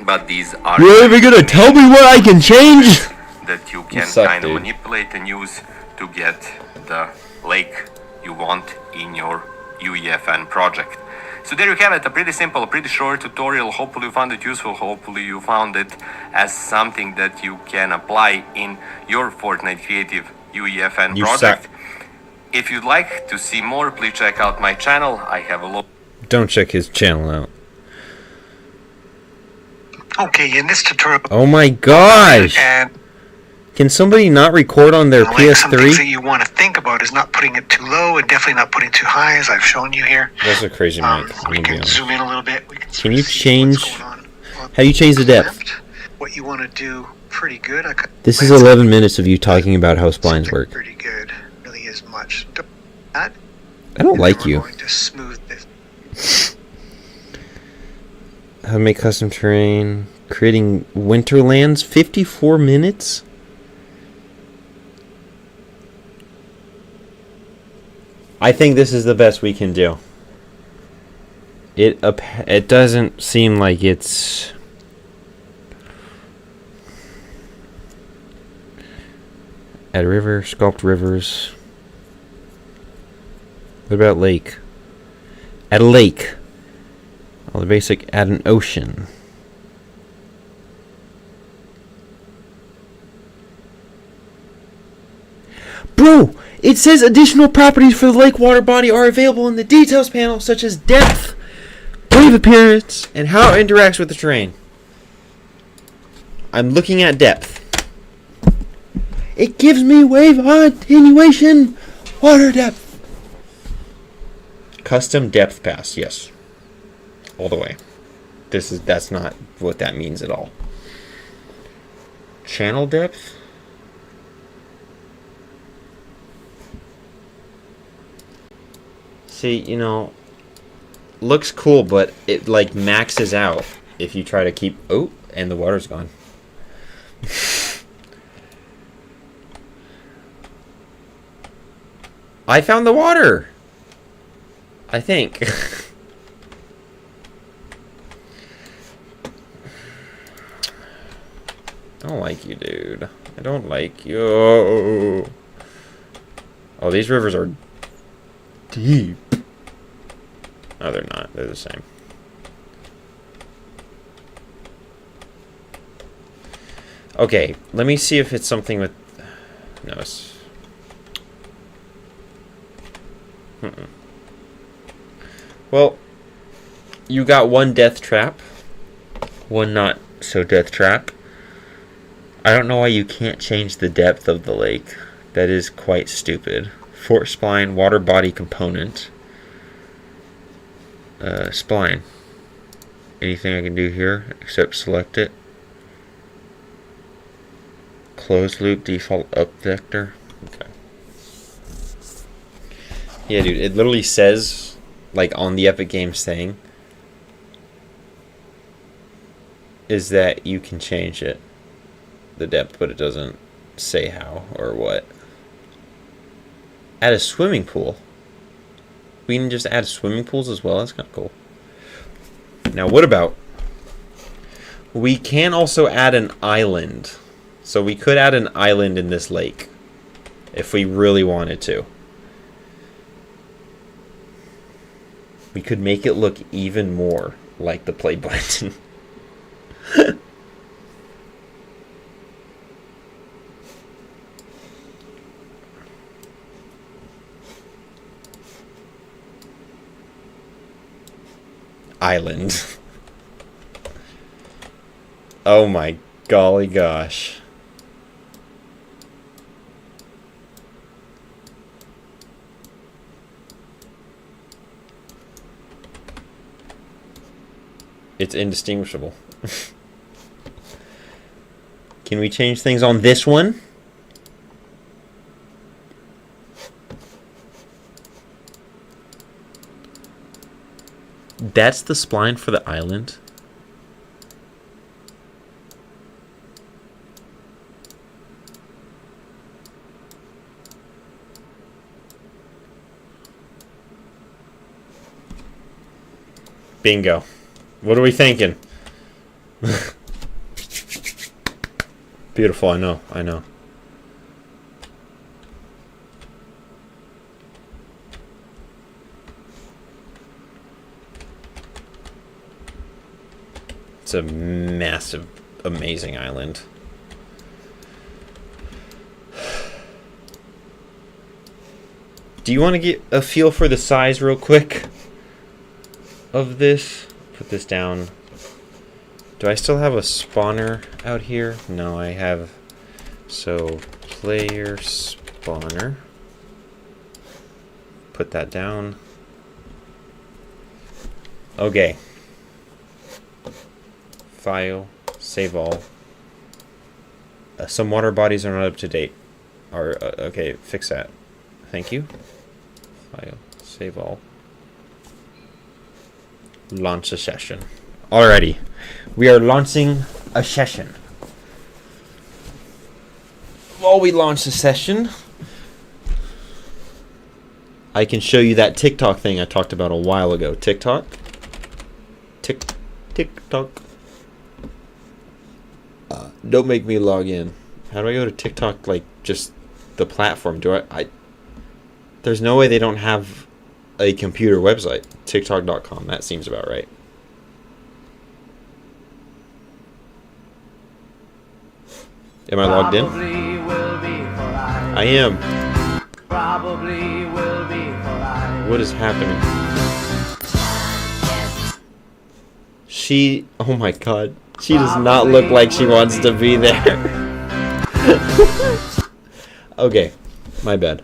But these are...
You're even gonna tell me what I can change?
That you can
suck,
kind of
dude.
manipulate and use to get the lake you want in your UEFN project. So there you have it, a pretty simple, pretty short tutorial. Hopefully you found it useful. Hopefully you found it as something that you can apply in your Fortnite Creative UEFN
You
project.
suck.
If you'd like to see more, please check out my channel. I have a lot.
Don't check his channel out.
Okay, in this tutorial,
Oh my gosh!
and
Can somebody not record on their
some things that
PS3?
you want to think about is not putting it too low and definitely not putting it too high, as I've shown you here.
That's a crazy mic. I'm
We
gonna be
can
honest.
zoom in a little bit. We can, sort
Can
of
you
see
change-
what's going on
How do you change the depth?
left. What you want to do pretty good.
This is 11 minutes of you talking about how splines work.
Pretty good. Really is much. That,
I don't
and
like
then we're
you.
going to smooth this.
How to make custom terrain. Creating Winterlands. 54 minutes? I think this is the best we can do. It doesn't seem like it's... Add river, sculpt rivers. What about lake? Add a lake. All the basic, add an ocean. Bro, it says additional properties for the lake water body are available in the details panel, such as depth, wave appearance, and how it interacts with the terrain. I'm looking at depth. It gives me wave attenuation, water depth. Custom depth pass, yes. All the way. That's not what that means at all. Channel depth? See, looks cool, but it like maxes out. if you try to keep... Oh, and the water's gone. I found the water! I think. I don't like you, dude. I don't like you. Oh, these rivers are deep. No, they're not. They're the same. Okay, let me see if it's something with... No, it's... Well, you got one death trap. One not so death trap. I don't know why you can't change the depth of the lake. That is quite stupid. Fort spline, water body component. Spline. Anything I can do here except select it. Closed loop default up vector. Okay. Yeah, dude, it literally says, like on the Epic Games thing, is that you can change it, the depth, but it doesn't say how or what. Add a swimming pool. We can just add swimming pools as well. That's kind of cool. Now, what about... We can also add an island. So we could add an island in this lake if we really wanted to. We could make it look even more like the play button. Island. Oh my golly gosh. It's indistinguishable. Can we change things on this one? That's the spline for the island. Bingo. What are we thinking? Beautiful, I know, I know. It's a massive, amazing island. Do you want to get a feel for the size real quick of this? Put this down. Do I still have a spawner out here? No, I have. So, player spawner. Put that down. Okay. File, save all. Some water bodies are not up to date. Okay, fix that. Thank you. File, save all. Launch a session. Alrighty. We are launching a session. While we launch the session, I can show you that TikTok thing I talked about a while ago. TikTok. TikTok. Don't make me log in. How do I go to TikTok, like, just the platform? There's no way they don't have a computer website. TikTok.com. That seems about right. Am I logged in? I am. What is happening? Oh my god. She does not look like she wants to be there. Okay. My bad.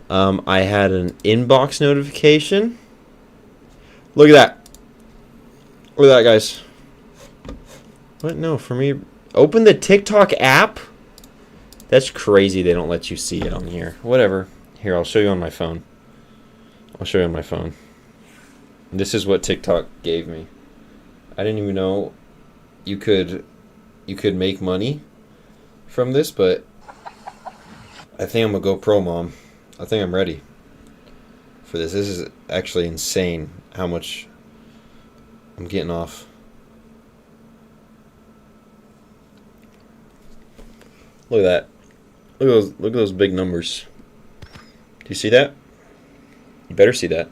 I had an inbox notification. Look at that. Look at that, guys. What? No, for me. Open the TikTok app? That's crazy they don't let you see it on here. Whatever. Here, I'll show you on my phone. This is what TikTok gave me. I didn't even know you could make money from this, but I think I'm gonna go pro, Mom. I think I'm ready for this. This is actually insane how much I'm getting off. Look at that. Look at those big numbers. Do you see that? You better see that.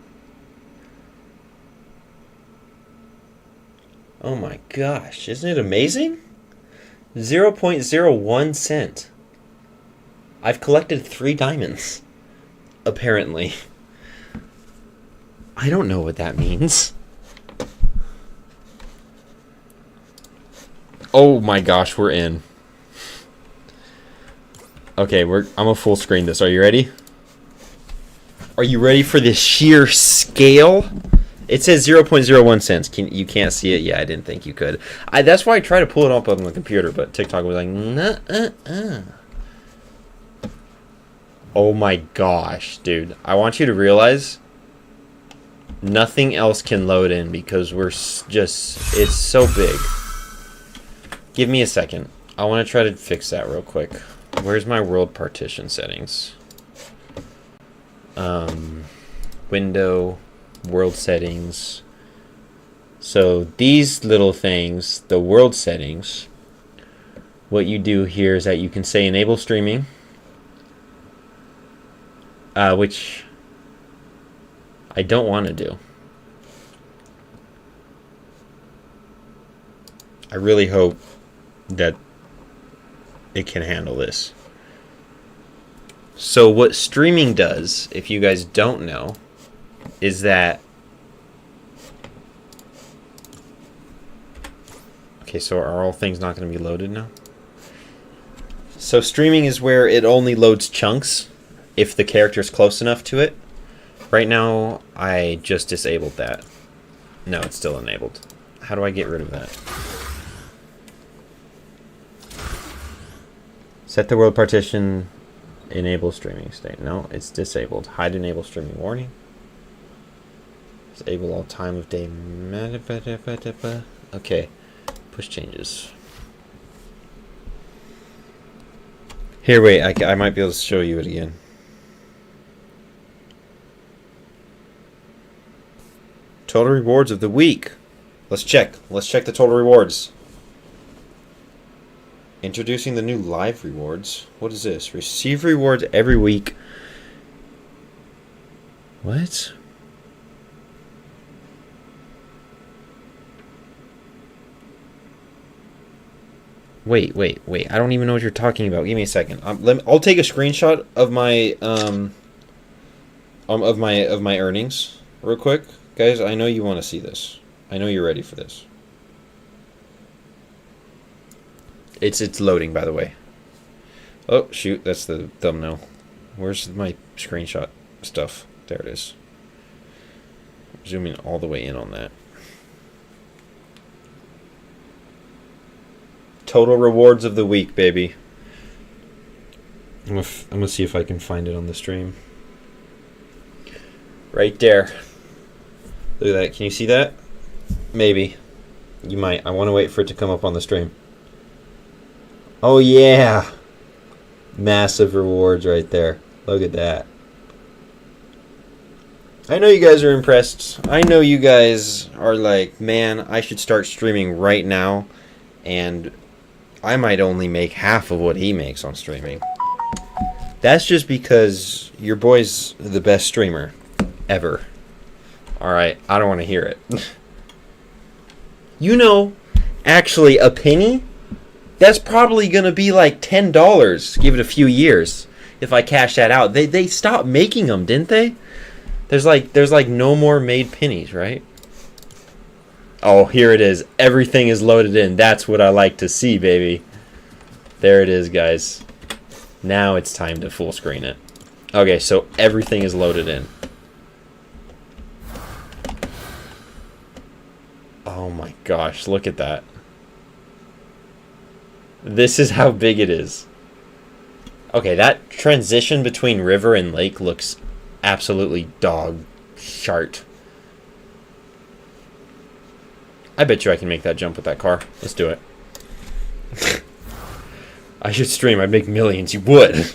Oh my gosh, isn't it amazing? 0.01 cent. I've collected 3 diamonds. Apparently. I don't know what that means. Oh my gosh, we're in. Okay, I'm gonna full screen this. Are you ready? Are you ready for this sheer scale? It says 0.01 cents. You can't see it? Yeah, I didn't think you could. That's why I tried to pull it up on the computer, but TikTok was like, nah. Oh my gosh, dude. I want you to realize nothing else can load in because it's so big. Give me a second. I want to try to fix that real quick. Where's my world partition settings? Window, world settings. So these little things, the world settings, what you do here is that you can say enable streaming, which I don't want to do. I really hope that it can handle this. So what streaming does, if you guys don't know, is that... Okay, so are all things not going to be loaded now? So streaming is where it only loads chunks if the character is close enough to it. Right now, I just disabled that. No, it's still enabled. How do I get rid of that? Set the world partition, enable streaming state. No, it's disabled. Hide enable streaming warning. Disable all time of day. Okay, push changes. Here, wait, I might be able to show you it again. Total rewards of the week. Let's check the total rewards. Introducing the new live rewards. What is this? Receive rewards every week. What? Wait. I don't even know what you're talking about. Give me a second. I'll take a screenshot of my of my earnings real quick, guys. I know you want to see this. I know you're ready for this. It's loading, by the way. Oh, shoot. That's the thumbnail. Where's my screenshot stuff? There it is. Zooming all the way in on that. Total rewards of the week, baby. I'm gonna see if I can find it on the stream. Right there. Look at that. Can you see that? Maybe. You might. I want to wait for it to come up on the stream. Oh yeah, massive rewards right there. Look at that. I know you guys are impressed. I know you guys are like, man, I should start streaming right now, and I might only make half of what he makes on streaming. That's just because your boy's the best streamer ever. Alright, I don't want to hear it. You know, actually, a penny? That's probably going to be like $10. Give it a few years if I cash that out. They stopped making them, didn't they? There's like no more made pennies, right? Oh, here it is. Everything is loaded in. That's what I like to see, baby. There it is, guys. Now it's time to full screen it. Okay, so everything is loaded in. Oh my gosh, look at that. This is how big it is. Okay, that transition between river and lake looks absolutely dog shart. I bet you I can make that jump with that car. Let's do it. I should stream. I'd make millions. You would.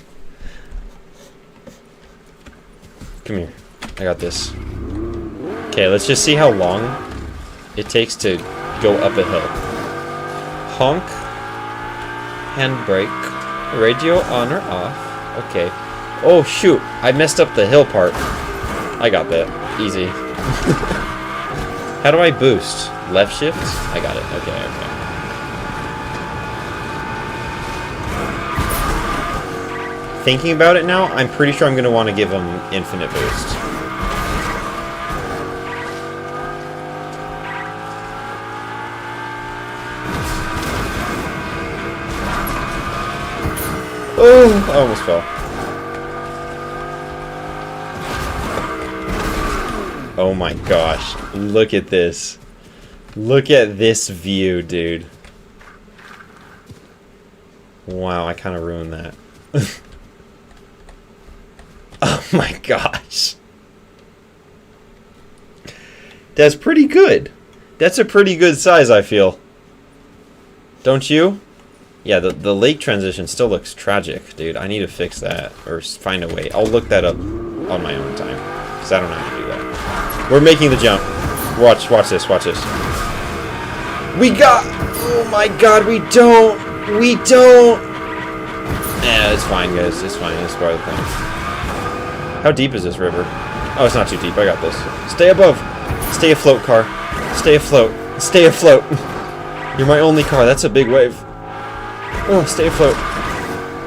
Come here. I got this. Okay, let's just see how long it takes to go up a hill. Honk. Handbrake. Radio on or off. Okay. Oh, shoot. I messed up the hill part. I got that. Easy. How do I boost? Left shift? I got it. Okay, okay. Thinking about it now, I'm pretty sure I'm going to want to give him infinite boost. Oh, I almost fell. Oh my gosh. Look at this. Look at this view, dude. Wow, I kind of ruined that. Oh my gosh. That's pretty good. That's a pretty good size, I feel. Don't you? Yeah, the lake transition still looks tragic, dude. I need to fix that or find a way. I'll look that up on my own time because I don't know how to do that. We're making the jump. Watch this, watch this. We got... Oh my god, we don't. We don't. Yeah, it's fine, guys. It's fine. That's part of the point. How deep is this river? Oh, it's not too deep. I got this. Stay above. Stay afloat, car. Stay afloat. Stay afloat. You're my only car. That's a big wave. Oh, stay afloat.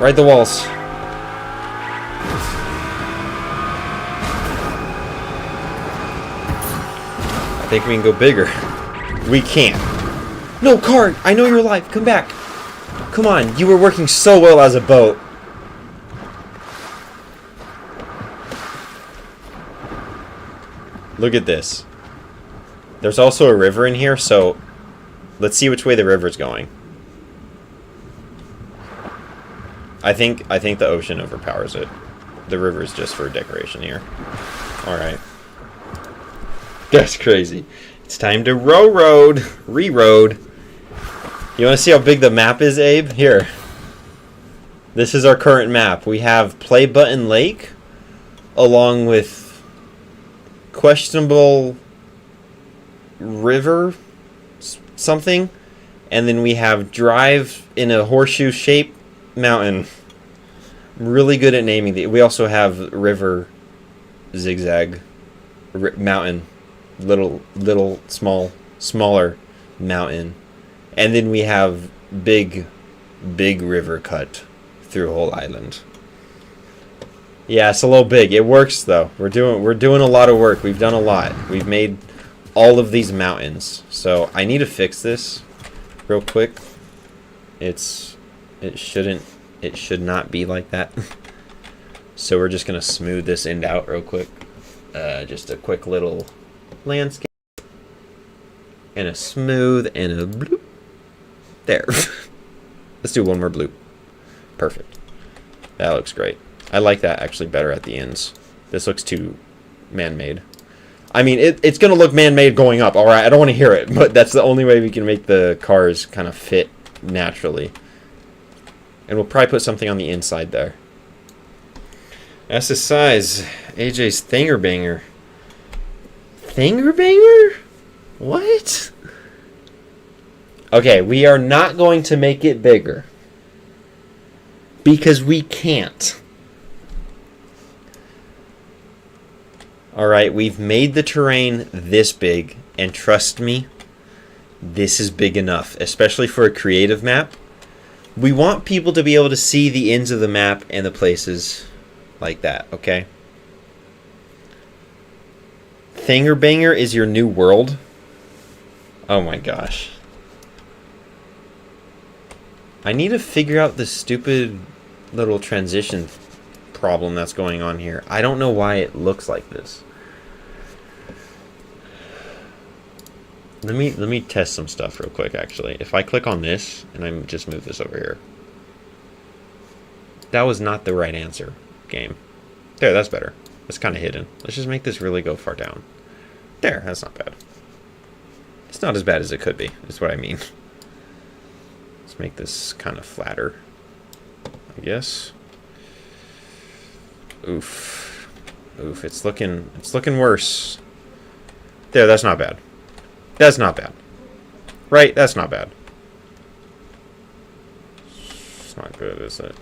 Ride the walls. I think we can go bigger. We can't. No, car! I know you're alive. Come back. Come on. You were working so well as a boat. Look at this. There's also a river in here, so let's see which way the river's going. I think the ocean overpowers it. The river's just for decoration here. Alright. That's crazy. It's time to Reroad. You want to see how big the map is, Abe? Here. This is our current map. We have Play Button Lake, along with questionable river something, and then we have Drive in a horseshoe-shaped mountain. I'm really good at naming the. We also have River Zigzag Mountain, smaller mountain, and then we have big river cut through a whole island. Yeah, it's a little big. It works though. We're doing a lot of work. We've done a lot. We've made all of these mountains. So I need to fix this real quick. It should not be like that. So we're just gonna smooth this end out real quick. Just a quick little landscape and a smooth and a bloop. There. Let's do one more bloop. Perfect. That looks great. I like that actually better at the ends. This looks too man-made. I mean, it's gonna look man-made going up. All right, I don't want to hear it, but that's the only way we can make the cars kind of fit naturally. And we'll probably put something on the inside there. That's the size. AJ's Thinger Banger. Thinger Banger? What? Okay, we are not going to make it bigger. Because we can't. Alright, we've made the terrain this big. And trust me, this is big enough. Especially for a creative map. We want people to be able to see the ends of the map and the places like that, okay? Thinger Banger is your new world? Oh my gosh. I need to figure out the stupid little transition problem that's going on here. I don't know why it looks like this. Let me test some stuff real quick, actually. If I click on this, and I just move this over here. That was not the right answer, game. There, that's better. That's kind of hidden. Let's just make this really go far down. There, that's not bad. It's not as bad as it could be, is what I mean. Let's make this kind of flatter, I guess. Oof. Oof, it's looking worse. There, that's not bad. That's not bad. Right? That's not bad. It's not good, is it?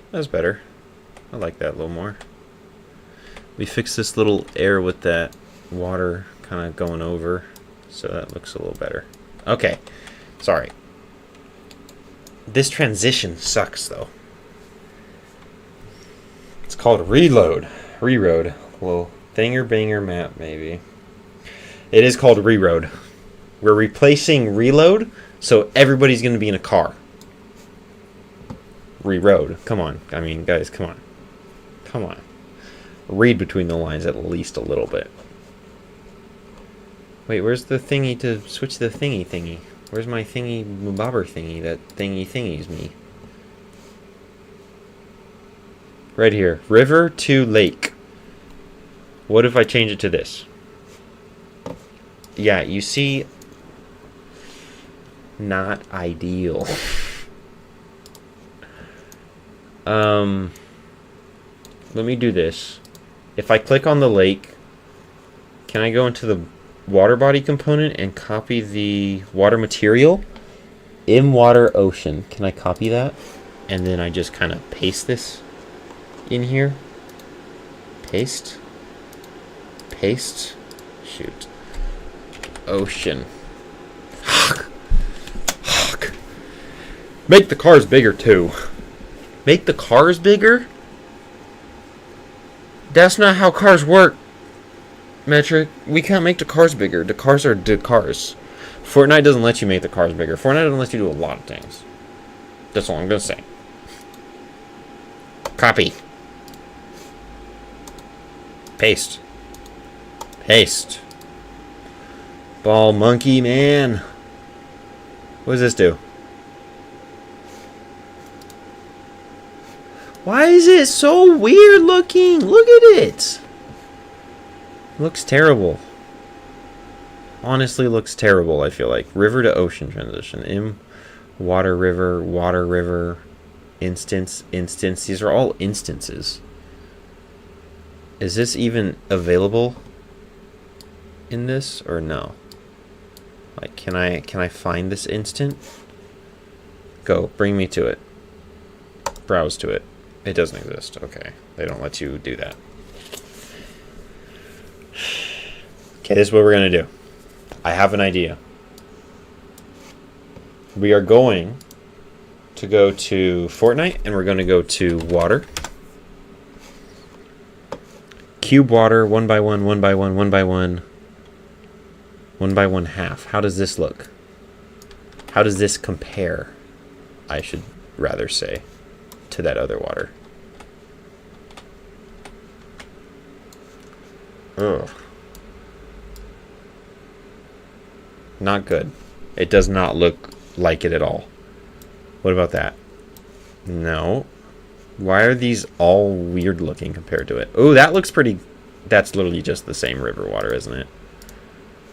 That's better. I like that a little more. We fixed this little air with that water kind of going over, so that looks a little better. Okay, sorry. This transition sucks, though. It's called Reload. Reroad. Well, thinger banger map, maybe. It is called Reroad. We're replacing Reload, so everybody's going to be in a car. Reroad. Come on. I mean, guys, come on. Come on. Read between the lines at least a little bit. Wait, where's the thingy to switch the thingy? Where's my thingy bobber thingy that thingy's me? Right here. River to lake. What if I change it to this? Yeah, you see, not ideal. Let me do this. If I click on the lake, can I go into the water body component and copy the water material? In water ocean. Can I copy that? And then I just kind of paste this in here. Paste. Paste. Shoot. Ocean. Make the cars bigger too. Make the cars bigger? That's not how cars work, Metric. We can't make the cars bigger. The cars are the cars. Fortnite doesn't let you make the cars bigger. Fortnite doesn't let you do a lot of things. That's all I'm going to say. Copy. Paste. Paste. Ball monkey, man. What does this do? Why is it so weird looking? Look at it. Looks terrible. Honestly looks terrible, I feel like. River to ocean transition. Water river, instance. These are all instances. Is this even available in this or no? Like, can I find this instant? Go, bring me to it. Browse to it. It doesn't exist. Okay. They don't let you do that. Okay, this is what we're going to do. I have an idea. We are going to go to Fortnite, and we're going to go to water. Cube water, 1 by 1, 1 by 1, 1 by 1. 1 by 1 half. How does this look? How does this compare, I should rather say, to that other water? Ugh. Not good. It does not look like it at all. What about that? No. Why are these all weird looking compared to it? Oh, that looks pretty... That's literally just the same river water, isn't it?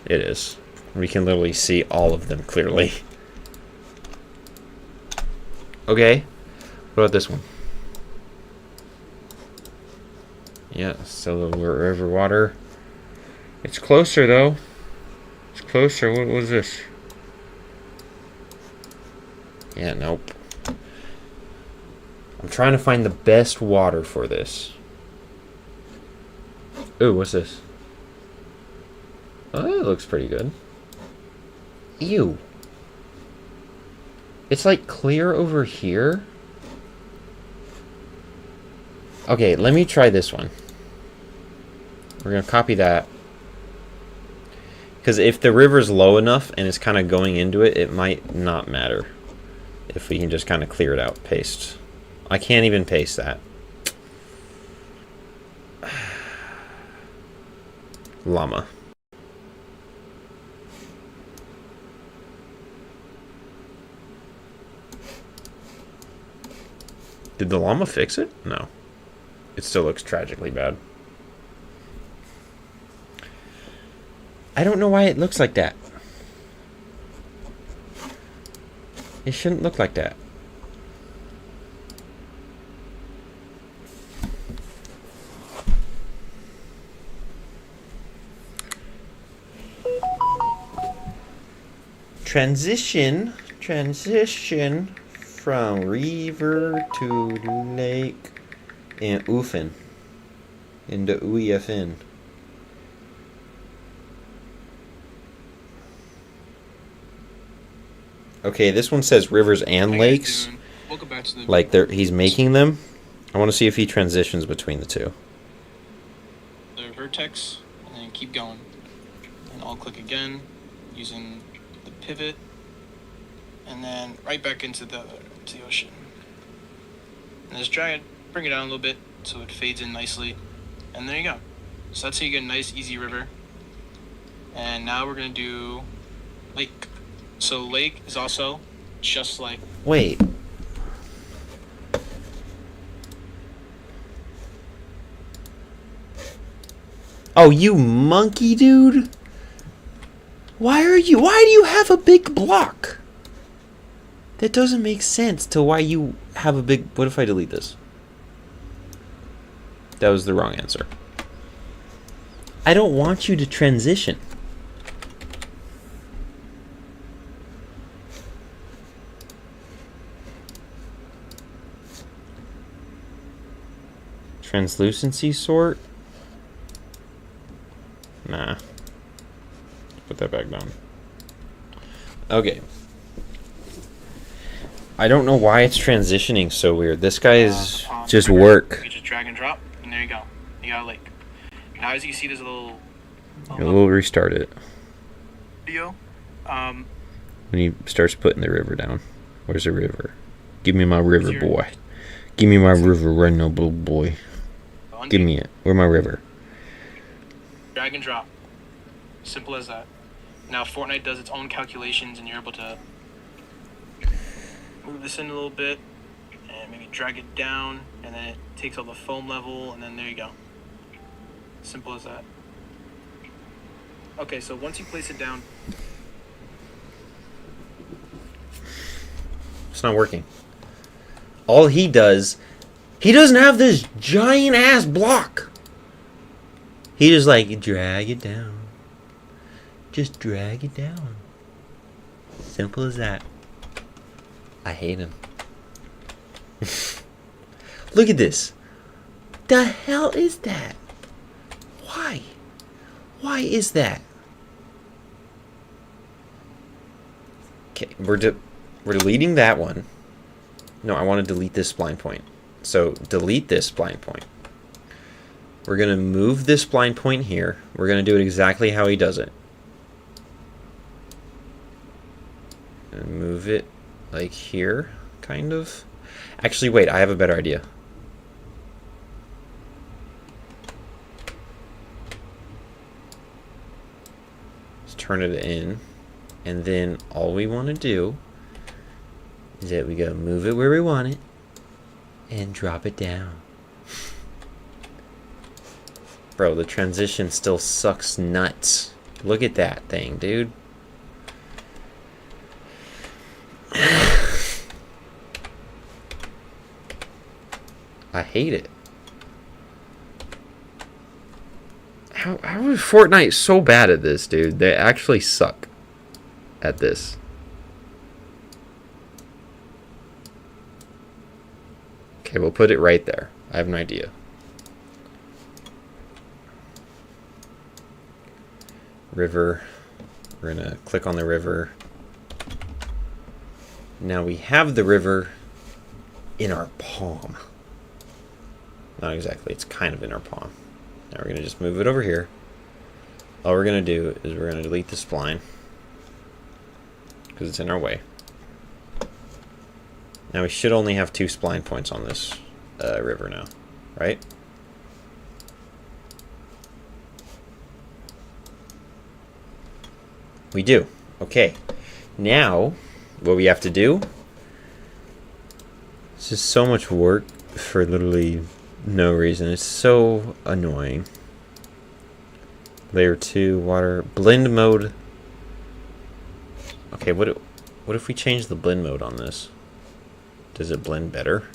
It is. We can literally see all of them clearly. Okay. What about this one? Yeah, so river water. It's closer though. It's closer. What was this? Yeah, nope. I'm trying to find the best water for this. Ooh, what's this? Oh, that looks pretty good. Ew. It's like clear over here. Okay, let me try this one. We're going to copy that. Because if the river's low enough and it's kind of going into it, it might not matter. If we can just kind of clear it out. Paste. I can't even paste that. Llama. Did the llama fix it? No. It still looks tragically bad. I don't know why it looks like that. It shouldn't look like that. Transition from river to lake in Oofin. In the UEFN. Okay, this one says rivers and lakes.
Welcome back to the
Like he's making them. I want to see if he transitions between the two.
vertex, and then keep going. And I'll click again using the pivot, and then right back into the ocean. And just drag it, bring it down a little bit so it fades in nicely. And there you go. So that's how you get a nice, easy river. And now we're going to do lake. So lake is also just like...
Wait. Oh, you monkey dude? Why do you have a big block? That doesn't make sense to why you have a big... What if I delete this? That was the wrong answer. I don't want you to transition. Translucency sort? Nah. Put that back down. Okay. I don't know why it's transitioning so weird. This guy is just work.
You just drag and drop, and there you go. You got a lake. Now, as you can see, there's a little...
We'll restart it.
Video.
When he starts putting the river down. Where's the river? Give me my river, boy. Give me my river right now, little boy. Give me it. Where's my river?
Drag and drop. Simple as that. Now Fortnite does its own calculations, and you're able to move this in a little bit and maybe drag it down, and then it takes all the foam level, and then there you go. Simple as that. Okay, so once you place it down...
It's not working. All he does... He doesn't have this giant ass block. He just like, drag it down. Just drag it down. Simple as that. I hate him. Look at this. The hell is that? Why? Why is that? Okay, we're deleting that one. No, I want to delete this spline point. So delete this spline point. We're going to move this spline point here. We're going to do it exactly how he does it. And move it like here, kind of. Actually, wait, I have a better idea. Let's turn it in. And then all we want to do is that we go move it where we want it and drop it down. Bro, the transition still sucks nuts. Look at that thing, dude. I hate it. How is Fortnite so bad at this, dude? They actually suck at this. Okay, we'll put it right there. I have an idea. River. We're gonna click on the river. Now we have the river in our palm. Not exactly, it's kind of in our palm. Now we're gonna just move it over here. All we're gonna do is we're gonna delete the spline because it's in our way. Now we should only have 2 spline points on this river now, right? We do. Okay. Now, what we have to do... This is so much work for literally no reason. It's so annoying. Layer 2, water... Blend mode... Okay, what if we change the blend mode on this? Does it blend better?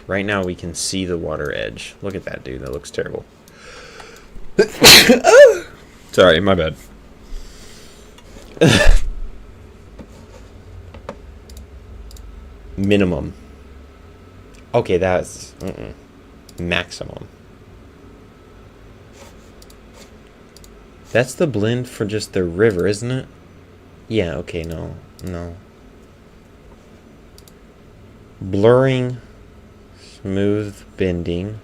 Right now we can see the water edge. Look at that, dude. That looks terrible. Sorry, my bad. Minimum. Okay, that's maximum. That's the blend for just the river, isn't it? Yeah, okay, no. Blurring, smooth bending,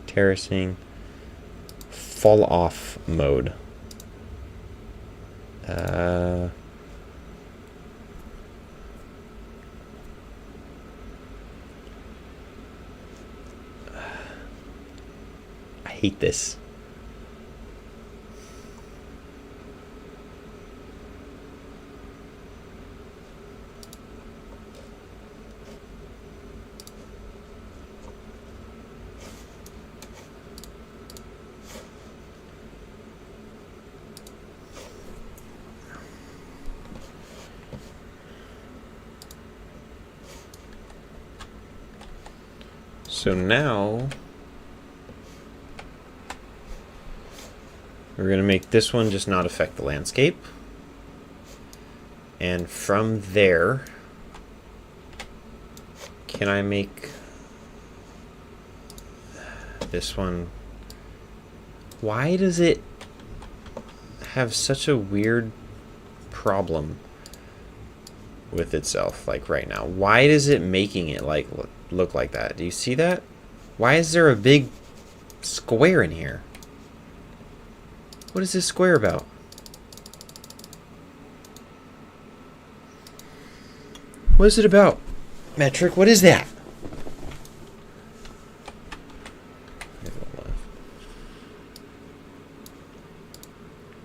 terracing, fall off mode. I hate this. So now we're going to make this one just not affect the landscape. And from there, can I make this one? Why does it have such a weird problem with itself like right now? Why is it making it like look like that? Do you see that? Why is there a big square in here? What is this square about? What is it about? Metric, what is that?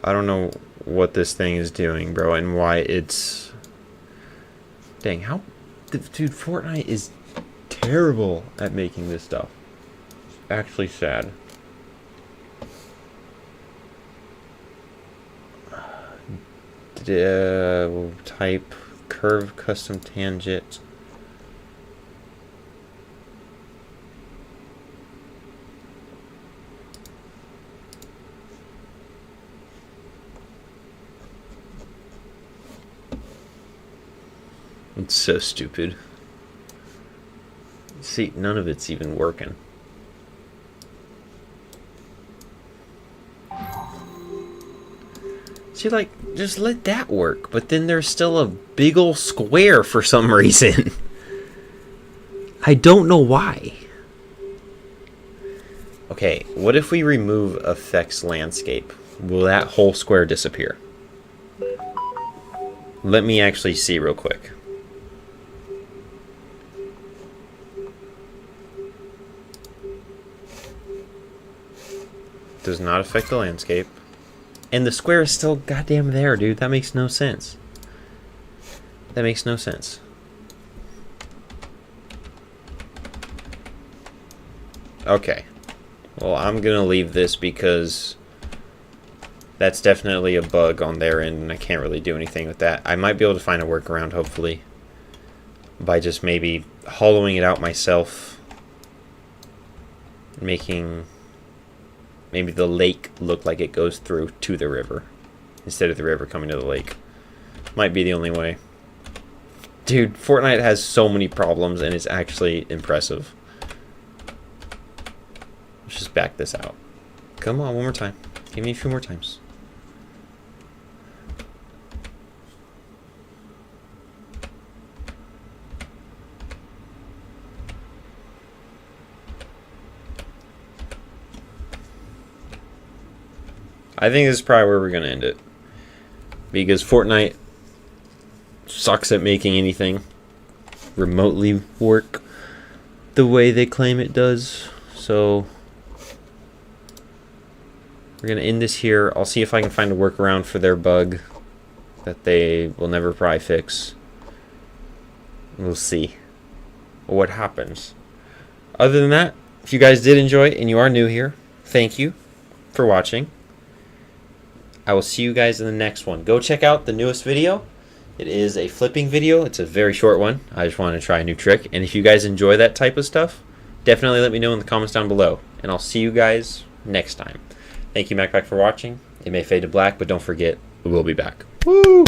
I don't know what this thing is doing, bro, and why it's... Dang, how... Dude, Fortnite is terrible at making this stuff. It's actually sad. Type curve custom tangent. It's so stupid. See, none of it's even working. See, like, just let that work, but then there's still a big ol' square for some reason. I don't know why. Okay, what if we remove effects landscape? Will that whole square disappear? Let me actually see real quick. Does not affect the landscape. And the square is still goddamn there, dude. That makes no sense. That makes no sense. Okay. Well, I'm gonna leave this because that's definitely a bug on their end, and I can't really do anything with that. I might be able to find a workaround, hopefully, by just maybe hollowing it out myself, making maybe the lake look like it goes through to the river instead of the river coming to the lake. Might be the only way. Dude, Fortnite has so many problems, and it's actually impressive. Let's just back this out. Come on, one more time. Give me a few more times. I think this is probably where we're going to end it. Because Fortnite sucks at making anything. remotely work the way they claim it does. So we're going to end this here. I'll see if I can find a workaround for their bug that they will never probably fix. We'll see what happens. Other than that, if you guys did enjoy and you are new here, thank you for watching. I will see you guys in the next one. Go check out the newest video. It is a flipping video. It's a very short one. I just wanted to try a new trick. And if you guys enjoy that type of stuff, definitely let me know in the comments down below. And I'll see you guys next time. Thank you, MacPack, for watching. It may fade to black, but don't forget, we will be back. Woo!